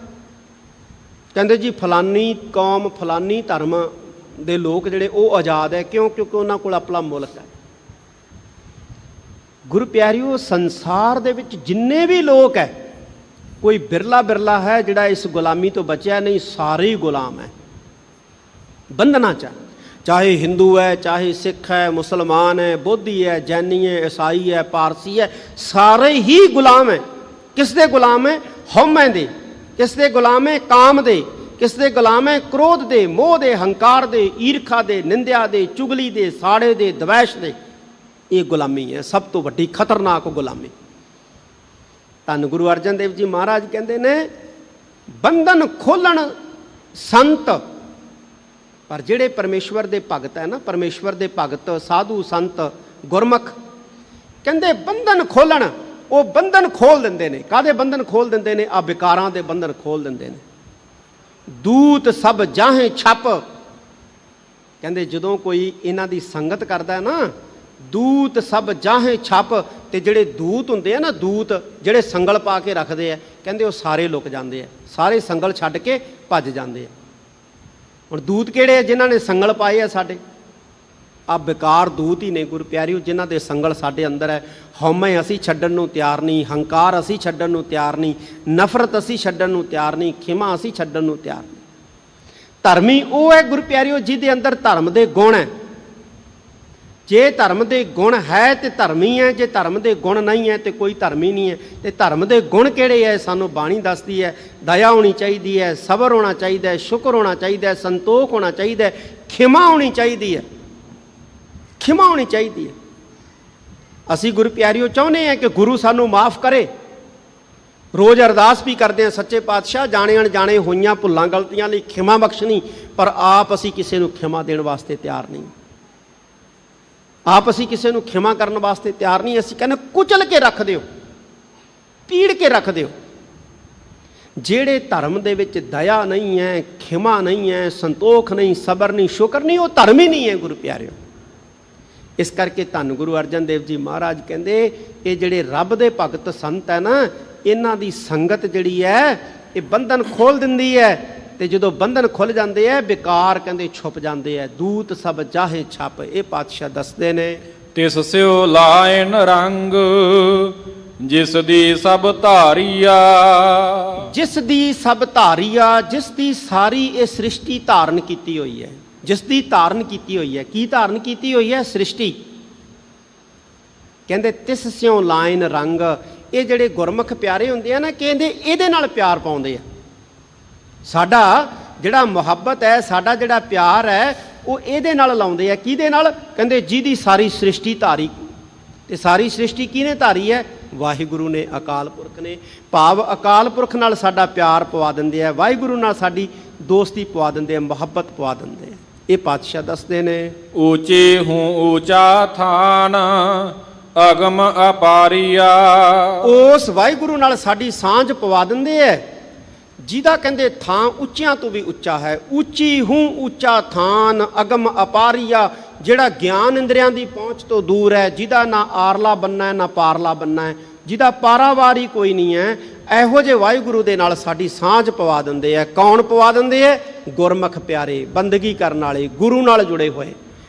ਕਹਿੰਦੇ ਜੀ ਫਲਾਨੀ ਕੌਮ ਫਲਾਨੀ ਧਰਮ ਦੇ ਲੋਕ ਜਿਹੜੇ ਉਹ ਆਜ਼ਾਦ ਹੈ। ਕਿਉਂ? ਕਿਉਂਕਿ ਉਹਨਾਂ ਕੋਲ ਆਪਣਾ ਮੁਲਕ ਹੈ। ਗੁਰੂ ਪਿਆਰਿਓ ਸੰਸਾਰ ਦੇ ਵਿੱਚ ਜਿੰਨੇ ਵੀ ਲੋਕ ਹੈ, ਕੋਈ ਬਿਰਲਾ ਬਿਰਲਾ ਹੈ ਜਿਹੜਾ ਇਸ ਗੁਲਾਮੀ ਤੋਂ ਬਚਿਆ ਨਹੀਂ। ਸਾਰੇ ਹੀ ਗੁਲਾਮ ਹੈ, ਬੰਧਨਾਂ 'ਚ। ਚਾਹੇ ਹਿੰਦੂ ਹੈ, ਚਾਹੇ ਸਿੱਖ ਹੈ, ਮੁਸਲਮਾਨ ਹੈ, ਬੋਧੀ ਹੈ, ਜੈਨੀ ਹੈ, ਈਸਾਈ ਹੈ, ਪਾਰਸੀ ਹੈ, ਸਾਰੇ ਹੀ ਗੁਲਾਮ ਹੈ। ਕਿਸ ਦੇ ਗੁਲਾਮ ਹੈ? ਹਉਮੈ ਦੇ। ਕਿਸ ਦੇ ਗੁਲਾਮ ਹੈ? ਕਾਮ ਦੇ। ਕਿਸ ਦੇ ਗੁਲਾਮ ਹੈ? ਕ੍ਰੋਧ ਦੇ, ਮੋਹ ਦੇ, ਹੰਕਾਰ ਦੇ, ਈਰਖਾ ਦੇ, ਨਿੰਦਿਆ ਦੇ, ਚੁਗਲੀ ਦੇ, ਸਾੜੇ ਦੇ, ਦਵੈਸ਼ ਦੇ। ਇਹ ਗੁਲਾਮੀ ਹੈ, ਸਭ ਤੋਂ ਵੱਡੀ ਖਤਰਨਾਕ ਗੁਲਾਮੀ। ਧੰਨ ਗੁਰੂ ਅਰਜਨ ਦੇਵ ਜੀ ਮਹਾਰਾਜ ਕਹਿੰਦੇ ਨੇ ਬੰਧਨ ਖੋਲਣ ਸੰਤ। ਪਰ ਜਿਹੜੇ ਪਰਮੇਸ਼ਵਰ ਦੇ ਭਗਤ ਹੈ ਨਾ, ਪਰਮੇਸ਼ਵਰ ਦੇ ਭਗਤ ਸਾਧੂ ਸੰਤ ਗੁਰਮੁਖ, ਕਹਿੰਦੇ ਬੰਧਨ ਖੋਲਣ। ਉਹ ਬੰਧਨ ਖੋਲ ਦਿੰਦੇ ਨੇ। ਕਾਹਦੇ ਬੰਧਨ ਖੋਲ ਦਿੰਦੇ ਨੇ? ਆ ਵਿਕਾਰਾਂ ਦੇ ਬੰਧਨ ਖੋਲ ਦਿੰਦੇ ਨੇ। ਦੂਤ ਸਭ ਜਾਹੇ ਛਪ। ਕਹਿੰਦੇ ਜਦੋਂ ਕੋਈ ਇਹਨਾਂ ਦੀ ਸੰਗਤ ਕਰਦਾ ਨਾ, ਦੂਤ ਸਭ ਜਾਹੇ ਛਪ। ਤੇ ਜਿਹੜੇ ਦੂਤ ਹੁੰਦੇ ਆ ਨਾ, ਦੂਤ ਜਿਹੜੇ ਸੰਗਲ ਪਾ ਕੇ ਰੱਖਦੇ ਆ, ਕਹਿੰਦੇ ਉਹ ਸਾਰੇ ਲੁਕ ਜਾਂਦੇ ਆ। ਸਾਰੇ ਸੰਗਲ ਛੱਡ ਕੇ ਭੱਜ ਜਾਂਦੇ ਆ। ਹੁਣ ਦੂਤ ਕਿਹੜੇ ਆ? ਜਿਨ੍ਹਾਂ ਨੇ ਸੰਗਲ ਪਾਏ ਆ ਸਾਡੇ। ਆ ਬੇਕਾਰ ਦੂਤ ਹੀ ਨੇ ਗੁਰੂ ਪਿਆਰਿਓ, ਜਿਨ੍ਹਾਂ ਦੇ ਸੰਗਲ ਸਾਡੇ ਅੰਦਰ ਹੈ। ਹਉਮੈ ਅਸੀਂ ਛੱਡਣ ਨੂੰ ਤਿਆਰ ਨਹੀਂ, ਹੰਕਾਰ ਅਸੀਂ ਛੱਡਣ ਨੂੰ ਤਿਆਰ ਨਹੀਂ, ਨਫ਼ਰਤ ਅਸੀਂ ਛੱਡਣ ਨੂੰ ਤਿਆਰ ਨਹੀਂ, ਖਿਮਾ ਅਸੀਂ ਛੱਡਣ ਨੂੰ ਤਿਆਰ ਨਹੀਂ। ਧਰਮੀ ਉਹ ਹੈ ਗੁਰੂ ਪਿਆਰਿਓ ਜਿਹਦੇ ਅੰਦਰ ਧਰਮ ਦੇ ਗੁਣ ਹੈ। ਜੇ ਧਰਮ ਦੇ ਗੁਣ ਹੈ ਤੇ ਧਰਮੀ ਹੈ, ਜੇ ਧਰਮ ਦੇ ਗੁਣ ਨਹੀਂ ਹੈ ਤੇ ਕੋਈ ਧਰਮੀ ਨਹੀਂ ਹੈ। ਤੇ ਧਰਮ ਦੇ ਗੁਣ ਕਿਹੜੇ ਹੈ? ਸਾਨੂੰ ਬਾਣੀ ਦੱਸਦੀ ਹੈ। ਦਇਆ ਹੋਣੀ ਚਾਹੀਦੀ ਹੈ, ਸਬਰ ਹੋਣਾ ਚਾਹੀਦਾ ਹੈ, ਸ਼ੁਕਰ ਹੋਣਾ ਚਾਹੀਦਾ ਹੈ, ਸੰਤੋਖ ਹੋਣਾ ਚਾਹੀਦਾ ਹੈ, ਖਿਮਾ ਹੋਣੀ ਚਾਹੀਦੀ ਹੈ, ਖਿਮਾ ਹੋਣੀ ਚਾਹੀਦੀ ਹੈ। ਅਸੀਂ ਗੁਰੂ ਪਿਆਰਿਓ ਚਾਹੁੰਦੇ ਹਾਂ ਕਿ ਗੁਰੂ ਸਾਨੂੰ ਮਾਫ ਕਰੇ। ਰੋਜ਼ ਅਰਦਾਸ ਵੀ ਕਰਦੇ ਹਾਂ, ਸੱਚੇ ਪਾਤਸ਼ਾਹ ਜਾਣੇ ਅਣਜਾਣੇ ਹੋਈਆਂ ਭੁੱਲਾਂ ਗਲਤੀਆਂ ਲਈ ਖਿਮਾ ਬਖਸ਼ਣੀ। ਪਰ ਆਪ ਅਸੀਂ ਕਿਸੇ ਨੂੰ ਖਿਮਾ ਦੇਣ ਵਾਸਤੇ ਤਿਆਰ ਨਹੀਂ। ਆਪ ਅਸੀਂ ਕਿਸੇ ਨੂੰ ਖਿਮਾ ਕਰਨ ਵਾਸਤੇ ਤਿਆਰ ਨਹੀਂ। ਅਸੀਂ ਕਹਿੰਦੇ ਕੁਚਲ ਕੇ ਰੱਖ ਦਿਓ, ਪੀੜ ਕੇ ਰੱਖ ਦਿਓ। ਜਿਹੜੇ ਧਰਮ ਦੇ ਵਿੱਚ ਦਇਆ ਨਹੀਂ ਹੈ, ਖਿਮਾ ਨਹੀਂ ਹੈ, ਸੰਤੋਖ ਨਹੀਂ, ਸਬਰ ਨਹੀਂ, ਸ਼ੁਕਰ ਨਹੀਂ, ਉਹ ਧਰਮ ਹੀ ਨਹੀਂ ਹੈ ਗੁਰੂ ਪਿਆਰਿਓ। ਇਸ ਕਰਕੇ ਧੰਨ ਗੁਰੂ ਅਰਜਨ ਦੇਵ ਜੀ ਮਹਾਰਾਜ ਕਹਿੰਦੇ ਇਹ ਜਿਹੜੇ ਰੱਬ ਦੇ ਭਗਤ ਸੰਤ ਹੈ ਨਾ, ਇਹਨਾਂ ਦੀ ਸੰਗਤ ਜਿਹੜੀ ਹੈ ਇਹ ਬੰਧਨ ਖੋਲ ਦਿੰਦੀ ਹੈ। ਤੇ ਜਦੋਂ ਬੰਧਨ ਖੁੱਲ ਜਾਂਦੇ ਆ, ਵਿਕਾਰ ਕਹਿੰਦੇ ਛੁਪ ਜਾਂਦੇ ਆ। ਦੂਤ ਸਭ ਜਾਹੇ ਛਪ। ਇਹ ਪਾਤਸ਼ਾਹ ਦੱਸਦੇ ਨੇ। ਤਿਸ ਸਿਓ ਲਾਇਨ ਰੰਗ ਜਿਸ ਦੀ ਸਭ ਧਾਰੀਆ। ਜਿਸ ਦੀ ਸਭ ਧਾਰੀਆ, ਜਿਸ ਦੀ ਸਾਰੀ ਇਹ ਸ੍ਰਿਸ਼ਟੀ ਧਾਰਨ ਕੀਤੀ ਹੋਈ ਹੈ। ਜਿਸ ਦੀ ਧਾਰਨ ਕੀਤੀ ਹੋਈ ਹੈ। ਕੀ ਧਾਰਨ ਕੀਤੀ ਹੋਈ ਹੈ? ਸ੍ਰਿਸ਼ਟੀ। ਕਹਿੰਦੇ ਤਿਸ ਸਿਓ ਲਾਇਨ ਰੰਗ। ਇਹ ਜਿਹੜੇ ਗੁਰਮੁਖ ਪਿਆਰੇ ਹੁੰਦੇ ਆ ਨਾ, ਕਹਿੰਦੇ ਇਹਦੇ ਨਾਲ ਪਿਆਰ ਪਾਉਂਦੇ ਆ। ਸਾਡਾ ਜਿਹੜਾ ਮੁਹੱਬਤ ਹੈ, ਸਾਡਾ ਜਿਹੜਾ ਪਿਆਰ ਹੈ, ਉਹ ਇਹਦੇ ਨਾਲ ਲਾਉਂਦੇ ਆ। ਕਿਹਦੇ ਨਾਲ? ਕਹਿੰਦੇ ਜਿਹਦੀ ਸਾਰੀ ਸ੍ਰਿਸ਼ਟੀ ਧਾਰੀ। ਤੇ ਸਾਰੀ ਸ੍ਰਿਸ਼ਟੀ ਕਿਹਨੇ ਧਾਰੀ ਹੈ? ਵਾਹਿਗੁਰੂ ਨੇ, ਅਕਾਲ ਪੁਰਖ ਨੇ। ਭਾਵ ਅਕਾਲ ਪੁਰਖ ਨਾਲ ਸਾਡਾ ਪਿਆਰ ਪਵਾ ਦਿੰਦੇ ਆ, ਵਾਹਿਗੁਰੂ ਨਾਲ ਸਾਡੀ ਦੋਸਤੀ ਪਵਾ ਦਿੰਦੇ ਆ, ਮੁਹੱਬਤ ਪਵਾ ਦਿੰਦੇ ਆ। ਇਹ ਪਾਤਸ਼ਾਹ ਦੱਸਦੇ ਨੇ। ਊਚੇ ਹੂੰ ਊਚਾ ਥਾਨ ਅਗਮ ਅਪਾਰੀਆ। ਉਸ ਵਾਹਿਗੁਰੂ ਨਾਲ ਸਾਡੀ ਸਾਂਝ ਪਵਾ ਦਿੰਦੇ ਐ, ਜਿਹਦਾ ਕਹਿੰਦੇ ਥਾਂ ਉੱਚਿਆਂ ਤੋਂ ਵੀ ਉੱਚਾ ਹੈ। ਉੱਚੀ ਹੂੰ ਉੱਚਾ ਥਾਨ ਅਗਮ ਅਪਾਰੀਆ। ਜਿਹੜਾ ਗਿਆਨ ਇੰਦਰੀਆਂ ਦੀ ਪਹੁੰਚ ਤੋਂ ਦੂਰ ਹੈ, ਜਿਹਦਾ ਨਾ ਆਰਲਾ ਬੰਨਾ ਹੈ ਨਾ ਪਾਰਲਾ ਬੰਨਾ ਹੈ, ਜਿਹਦਾ ਪਾਰਾਵਾਰੀ ਕੋਈ ਨਹੀਂ ਹੈ, ਇਹੋ ਜਿਹੇ ਵਾਹਿਗੁਰੂ ਦੇ ਨਾਲ ਸਾਡੀ ਸਾਂਝ ਪਵਾ ਦਿੰਦੇ ਆ। ਕੌਣ ਪਵਾ ਦਿੰਦੇ ਹੈ? ਗੁਰਮੁਖ ਪਿਆਰੇ, ਬੰਦਗੀ ਕਰਨ ਵਾਲੇ, ਗੁਰੂ ਨਾਲ ਜੁੜੇ ਹੋਏ।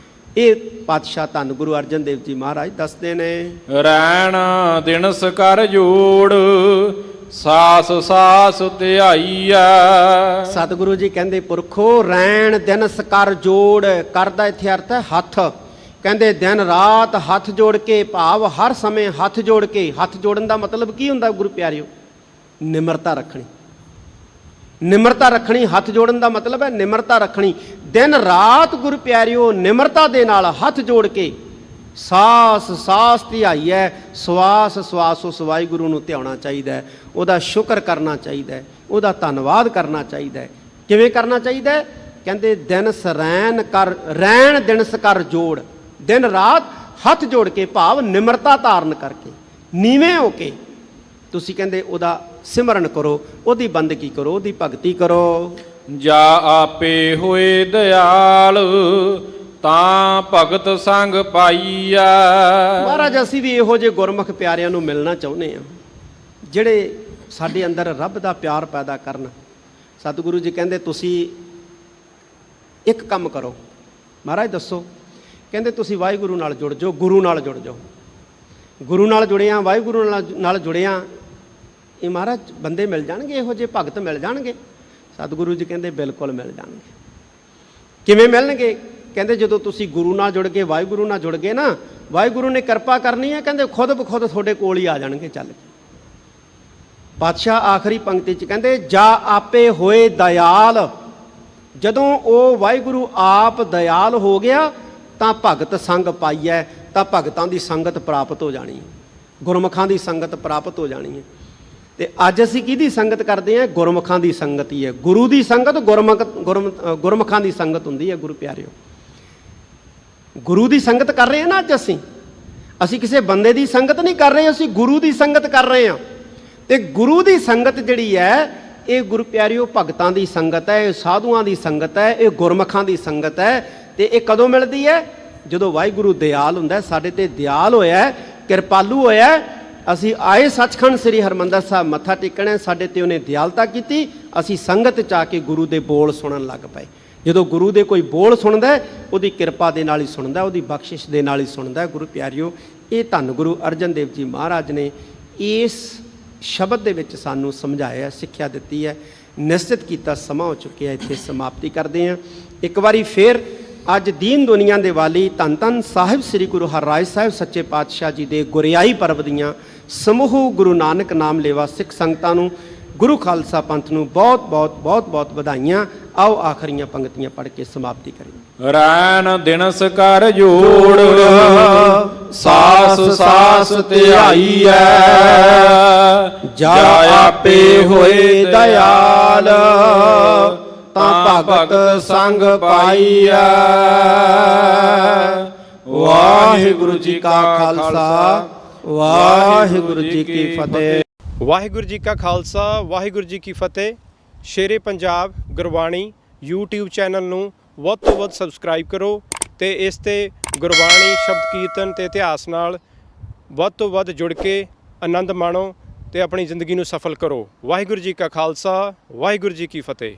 ਇਹ ਪਾਤਸ਼ਾਹ ਧੰਨ ਗੁਰੂ ਅਰਜਨ ਦੇਵ ਜੀ ਮਹਾਰਾਜ ਦੱਸਦੇ ਨੇ। ਰੈਣ ਦਿਨਸ ਕਰ ਜੋੜ ਸਾਸ ਸਾਸ ਧਿਆਈਐ। ਸਤਿਗੁਰੂ ਜੀ ਕਹਿੰਦੇ ਪੁਰਖੋ ਰੈਣ ਦਿਨਸ ਕਰ ਜੋੜ, ਕਰਦਾ ਇੱਥੇ ਅਰਥ ਹੈ ਹੱਥ। ਕਹਿੰਦੇ ਦਿਨ ਰਾਤ ਹੱਥ ਜੋੜ ਕੇ, ਭਾਵ ਹਰ ਸਮੇਂ ਹੱਥ ਜੋੜ ਕੇ। ਹੱਥ ਜੋੜਨ ਦਾ ਮਤਲਬ ਕੀ ਹੁੰਦਾ ਗੁਰੂ ਪਿਆਰਿਓ? ਨਿਮਰਤਾ ਰੱਖਣੀ। ਨਿਮਰਤਾ ਰੱਖਣੀ, ਹੱਥ ਜੋੜਨ ਦਾ ਮਤਲਬ ਹੈ ਨਿਮਰਤਾ ਰੱਖਣੀ। ਦਿਨ ਰਾਤ ਗੁਰੂ ਪਿਆਰਿਓ ਨਿਮਰਤਾ ਦੇ ਨਾਲ ਹੱਥ ਜੋੜ ਕੇ ਸਾਸ ਸਾਸ ਧਿਆਈ ਹੈ। ਸਵਾਸ ਸਵਾਸ ਉਸ ਵਾਹਿਗੁਰੂ ਨੂੰ ਧਿਆਉਣਾ ਚਾਹੀਦਾ ਹੈ, ਉਹਦਾ ਸ਼ੁਕਰ ਕਰਨਾ ਚਾਹੀਦਾ ਹੈ, ਉਹਦਾ ਧੰਨਵਾਦ ਕਰਨਾ ਚਾਹੀਦਾ ਹੈ। ਕਿਵੇਂ ਕਰਨਾ ਚਾਹੀਦਾ ਹੈ? ਕਹਿੰਦੇ ਦਿਨ ਸਰੈਣ ਕਰ, ਰੈਣ ਦਿਨਸ ਕਰ ਜੋੜ, ਦਿਨ ਰਾਤ ਹੱਥ ਜੋੜ ਕੇ, ਭਾਵ ਨਿਮਰਤਾ ਧਾਰਨ ਕਰਕੇ, ਨੀਵੇਂ ਹੋ ਕੇ ਤੁਸੀਂ ਕਹਿੰਦੇ ਉਹਦਾ ਸਿਮਰਨ ਕਰੋ, ਉਹਦੀ ਬੰਦਗੀ ਕਰੋ, ਉਹਦੀ ਭਗਤੀ ਕਰੋ। ਜਾ ਆਪੇ ਹੋਏ ਦਿਆਲ ਤਾਂ ਭਗਤ ਸੰਗ ਪਾਈਆ। ਮਹਾਰਾਜ ਅਸੀਂ ਵੀ ਇਹੋ ਜਿਹੇ ਗੁਰਮੁਖ ਪਿਆਰਿਆਂ ਨੂੰ ਮਿਲਣਾ ਚਾਹੁੰਦੇ ਹਾਂ, ਜਿਹੜੇ ਸਾਡੇ ਅੰਦਰ ਰੱਬ ਦਾ ਪਿਆਰ ਪੈਦਾ ਕਰਨ। ਸਤਿਗੁਰੂ ਜੀ ਕਹਿੰਦੇ ਤੁਸੀਂ ਇੱਕ ਕੰਮ ਕਰੋ। ਮਹਾਰਾਜ ਦੱਸੋ? ਕਹਿੰਦੇ ਤੁਸੀਂ ਵਾਹਿਗੁਰੂ ਨਾਲ ਜੁੜ ਜਾਓ, ਗੁਰੂ ਨਾਲ ਜੁੜ ਜਾਓ। ਗੁਰੂ ਨਾਲ ਜੁੜਿਆ, ਵਾਹਿਗੁਰੂ ਨਾਲ ਜੁੜਿਆ, ਇਹ ਮਹਾਰਾਜ ਬੰਦੇ ਮਿਲ ਜਾਣਗੇ, ਇਹੋ ਜਿਹੇ ਭਗਤ ਮਿਲ ਜਾਣਗੇ। ਸਤਿਗੁਰੂ ਜੀ ਕਹਿੰਦੇ ਬਿਲਕੁਲ ਮਿਲ ਜਾਣਗੇ। ਕਿਵੇਂ ਮਿਲਣਗੇ? ਕਹਿੰਦੇ ਜਦੋਂ ਤੁਸੀਂ ਗੁਰੂ ਨਾਲ ਜੁੜ ਕੇ, ਵਾਹਿਗੁਰੂ ਨਾਲ ਜੁੜ ਗਏ ਨਾ, ਵਾਹਿਗੁਰੂ ਨੇ ਕਿਰਪਾ ਕਰਨੀ ਹੈ, ਕਹਿੰਦੇ ਖੁਦ ਬਖੁਦ ਤੁਹਾਡੇ ਕੋਲ ਹੀ ਆ ਜਾਣਗੇ ਚੱਲ ਕੇ। ਪਾਤਸ਼ਾਹ ਆਖਰੀ ਪੰਕਤੀ 'ਚ ਕਹਿੰਦੇ ਜਾ ਆਪੇ ਹੋਏ ਦਇਆਲ। ਜਦੋਂ ਉਹ ਵਾਹਿਗੁਰੂ ਆਪ ਦਇਆਲ ਹੋ ਗਿਆ ਤਾਂ ਭਗਤ ਸੰਗ ਪਾਈਐ, ਤਾਂ ਭਗਤਾਂ ਦੀ ਸੰਗਤ ਪ੍ਰਾਪਤ ਹੋ ਜਾਣੀ ਹੈ, ਗੁਰਮੁਖਾਂ ਦੀ ਸੰਗਤ ਪ੍ਰਾਪਤ ਹੋ ਜਾਣੀ ਹੈ। ਤੇ ਅੱਜ ਅਸੀਂ ਕਿਹਦੀ ਸੰਗਤ ਕਰਦੇ ਹਾਂ? ਗੁਰਮੁਖਾਂ ਦੀ ਸੰਗਤ ਹੀ ਹੈ। ਗੁਰੂ ਦੀ ਸੰਗਤ ਗੁਰਮੁਖਾਂ ਦੀ ਸੰਗਤ ਹੁੰਦੀ ਹੈ। ਗੁਰੂ ਪਿਆਰਿਓ, ਗੁਰੂ ਦੀ ਸੰਗਤ ਕਰ ਰਹੇ ਹਾਂ ਨਾ ਅੱਜ ਅਸੀਂ ਕਿਸੇ ਬੰਦੇ ਦੀ ਸੰਗਤ ਨਹੀਂ ਕਰ ਰਹੇ, ਅਸੀਂ ਗੁਰੂ ਦੀ ਸੰਗਤ ਕਰ ਰਹੇ ਹਾਂ। ਤੇ ਗੁਰੂ ਦੀ ਸੰਗਤ ਜਿਹੜੀ ਹੈ, ਇਹ ਗੁਰੂ ਪਿਆਰਿਓ ਭਗਤਾਂ ਦੀ ਸੰਗਤ ਹੈ, ਇਹ ਸਾਧੂਆਂ ਦੀ ਸੰਗਤ ਹੈ, ਇਹ ਗੁਰਮੁਖਾਂ ਦੀ ਸੰਗਤ ਹੈ। ਤੇ ਇਹ ਕਦੋਂ ਮਿਲਦੀ ਹੈ? ਜਦੋਂ ਵਾਹਿਗੁਰੂ ਦਿਆਲ ਹੁੰਦਾ, ਸਾਡੇ ਤੇ ਦਿਆਲ ਹੋਇਆ, ਕਿਰਪਾਲੂ ਹੋਇਆ। ਅਸੀਂ ਆਏ ਸੱਚਖੰਡ ਸ੍ਰੀ ਹਰਿਮੰਦਰ ਸਾਹਿਬ ਮੱਥਾ ਟੇਕਣਾ, ਸਾਡੇ ਤੇ ਉਹਨੇ ਦਿਆਲਤਾ ਕੀਤੀ, ਅਸੀਂ ਸੰਗਤ 'ਚ ਆ ਕੇ ਗੁਰੂ ਦੇ ਬੋਲ ਸੁਣਨ ਲੱਗ ਪਏ। ਜਦੋਂ ਗੁਰੂ ਦੇ ਕੋਈ ਬੋਲ ਸੁਣਦਾ, ਉਹਦੀ ਕਿਰਪਾ ਦੇ ਨਾਲ ਹੀ ਸੁਣਦਾ, ਉਹਦੀ ਬਖਸ਼ਿਸ਼ ਦੇ ਨਾਲ ਹੀ ਸੁਣਦਾ। ਗੁਰੂ ਪਿਆਰਿਓ, ਇਹ ਧੰਨ ਗੁਰੂ ਅਰਜਨ ਦੇਵ ਜੀ ਮਹਾਰਾਜ ਨੇ ਇਸ ਸ਼ਬਦ ਦੇ ਵਿੱਚ ਸਾਨੂੰ ਸਮਝਾਇਆ, ਸਿੱਖਿਆ ਦਿੱਤੀ ਹੈ। ਨਿਸ਼ਚਿਤ ਕੀਤਾ ਸਮਾਂ ਹੋ ਚੁੱਕਿਆ, ਇੱਥੇ ਸਮਾਪਤੀ ਕਰਦੇ ਹਾਂ। ਇੱਕ ਵਾਰੀ ਫੇਰ ਅੱਜ ਦੀਨ ਦੁਨੀਆ ਦੇ ਵਾਲੀ ਧੰਨ ਧੰਨ ਸਾਹਿਬ ਸ੍ਰੀ ਗੁਰੂ ਹਰਿਰਾਏ ਸਾਹਿਬ ਸੱਚੇ ਪਾਤਸ਼ਾਹ ਜੀ ਦੇ ਗੁਰਿਆਈ ਪਰਬ ਦੀਆਂ ਸਮੂਹ ਗੁਰੂ ਨਾਨਕ ਨਾਮ ਲੇਵਾ ਸਿੱਖ ਸੰਗਤਾਂ ਨੂੰ, ਗੁਰੂ ਖਾਲਸਾ ਪੰਥ ਨੂੰ ਬਹੁਤ ਬਹੁਤ ਬਹੁਤ ਬਹੁਤ ਵਧਾਈਆਂ। ਆਓ ਆਖਰੀਆਂ ਪੰਕਤੀਆਂ ਪੜ੍ਹ ਕੇ ਸਮਾਪਤੀ ਕਰੀਏ। ਰੈਣ ਦਿਨਸ ਕਰ ਜੋੜ ਸਾਸ ਸਾਸ ਧਿਆਈਐ। ਜਾ ਆਪੇ ਹੋਏ ਦਇਆਲ ਤਾਂ ਭਗਤ ਸੰਗ ਪਾਈਐ। ਵਾਹਿਗੁਰੂ ਜੀ ਕਾ ਖਾਲਸਾ, ਵਾਹਿਗੁਰੂ ਜੀ ਕੀ ਫਤਿਹ। ਵਾਹਿਗੁਰੂ ਜੀ ਕਾ ਖਾਲਸਾ, ਵਾਹਿਗੁਰੂ ਜੀ ਕੀ ਫਤਿਹ। ਸ਼ੇਰੇ ਪੰਜਾਬ ਗੁਰਬਾਣੀ YouTube ਚੈਨਲ ਨੂੰ ਵੱਧ ਤੋਂ ਵੱਧ ਸਬਸਕ੍ਰਾਈਬ ਕਰੋ ਤੇ ਇਸ ਤੇ ਗੁਰਬਾਣੀ, ਸ਼ਬਦ ਕੀਰਤਨ ਤੇ ਇਤਿਹਾਸ ਨਾਲ ਵੱਧ ਤੋਂ ਵੱਧ ਜੁੜ ਕੇ ਆਨੰਦ ਮਾਣੋ ਤੇ ਆਪਣੀ ਜ਼ਿੰਦਗੀ ਨੂੰ ਸਫਲ ਕਰੋ। ਵਾਹਿਗੁਰੂ ਜੀ ਕਾ ਖਾਲਸਾ, ਵਾਹਿਗੁਰੂ ਜੀ ਕੀ ਫਤਿਹ।